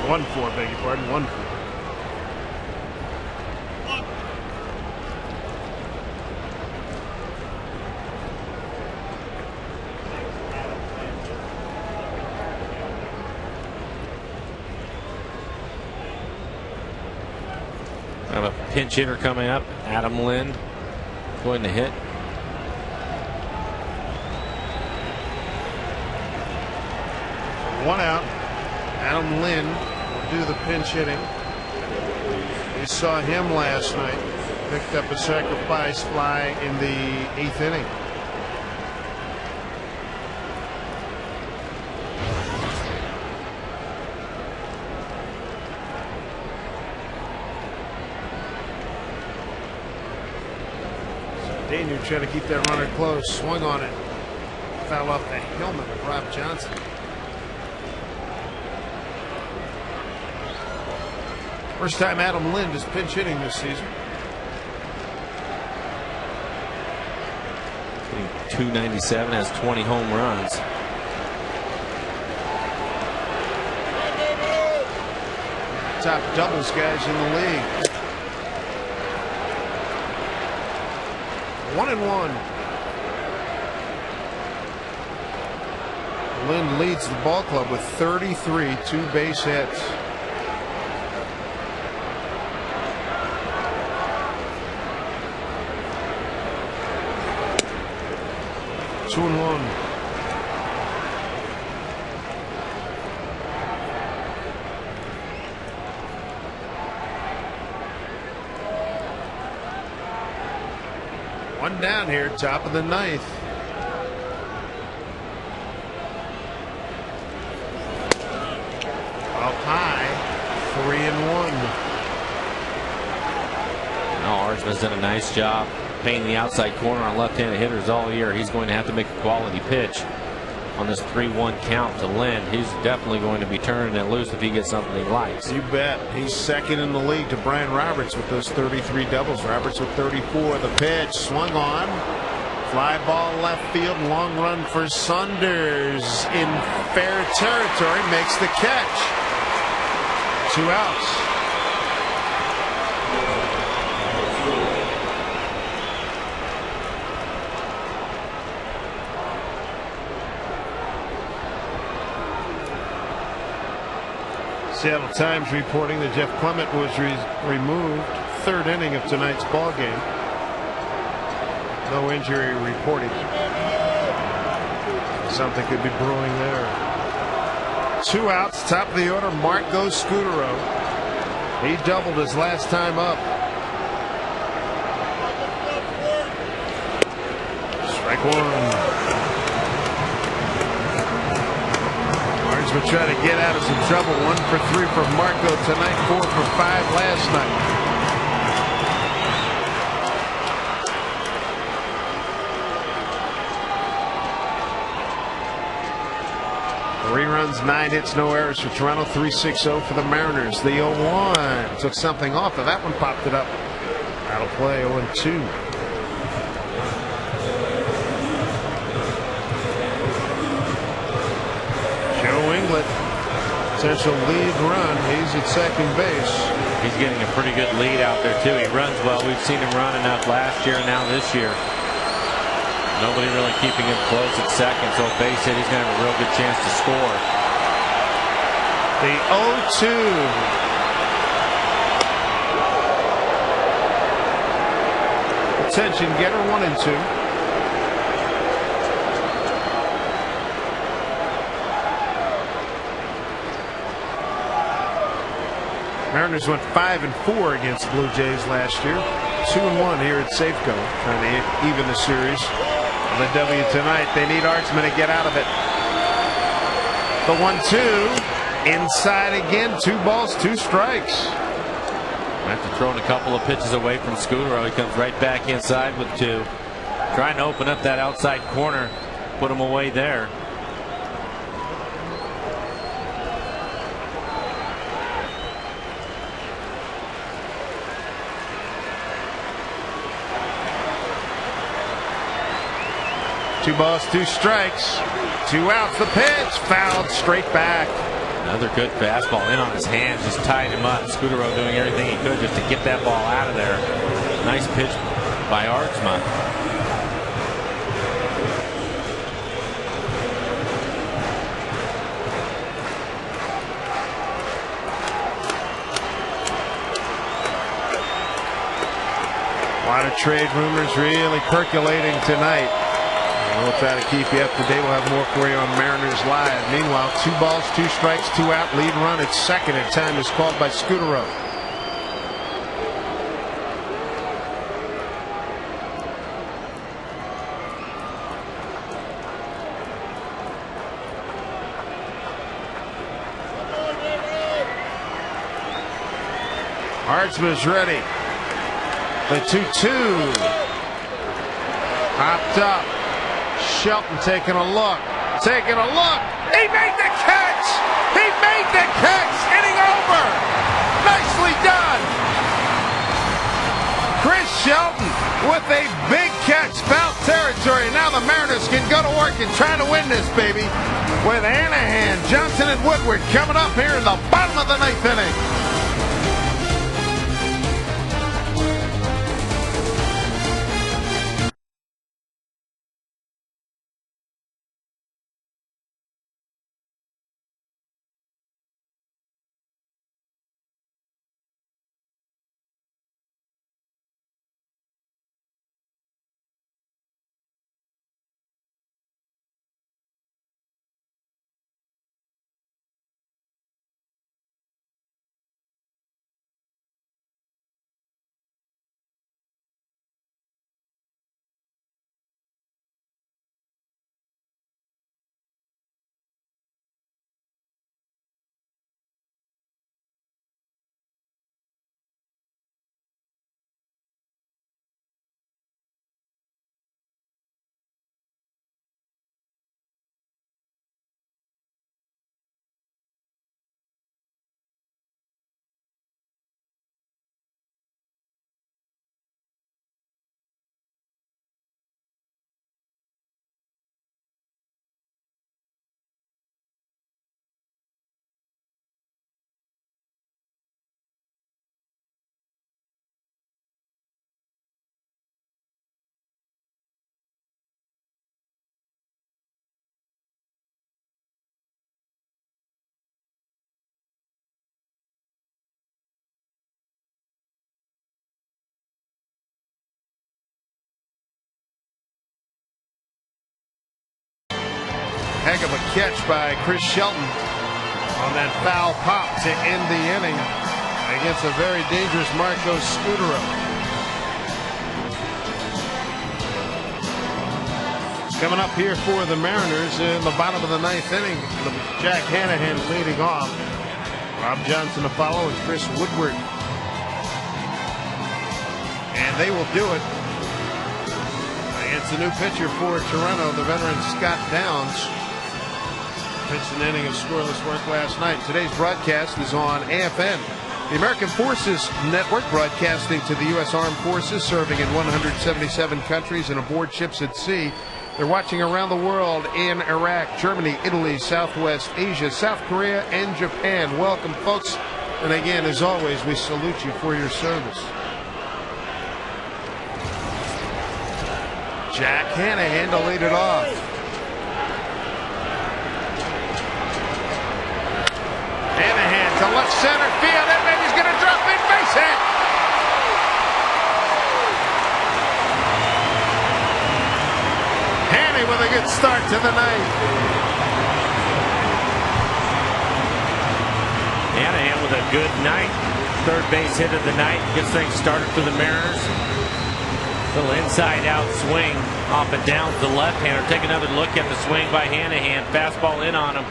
One four, beg your pardon. 1-4. Have a pinch hitter coming up. Adam Lind going to hit. One out. Adam Lind will do the pinch hitting. We saw him last night. Picked up a sacrifice fly in the 8th inning. Daniel trying to keep that runner close. Swung on it. Foul off the helmet of Rob Johnson. First time Adam Lind is pinch hitting this season. Hitting .297, has 20 home runs. Top doubles guys in the league. 1-1. Lind leads the ball club with 33 two-base hits. Two and one. One down here, top of the 9th. Up high, 3-1. Now Archman's done a nice job painting the outside corner on left-handed hitters all year. He's going to have to make a quality pitch on this 3-1 count to Lind. He's definitely going to be turning it loose if he gets something he likes. You bet. He's second in the league to Brian Roberts with those 33 doubles. Roberts with 34. The pitch swung on. Fly ball left field. Long run for Saunders in fair territory. Makes the catch. 2 outs. Seattle Times reporting that Jeff Clement was removed 3rd inning of tonight's ball game. No injury reported. Something could be brewing there. 2 outs, top of the order, Marco Scutaro. He doubled his last time up. Strike one. Would try to get out of some trouble. 1 for 3 for Marco tonight. 4 for 5 last night. Three runs, 9 hits, no errors for Toronto. 3-6-0 for the Mariners. The 0-1 took something off of that one, popped it up. Out of play. 0-2. Potential lead run. He's at second base. He's getting a pretty good lead out there too. He runs well. We've seen him run enough last year and now this year. Nobody really keeping him close at second. So base hit, he's going to have a real good chance to score. The 0-2. Attention getter, 1 and 2. Mariners went 5-4 against the Blue Jays last year. 2-1 here at Safeco, trying to even the series. On the W tonight, they need Archman to get out of it. The 1-2 inside again. 2 balls, 2 strikes. After throwing a couple of pitches away from Scutaro, he comes right back inside with 2. Trying to open up that outside corner, put him away there. Two balls, 2 strikes, 2 outs. The pitch fouled straight back. Another good fastball in on his hands, just tied him up. Scutaro doing everything he could just to get that ball out of there. Nice pitch by Archman. lot of trade rumors really percolating tonight. And we'll try to keep you up to date. We'll have more for you on Mariners Live. Meanwhile, 2 balls, 2 strikes, 2 out. Lead run at second, and time is called by Scudero. Hartzman's ready. The 2-2. Popped up. Shelton taking a look. Taking a look. He made the catch. He made the catch. Inning over. Nicely done. Chris Shelton with a big catch. Foul territory. Now the Mariners can go to work and try to win this, baby. With Hanahan, Johnson, and Woodward coming up here in the bottom of the 9th inning. Heck of a catch by Chris Shelton on that foul pop to end the inning against a very dangerous Marco Scudero. Coming up here for the Mariners in the bottom of the 9th inning, Jack Hanahan leading off. Rob Johnson to follow, and Chris Woodward. And they will do it against the new pitcher for Toronto, the veteran Scott Downs. Pitched an inning of scoreless work last night. Today's broadcast is on AFN, the American Forces Network, broadcasting to the U.S. Armed Forces, serving in 177 countries and aboard ships at sea. They're watching around the world in Iraq, Germany, Italy, Southwest Asia, South Korea, and Japan. Welcome, folks. And again, as always, we salute you for your service. Jack Hanahan to lead it off. Hanahan to left center field, and then he's going to drop in, base hit. Hanny with a good start to the night. Hanahan with a good night. Third base hit of the night. Gets things started for the Mariners. Little inside-out swing off and down to the left-hander. Take another look at the swing by Hanahan. Fastball in on him.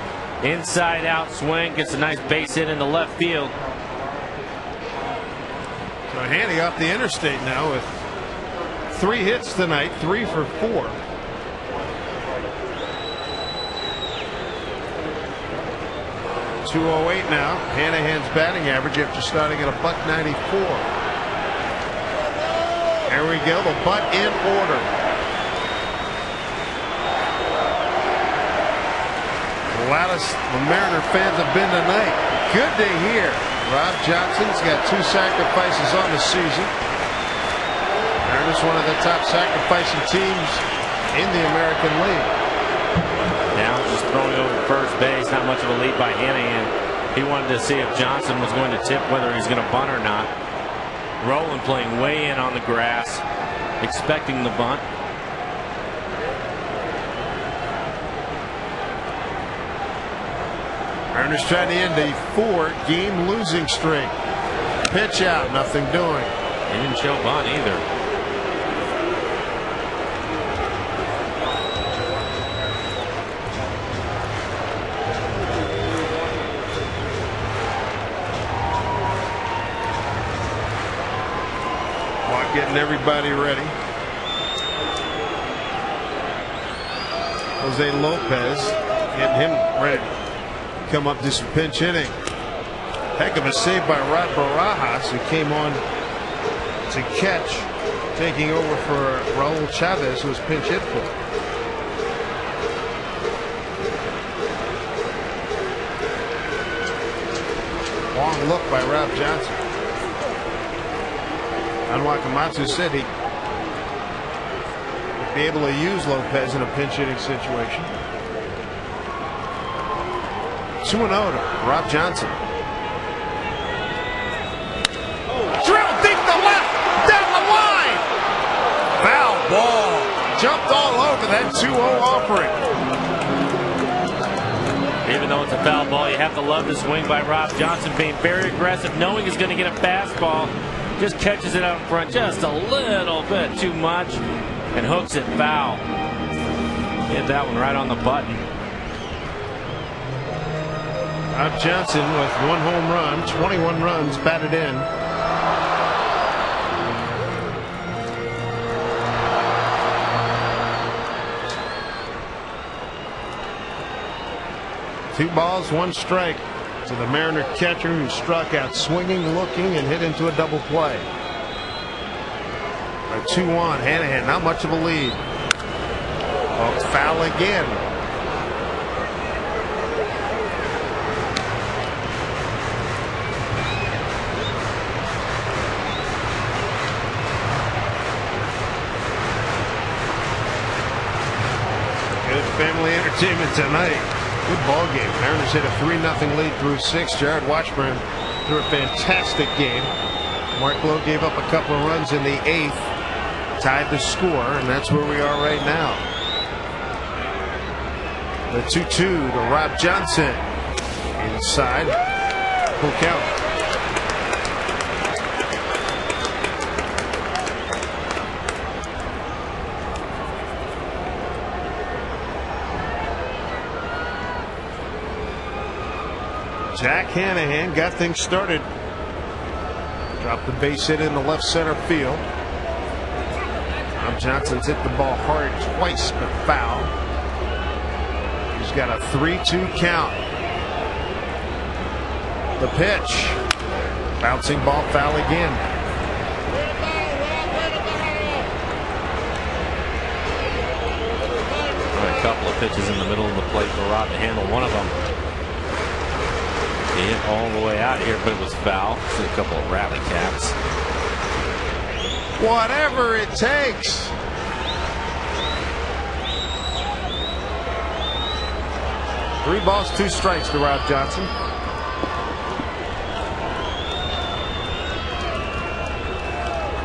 Inside-out swing. Gets a nice base hit in the left field. So Hanny off the interstate now with 3 hits tonight. 3 for 4. .208 now. Hanahan's batting average after starting at $1.94. There we go, the butt in order. The loudest the Mariner fans have been tonight. Good to hear. Rob Johnson's got 2 sacrifices on the season. Mariners one of the top sacrificing teams in the American League. Now just throwing over first base. Not much of a lead by Hanahan. He wanted to see if Johnson was going to tip, whether he's going to bunt or not. Rowland playing way in on the grass, expecting the bunt. Mariners trying to end a 4-game losing streak. Pitch out, nothing doing. He didn't show bunt either. Getting everybody ready. Jose Lopez getting him ready to come up to some pinch hitting. Heck of a save by Rod Barajas, who came on to catch, taking over for Raul Chavez, who was pinch hit for. Long look by Rob Johnson. Wakamatsu said he would be able to use Lopez in a pinch hitting situation. 2-0 to Rob Johnson. Drill deep to left, down the line. Foul ball. Jumped all over that 2-0 offering. Even though it's a foul ball, you have to love the swing by Rob Johnson, being very aggressive, knowing he's going to get a fastball. Just catches it out in front just a little bit too much and hooks it foul. Hit that one right on the button. Rob Johnson with 1 home run, 21 runs batted in. Two balls, 1 strike to the Mariner catcher, who struck out swinging, looking, and hit into a double play. A 2-1, Hanahan, not much of a lead. Oh, it's foul again. Good family entertainment tonight. Good ball game. Mariners hit a 3-0 lead through 6. Jared Washburn threw a fantastic game. Mark Lowe gave up a couple of runs in the 8th, tied the score, and that's where we are right now. The 2-2 to Rob Johnson. Inside. Full count. Jack Hanahan got things started. Dropped the base hit in the left center field. Rob Johnson's hit the ball hard twice, but foul. He's got a 3-2 count. The pitch. Bouncing ball, foul again. A couple of pitches in the middle of the plate for Rob to handle one of them. He hit all the way out here, but it was foul. See a couple of rabbit taps. Whatever it takes. Three balls, 2 strikes to Rob Johnson.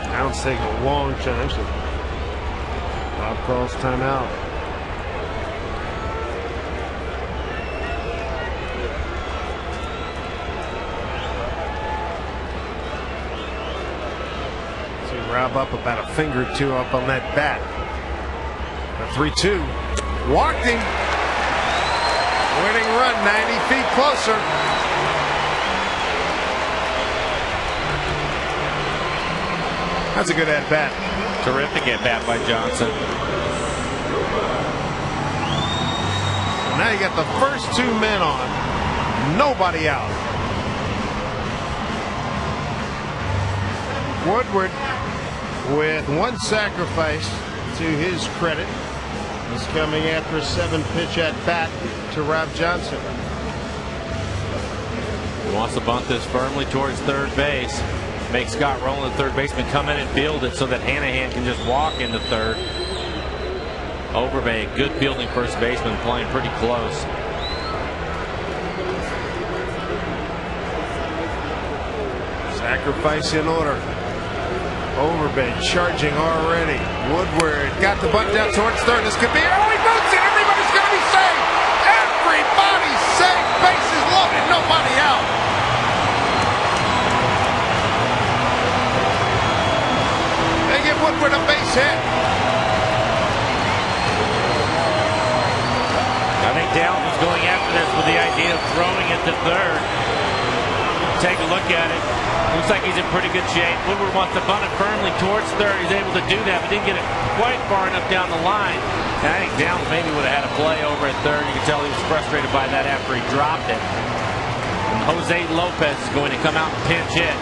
Now it's taking a long time, so Bob calls timeout. Rob up about a finger or 2 up on that bat. A 3-2. Walked him. Winning run, 90 feet closer. That's a good at bat. Terrific at bat by Johnson. Now you got the first 2 men on. Nobody out. Woodward, with 1 sacrifice to his credit, is coming after a 7-pitch at bat to Rob Johnson. He wants to bunt this firmly towards third base. Make Scott Rowland, third baseman, come in and field it so that Hanahan can just walk into third. Overbay, good fielding first baseman, playing pretty close. Sacrifice in order. Overbay charging already. Woodward got the butt down towards third. This could be. Oh, he boots it. Everybody's going to be safe. Everybody's safe. Bases loaded. Nobody out. They give Woodward a base hit. I think Downs was going after this with the idea of throwing it to third. Take a look at it. Looks like he's in pretty good shape. Woodward wants to bunt it firmly towards third. He's able to do that, but didn't get it quite far enough down the line. And I think Downs maybe would have had a play over at third. You can tell he was frustrated by that after he dropped it. And Jose Lopez is going to come out and pinch hit.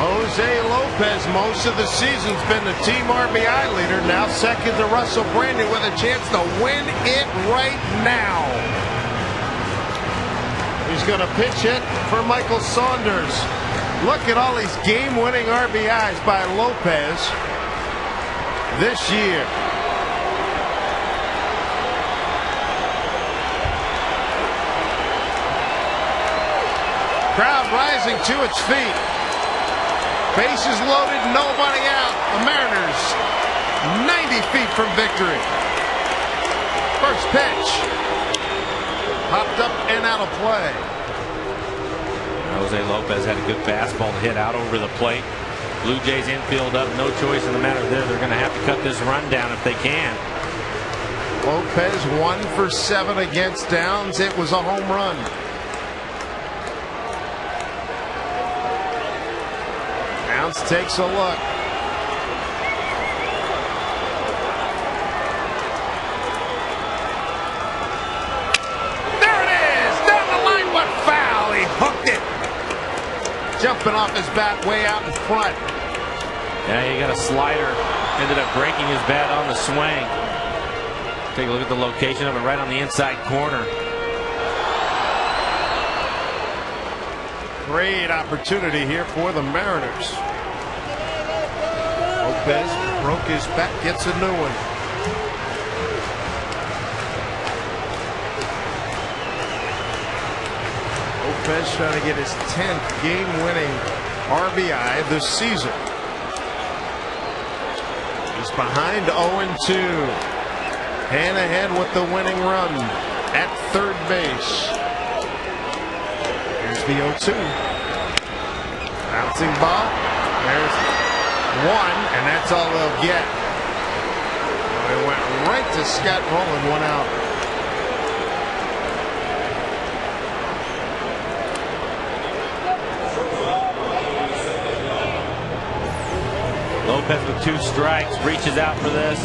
Jose Lopez, most of the season's been the team RBI leader. Now second to Russell Brandon with a chance to win it right now. He's going to pitch hit for Michael Saunders. Look at all these game-winning RBIs by Lopez this year. Crowd rising to its feet. Bases loaded, nobody out. The Mariners 90 feet from victory. First pitch. Popped up and out of play. Jose Lopez had a good fastball hit out over the plate. Blue Jays infield up, no choice in the matter there. They're going to have to cut this run down if they can. Lopez 1 for 7 against Downs. It was a home run. Downs takes a look. Jumping off his bat way out in front. Yeah, he got a slider. Ended up breaking his bat on the swing. Take a look at the location of it, right on the inside corner. Great opportunity here for the Mariners. Lopez broke his bat, gets a new one. Lopez trying to get his 10th game-winning RBI this season. He's behind 0-2. Hanahan with the winning run at third base. Here's the 0-2. Bouncing ball. There's one, and that's all they'll get. It went right to Scott Rowland, one out. Lopez with 2 strikes, reaches out for this.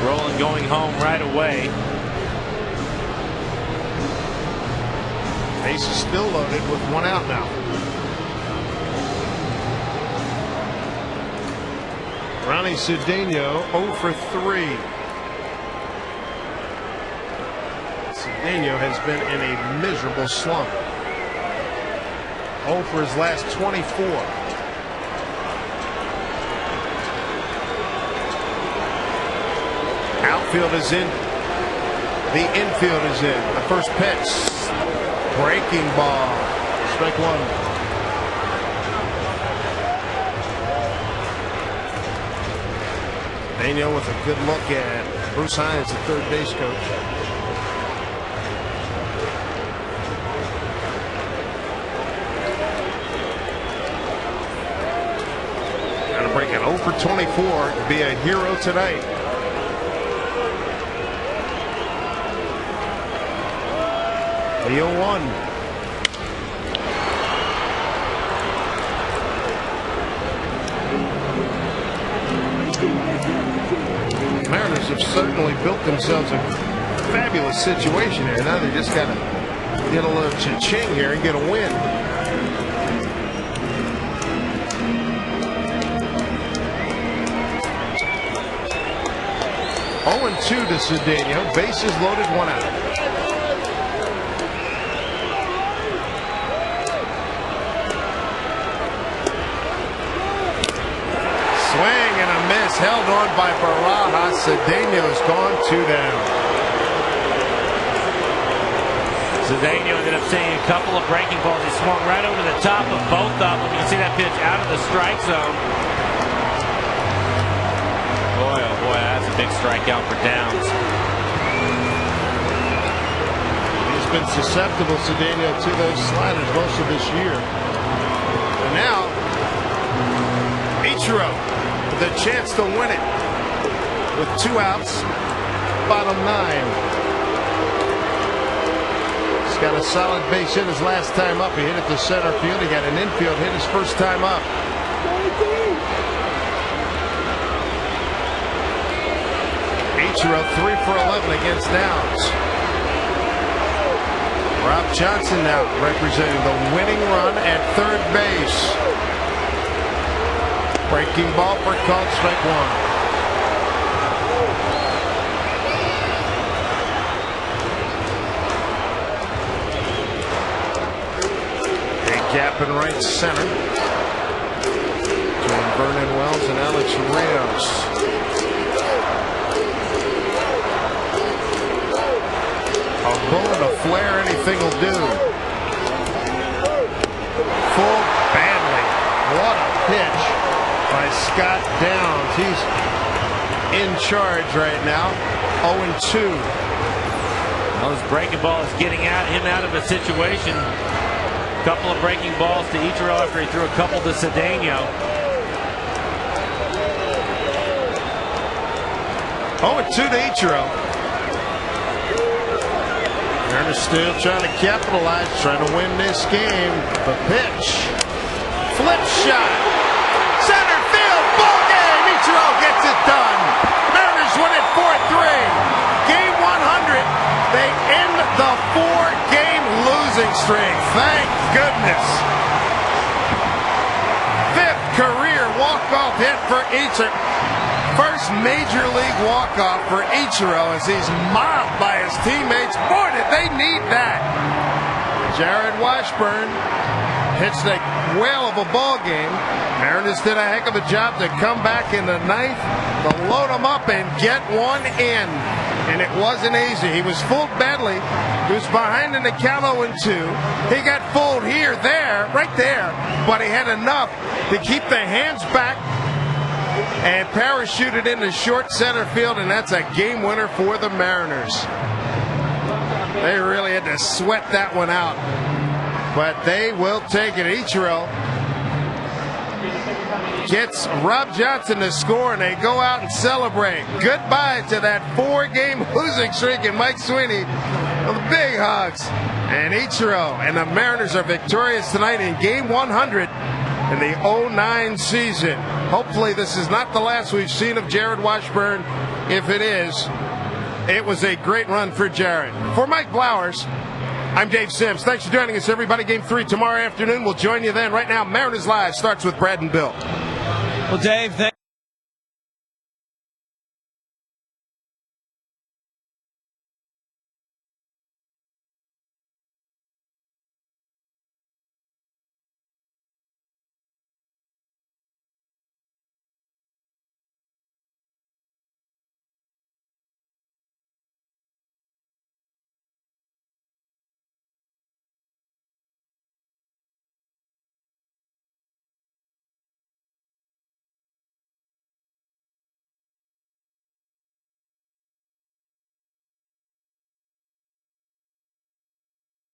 Rowland going home right away. Base is still loaded with 1 out now. Ronnie Cedeno 0 for 3. Cedeno has been in a miserable slump. 0 for his last 24. Outfield is in. The infield is in. The first pitch. Breaking ball. Strike 1. Daniel with a good look at Bruce Hines, the third base coach. Got to break it 0 for 24 to be a hero tonight. The 0-1. Mariners have certainly built themselves a fabulous situation here. Now they just got to get a little cha-ching here and get a win. (0-2) to Cedeno. Bases loaded, 1 out. Swing and a miss, held on by Barajas. Cedeno has gone 2 down. Cedeno ended up seeing a couple of breaking balls. He swung right over the top of both of them. You can see that pitch out of the strike zone. Boy, oh boy, that's a big strikeout for Downs. He's been susceptible, Cedeno, to those sliders most of this year. And now, Ichiro with a chance to win it with 2 outs, bottom 9. He's got a solid base hit his last time up. He hit it to center field. He got an infield hit his first time up. Ichiro 3 for 11 against Downs. Rob Johnson now representing the winning run at third base. Breaking ball for called strike 1. Gap in right center between Vernon Wells and Alex Rios. A bullet, a flare, anything will do. Full Badley. What a pitch by Scott Downs. He's in charge right now. 0-2. Well, his breaking ball is getting him out of a situation. Couple of breaking balls to Ichiro after he threw a couple to Cedeno. 0-2 to Ichiro. Ernest still trying to capitalize, trying to win this game. The pitch. Flip shot. Center field. Ball game. Ichiro gets it done. Mariners win it 4-3. Game 100. They end the 4-game losing streak. Thank goodness. 5th career walk-off hit for Ichiro. First major league walk-off for Ichiro as he's mobbed by his teammates. Boy, did they need that. Jared Washburn pitched a whale of a ball game. Mariners did a heck of a job to come back in the 9th, to load him up and get one in. And it wasn't easy. He was fooled badly. He was behind in the count 0-2. He got fooled here, there, right there. But he had enough to keep the hands back and parachuted into short center field. And that's a game winner for the Mariners. They really had to sweat that one out. But they will take it. Ichiro gets Rob Johnson to score, and they go out and celebrate. Goodbye to that 4-game losing streak, and Mike Sweeney with big hugs. And Ichiro and the Mariners are victorious tonight in Game 100 in the 09 season. Hopefully this is not the last we've seen of Jared Washburn. If it is, it was a great run for Jared. For Mike Blowers, I'm Dave Sims. Thanks for joining us, everybody. Game 3 tomorrow afternoon. We'll join you then. Right now, Mariners Live starts with Brad and Bill. Well, Dave,